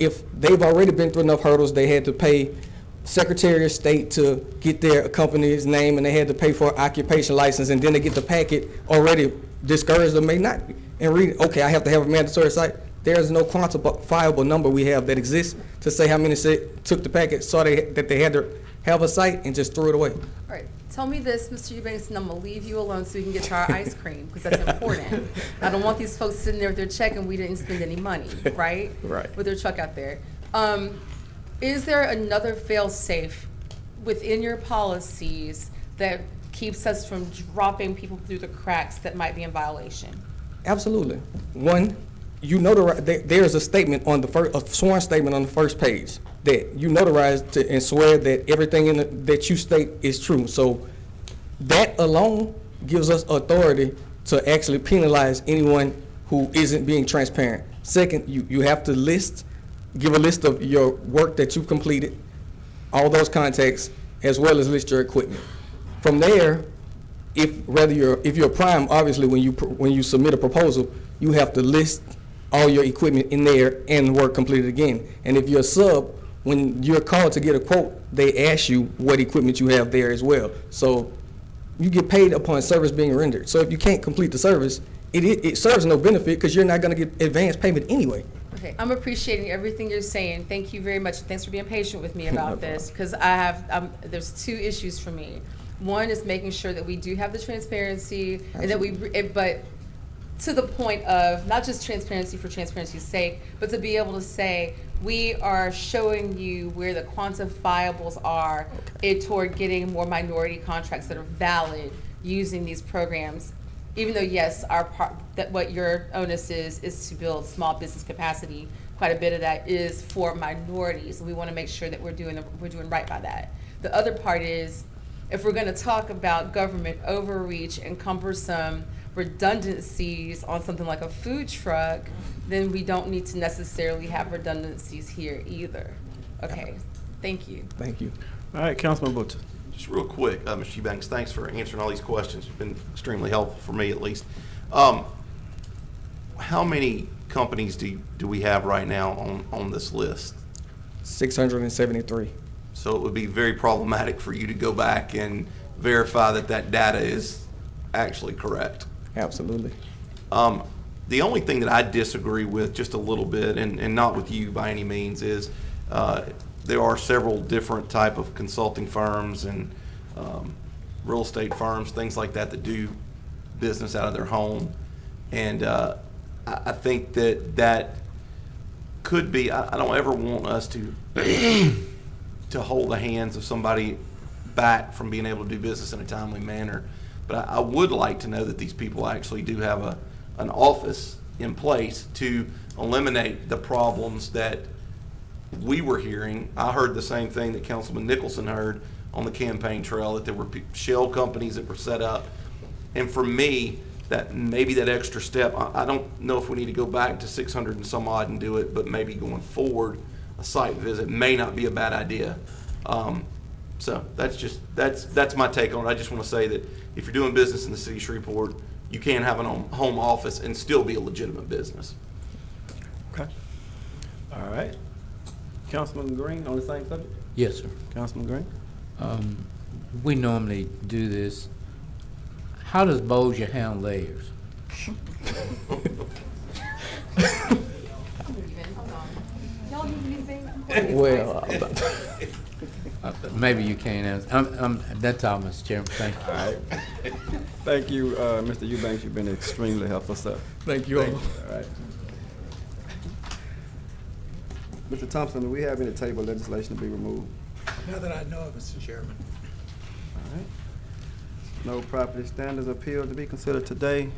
If they've already been through enough hurdles, they had to pay Secretary of State to get their company's name, and they had to pay for an occupation license, and then they get the packet already discouraged or may not, and read, okay, I have to have a mandatory site. There's no quantifiable number we have that exists to say how many took the packet, saw that they had to have a site, and just threw it away. All right, tell me this, Mr. Eubanks, and I'm gonna leave you alone so we can get to our ice cream, because that's important. I don't want these folks sitting there with their check and we didn't spend any money, right? Right. With their truck out there. Is there another fail-safe within your policies that keeps us from dropping people through the cracks that might be in violation? Absolutely. One, there's a statement on a sworn statement on the first page that you notarize and swear that everything that you state is true. So that alone gives us authority to actually penalize anyone who isn't being transparent. Second, you have to give a list of your work that you've completed, all those contacts, as well as list your equipment. From there, if you're a prime, obviously when you submit a proposal, you have to list all your equipment in there and work completed again. And if you're a sub, when you're called to get a quote, they ask you what equipment you have there as well. So you get paid upon service being rendered. So if you can't complete the service, it serves no benefit because you're not going to get advance payment anyway. Okay, I'm appreciating everything you're saying. Thank you very much. Thanks for being patient with me No about this, because there's two issues for me. One is making sure that we do have the transparency, and that but to the point of not just transparency for transparency's sake, but to be able to say, we are showing you where the quantifiables are toward getting more minority contracts that are valid using these programs. Even though, yes, that what your onus is to build small business capacity, quite a bit of that is for minorities, and we want to make sure that we're doing right by that. The other part is, if we're going to talk about government overreach and cumbersome redundancies on something like a food truck, then we don't need to necessarily have redundancies here either. Okay, thank you. Thank you. All right, Councilman Butcher. Just real quick, Ms. Eubanks, thanks for answering all these questions. It's been extremely helpful for me, at least. How many companies do we have right now on this list? 673. So it would be very problematic for you to go back and verify that data is actually correct. Absolutely. The only thing that I disagree with just a little bit, and not with you by any means, is there are several different type of consulting firms and real estate firms, things like that do business out of their home. And I think that could be, I don't ever want us to to hold the hands of somebody back from being able to do business in a timely manner. But I would like to know that these people actually do have an office in place to eliminate the problems that we were hearing. I heard the same thing that Councilman Nicholson heard on the campaign trail, that there were shell companies that were set up. And for me, that maybe that extra step, I don't know if we need to go back to 600 and some odd and do it, but maybe going forward, a site visit may not be a bad idea. So that's my take on it. I just want to say that if you're doing business in the city of Shreveport, you can have a home office and still be a legitimate business. Okay. All right. Councilman Green on the same subject? Yes, sir. Councilman Green? We normally do this. How does Bossier handle theirs? Well, maybe you can't answer. That's all, Mr. Chairman. Thank you. All right. Thank you, Mr. Eubanks. You've been extremely helpful, sir. Thank you all. All right. Mr. Thompson, do we have any table legislation to be removed? Not that I know of, Mr. Chairman. All right. No property standards appeal to be considered today.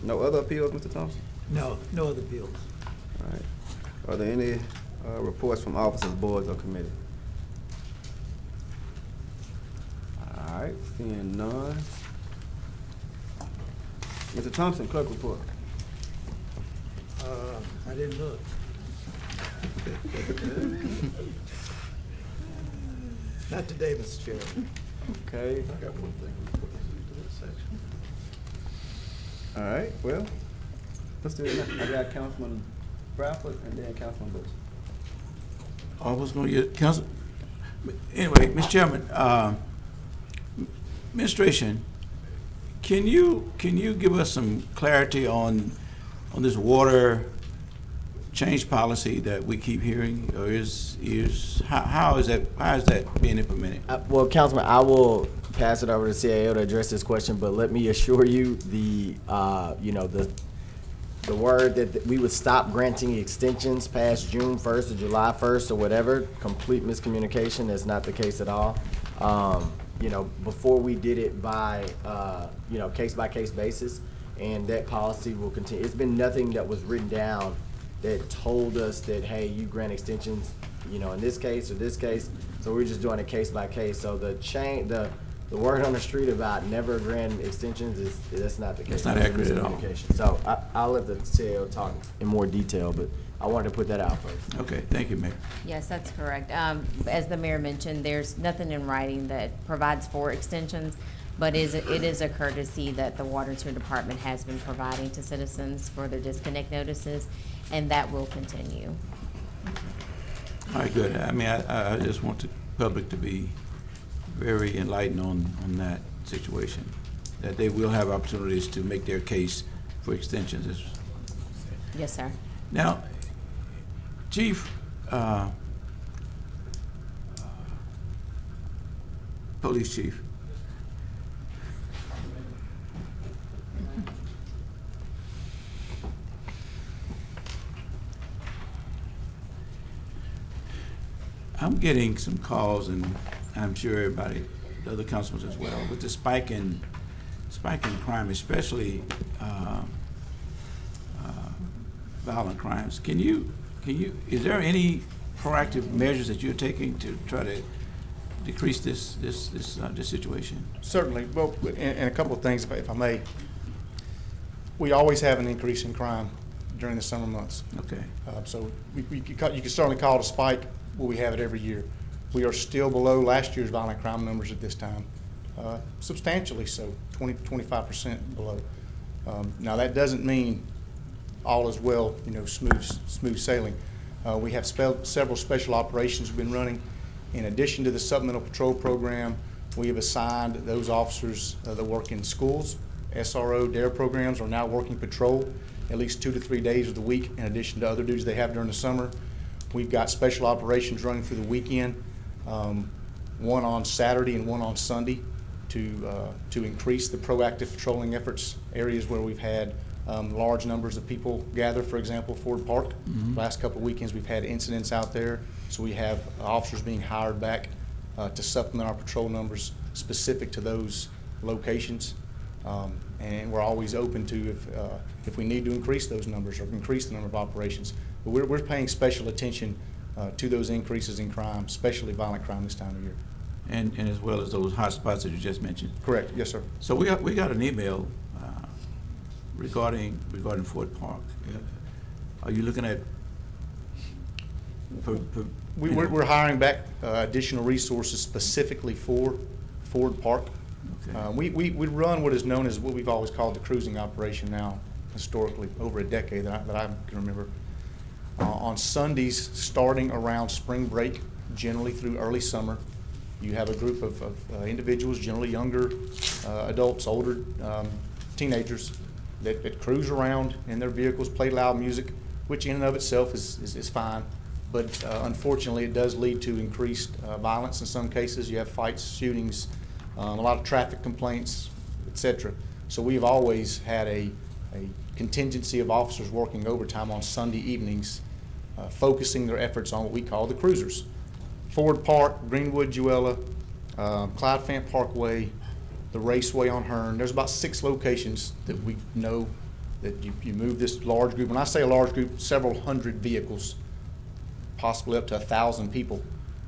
No other appeals, Mr. Thompson? No other bills. All right. Are there any reports from officers, boards, or committee? All right, seeing none. Mr. Thompson, clerk report. I didn't look. Not today, Mr. Chairman. Okay. I got one thing we put into that section. All right, well, let's do it now. I got Councilman Bradford and then Councilman Bush. I was going to get council. Anyway, Mr. Chairman, administration, can you give us some clarity on this water change policy that we keep hearing, or how is that being implemented? Well, Councilman, I will pass it over to CAO to address this question, but let me assure you, the word that we would stop granting extensions past June 1st or July 1st or whatever, complete miscommunication. That's not the case at all. Before we did it by, case-by-case basis, and that policy will continue. It's been nothing that was written down that told us that, hey, you grant extensions, in this case or this case. So we're just doing it case by case. So the the word on the street about never granting extensions that's not the case. That's not accurate at all. Miscommunication. So I'll let the CAO talk in more detail, but I wanted to put that out first. Okay, thank you, Mayor. Yes, that's correct. As the mayor mentioned, there's nothing in writing that provides for extensions, but it is a courtesy that the Water and Sewer Department has been providing to citizens for their disconnect notices, and that will continue. All right, good. I mean, I just want the public to be very enlightened on that situation, that they will have opportunities to make their case for extensions. Yes, sir. Now, Chief, Police Chief, I'm getting some calls, and I'm sure everybody, the other councilmen as well, with the spike in crime, especially violent crimes. Is there any proactive measures that you're taking to try to decrease this situation? Certainly. Well, and a couple of things, if I may. We always have an increase in crime during the summer months. Okay. So you can certainly call it a spike. Well, we have it every year. We are still below last year's violent crime numbers at this time, substantially so, 25% below. Now that doesn't mean all is well, smooth sailing. We have several special operations we've been running. In addition to the supplemental patrol program, we have assigned those officers that work in schools. SRO, DARE programs are now working patrol at least 2 to 3 days of the week, in addition to other duties they have during the summer. We've got special operations running through the weekend, one on Saturday and one on Sunday, to increase the proactive patrolling efforts, areas where we've had large numbers of people gather. For example, Ford Park. Last couple of weekends we've had incidents out there, so we have officers being hired back to supplement our patrol numbers specific to those locations. And we're always open to if we need to increase those numbers or increase the number of operations. But we're paying special attention to those increases in crime, especially violent crime this time of year. And as well as those hot spots that you just mentioned. Correct. Yes, sir. So we got an email regarding Ford Park. Are you looking at? We're hiring back additional resources specifically for Ford Park. Okay. We run what is known as what we've always called the cruising operation now, historically, over a decade that I can remember. On Sundays, starting around spring break, generally through early summer, you have a group of individuals, generally younger adults, older teenagers, that cruise around in their vehicles, play loud music, which in and of itself is fine. But unfortunately, it does lead to increased violence in some cases. You have fights, shootings, a lot of traffic complaints, etc. So we've always had a contingency of officers working overtime on Sunday evenings, focusing their efforts on what we call the cruisers. Ford Park, Greenwood, Juella, Clyde Fant Parkway, the Raceway on Hearn. There's about 6 locations that we know that you move this large group. When I say a large group, several hundred vehicles, possibly up to 1,000 people,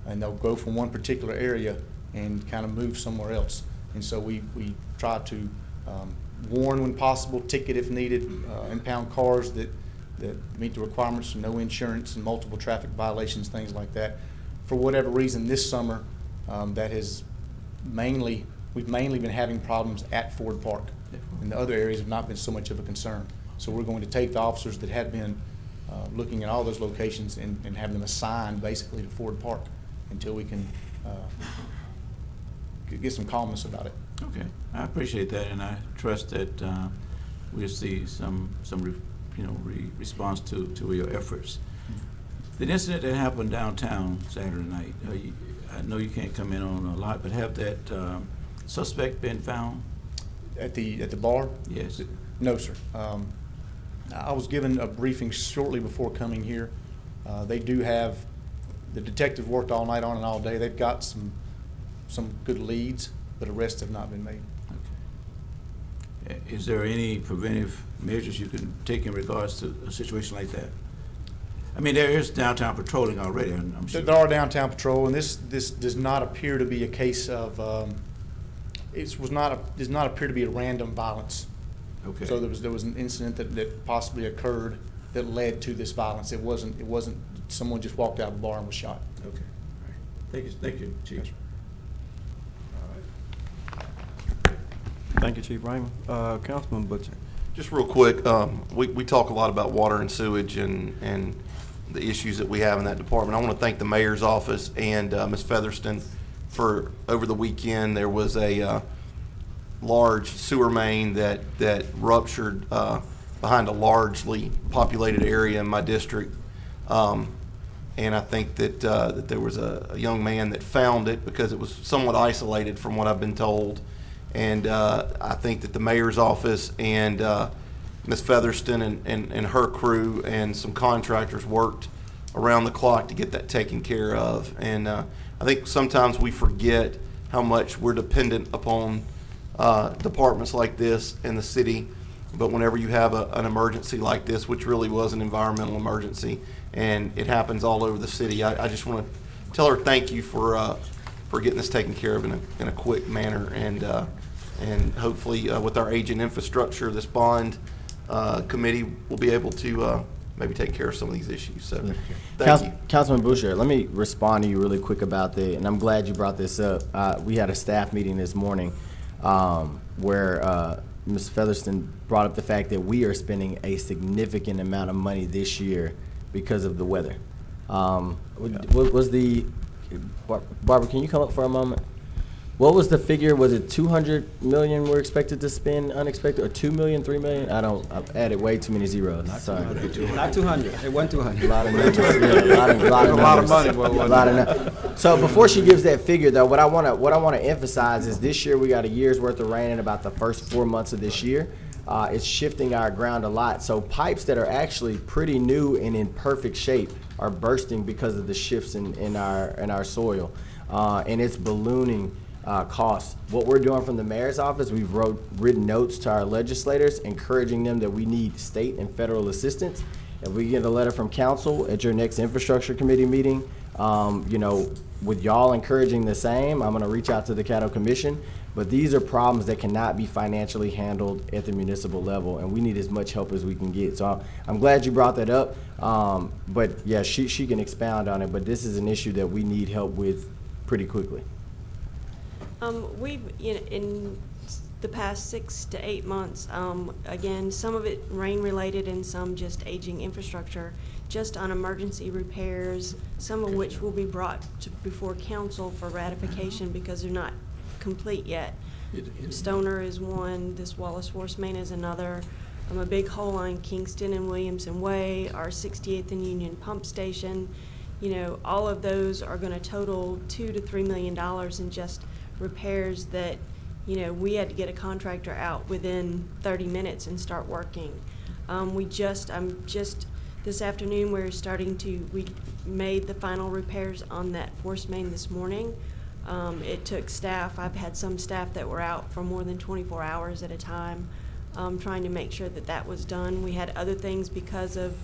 and they'll go from one particular area and kind of move somewhere else. And so we try to warn when possible, ticket if needed, impound cars that meet the requirements, no insurance and multiple traffic violations, things like that. For whatever reason, this summer, we've mainly been having problems at Ford Park, and the other areas have not been so much of a concern. So we're going to take the officers that have been looking at all those locations and have them assigned basically to Ford Park until we can get some calmness about it. Okay, I appreciate that, and I trust that we'll see some response to your efforts. The incident that happened downtown Saturday night, I know you can't come in on a lot, but have that suspect been found? At the bar? Yes. No, sir. I was given a briefing shortly before coming here. They do have, the detective worked all night on and all day. They've got some good leads, but arrests have not been made. Okay. Is there any preventive measures you can take in regards to a situation like that? I mean, there is downtown patrolling already, I'm sure. There are downtown patrol, and this does not appear to be a case of does not appear to be a random violence. Okay. So there was an incident that possibly occurred that led to this violence. It wasn't someone just walked out of a bar and was shot. Okay. All right. Thank you, Chief. Thank you, Chief Raymond. Councilman Butcher. Just real quick, we talk a lot about water and sewage and the issues that we have in that department. I want to thank the mayor's office and Ms. Featherston for, over the weekend, there was a large sewer main that ruptured behind a largely populated area in my district. And I think that there was a young man that found it because it was somewhat isolated from what I've been told. And I think that the mayor's office and Ms. Featherston and her crew and some contractors worked around the clock to get that taken care of. And I think sometimes we forget how much we're dependent upon departments like this in the city. But whenever you have an emergency like this, which really was an environmental emergency, and it happens all over the city, I just want to tell her thank you for getting this taken care of in a quick manner. And hopefully with our aging infrastructure, this bond committee will be able to maybe take care of some of these issues. So thank you. Councilman Boucher, let me respond to you really quick about that, and I'm glad you brought this up. We had a staff meeting this morning where Ms. Featherston brought up the fact that we are spending a significant amount of money this year because of the weather. What was the, Barbara, can you come up for a moment? What was the figure? Was it 200 million we're expected to spend unexpected, or 2 million, 3 million? I've added way too many zeros. Sorry. Not 200. It wasn't 200. A lot of numbers. Yeah, a lot of money. A lot of So before she gives that figure, though, what I want to emphasize is this year we got a year's worth of rain in about the first 4 months of this year. It's shifting our ground a lot. So pipes that are actually pretty new and in perfect shape are bursting because of the shifts in our soil, and it's ballooning. Costs. What we're doing from the mayor's office, we've written notes to our legislators encouraging them that we need state and federal assistance. If we get a letter from council at your next infrastructure committee meeting, with y'all encouraging the same, I'm gonna reach out to the Caddo Commission. But these are problems that cannot be financially handled at the municipal level, and we need as much help as we can get. So I'm glad you brought that up. But yeah, she can expound on it, but this is an issue that we need help with pretty quickly. We've, in the past 6 to 8 months, again, some of it rain-related and some just aging infrastructure, just on emergency repairs, some of which will be brought before council for ratification because they're not complete yet. Stoner is one, this Wallace Force Main is another. A big hole on Kingston and Williamson Way, our 68th and Union Pump Station. All of those are going to total $2 to $3 million in just repairs that, we had to get a contractor out within 30 minutes and start working. This afternoon we made the final repairs on that force main this morning. It took staff. I've had some staff that were out for more than 24 hours at a time, trying to make sure that was done. We had other things because of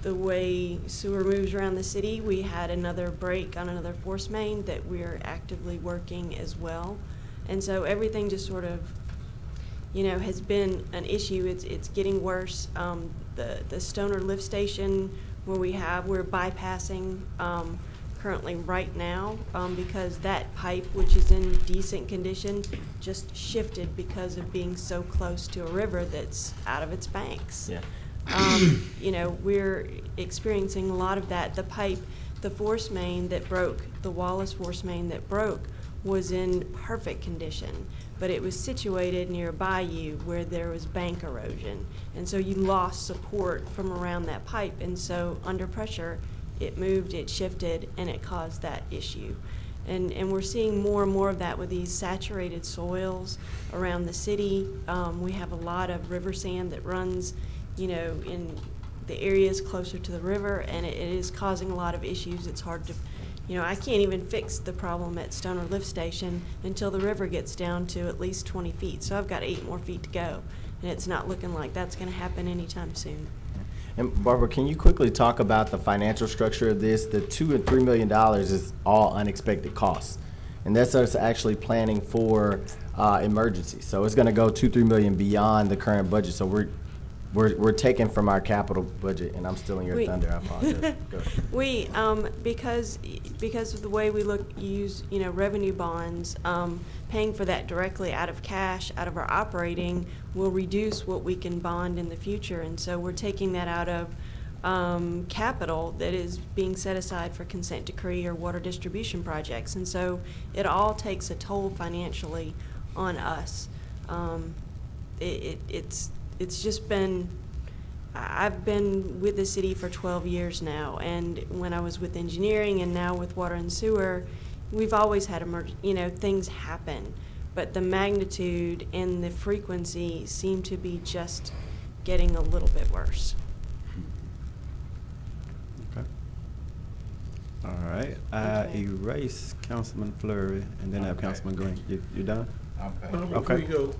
the way sewer moves around the city. We had another break on another force main that we're actively working as well. And so everything just sort of, has been an issue. It's getting worse. The Stoner lift station where we're bypassing currently right now because that pipe, which is in decent condition, just shifted because of being so close to a river that's out of its banks. Yeah. We're experiencing a lot of that. The force main that broke, the Wallace force main that broke, was in perfect condition, but it was situated near a bayou where there was bank erosion. And so you lost support from around that pipe. And so under pressure, it moved, it shifted, and it caused that issue. And we're seeing more and more of that with these saturated soils around the city. We have a lot of river sand that runs in the areas closer to the river, and it is causing a lot of issues. It's hard to, I can't even fix the problem at Stoner Lift Station until the river gets down to at least 20 feet. So I've got 8 more feet to go, and it's not looking like that's going to happen anytime soon. And Barbara, can you quickly talk about the financial structure of this? The $2 and $3 million is all unexpected costs. and that's us actually planning for emergencies. So it's going to go 2-3 million beyond the current budget. So we're taking from our capital budget, and I'm stealing your thunder. I apologize. Go ahead. We, because of the way we use, revenue bonds, paying for that directly out of cash, out of our operating, will reduce what we can bond in the future. And so we're taking that out of capital that is being set aside for consent decree or water distribution projects. And so it all takes a toll financially on us. It's just been, I've been with the city for 12 years now, and when I was with engineering and now with water and sewer, we've always had things happen, but the magnitude and the frequency seem to be just getting a little bit worse. Okay. All right. I erase Councilman Fleury and then have Councilman Green. You done? Okay. Okay. Before you go,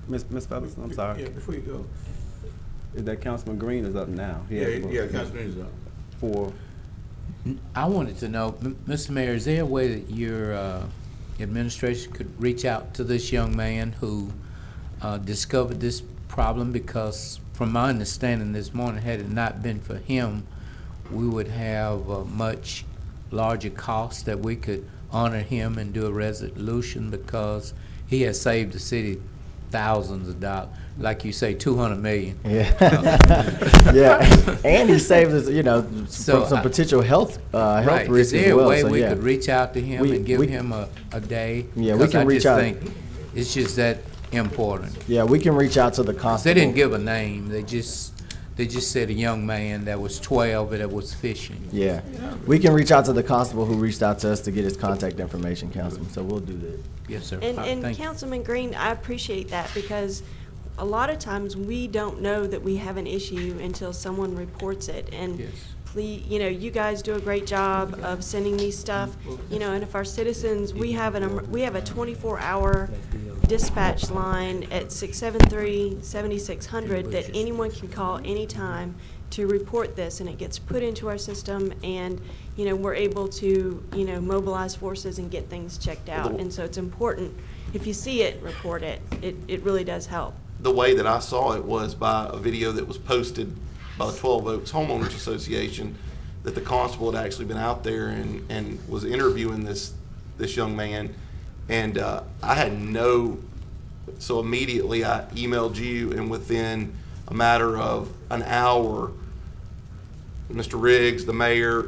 Miss Fellas, I'm sorry. yeah, before you go. Is that Councilman Green is up now? He Yeah, has one. yeah, Councilman is up. For, I wanted to know, Mr. Mayor, is there a way that your administration could reach out to this young man who discovered this problem? Because from my understanding this morning, had it not been for him, we would have a much larger cost that we could honor him and do a resolution, because he has saved the city thousands of dollars, like you say, 200 million. Yeah, yeah, and he saved us, from some potential health Right. risks Is there as well. a way So, we yeah. could reach out to him and give him a day? Yeah, we Because can I reach just out. think it's just that important. Yeah, we can reach out to the 'Cause constable. they didn't give a name. They just said a young man that was 12 that was fishing. Yeah, we can reach out to the constable who reached out to us to get his contact information, Councilman. So we'll do that. Yes, sir. And Thank you. Councilman Green, I appreciate that, because a lot of times we don't know that we have an issue until someone reports it. And Yes. please, you guys do a great job of sending me stuff, and if our citizens, we have a 24-hour dispatch line at 673-7600 that anyone can call anytime to report this, and it gets put into our system, and we're able to mobilize forces and get things checked out. And so it's important, if you see it, report it. It really does help. The way that I saw it was by a video that was posted by the 12 Oaks Homeowners Association, that the constable had actually been out there and was interviewing this young man. And I had so immediately I emailed you, and within a matter of an hour, Mr. Riggs, the mayor,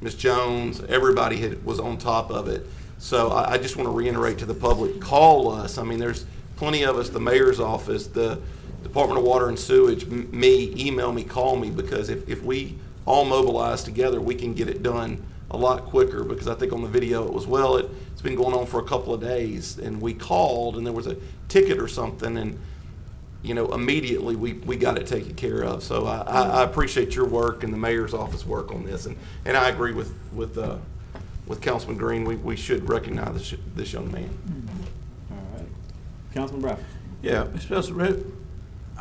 Ms. Jones, everybody was on top of it. So I just want to reiterate to the public, call us. I mean, there's plenty of us, the mayor's office, the Department of Water and Sewage, me, email me, call me, because if we all mobilize together, we can get it done a lot quicker. Because I think on the video it was, it's been going on for a couple of days, and we called and there was a ticket or something, and immediately we got it taken care of. So I appreciate your work and the mayor's office work on this, and I agree with Councilman Green. We should recognize this young man. all right. Councilman Bradford. Yeah, Mr.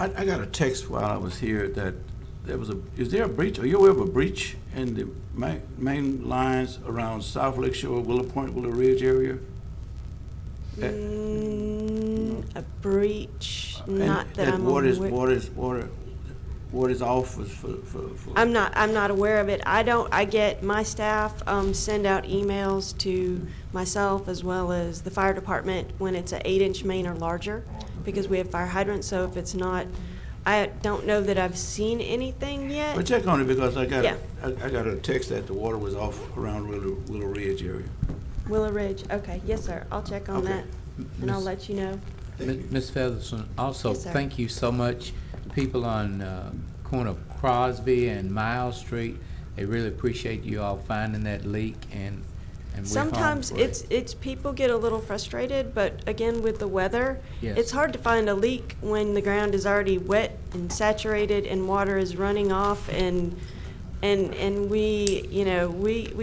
I got a text while I was here that is there a breach? Are you aware of a breach in the main lines around South Lake Shore, Willow Point, Willow Ridge area? A breach, not that I'm What aware. is off for? I'm not aware of it. I get my staff send out emails to myself as well as the fire department when it's an 8-inch main or larger, because we have fire hydrants. So if it's not, I don't know that I've seen anything yet. But check on it, because I got Yeah. I got a text that the water was off around Willow Ridge area. Willow Ridge, okay, yes, sir. I'll check on Okay. that, and I'll let you know. Ms. Featherston, also, Yes, sir. thank you so much. People on corner of Crosby and Miles Street, they really appreciate you all finding that leak, and we're home Sometimes for it. it's people get a little frustrated, but again, with the weather, Yes. it's hard to find a leak when the ground is already wet and saturated and water is running off, and we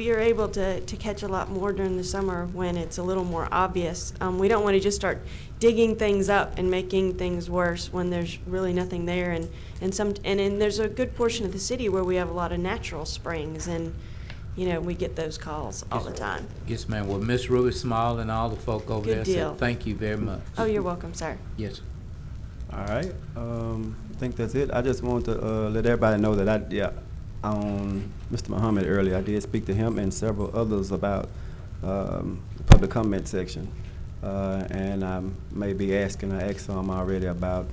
are able to catch a lot more during the summer when it's a little more obvious. We don't want to just start digging things up and making things worse when there's really nothing there, and there's a good portion of the city where we have a lot of natural springs, and you know, we get those calls all the time. Yes, ma'am. Well, Miss Ruby Small and all the folk over Good there deal. said thank you very much. Oh, you're welcome, sir. Yes. All right, I think that's it. I just want to let everybody know that on Mr. Muhammad earlier, I did speak to him and several others about the public comment section. And I may be asking, I asked some already about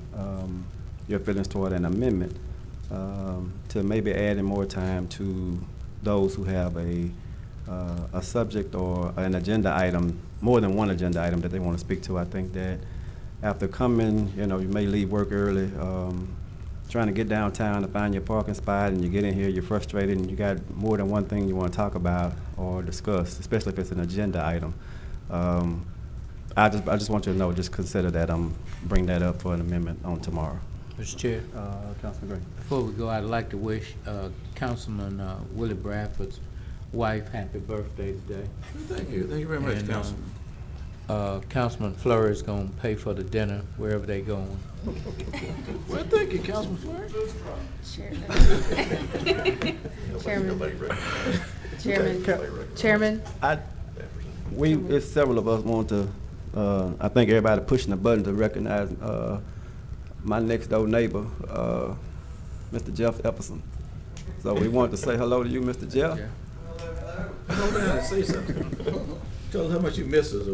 your feelings toward an amendment to maybe adding more time to those who have a subject or an agenda item, more than one agenda item that they want to speak to. I think that after coming, you know, you may leave work early, trying to get downtown to find your parking spot, and you get in here, you're frustrated, and you got more than one thing you want to talk about or discuss, especially if it's an agenda item. I just want you to know, just consider that bring that up for an amendment on tomorrow. Mr. Chair. Councilman Gray. Before we go, I'd like to wish Councilman Willie Bradford's wife happy birthday today. Thank you very much, And, Councilman. Councilman Fleury is going to pay for the dinner wherever they going. Well, thank you, Councilman Fleury. Chairman. It's several of us want to, I think everybody pushing the button to recognize my next door neighbor, Mr. Jeff Epperson. So we want to say hello to you, Mr. Jeff. Come down and say something. Tell us how much you miss us.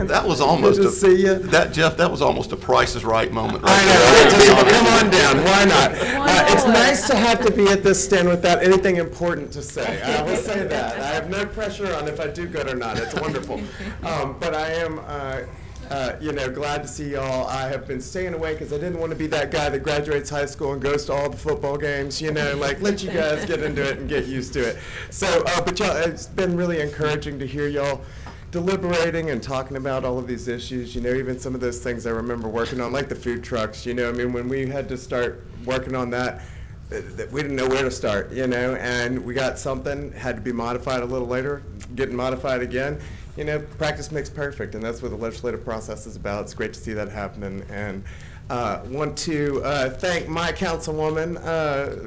That was almost Good to see ya. Jeff, that was almost a Price is Right moment. Right I know. Come on down. Why not? It's nice to have to be at this stand without anything important to say. I will say that. I have no pressure on if I do good or not. It's wonderful. But I am, glad to see y'all. I have been staying away because I didn't want to be that guy that graduates high school and goes to all the football games. Let you guys get into it and get used to it. So, but y'all, it's been really encouraging to hear y'all deliberating and talking about all of these issues, even some of those things I remember working on, like the food trucks, when we had to start working on that, we didn't know where to start, and we got something, had to be modified a little later, getting modified again. Practice makes perfect, and that's what the legislative process is about. It's great to see that happening, and want to thank my councilwoman,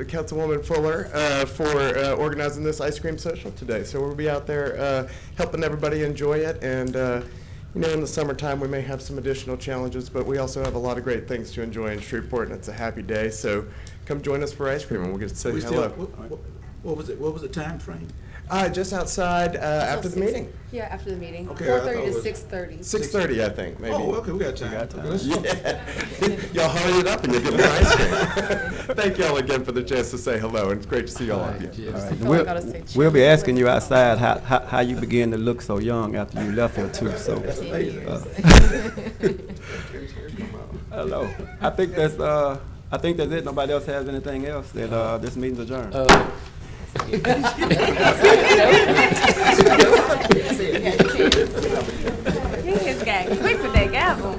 Councilwoman Fuller, for organizing this ice cream social today. So we'll be out there helping everybody enjoy it, and in the summertime we may have some additional challenges, but we also have a lot of great things to enjoy in Shreveport, and it's a happy day. So come join us for ice cream, and we'll get to say hello. What was the time frame? Just outside after the meeting. Yeah, after the meeting. Okay, 4:30 to I thought 6:30. 6:30, I think, maybe. Oh, okay, we got time. Yeah. Y'all hurry it up and you'll get more ice cream. Thank y'all again for the chance to say hello, and it's great to see all of you. All right. feel like I gotta say We'll be asking you outside how you begin to look so young after you left here too. So, hello. I think that's it. Nobody else has anything else. That this meeting's adjourned. He just got quick with that gavel.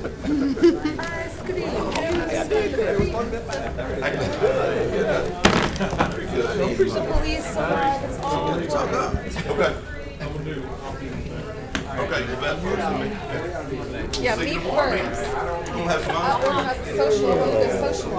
Okay, you bet first to me. Yeah, me first. We'll have some I'll organize a social, social.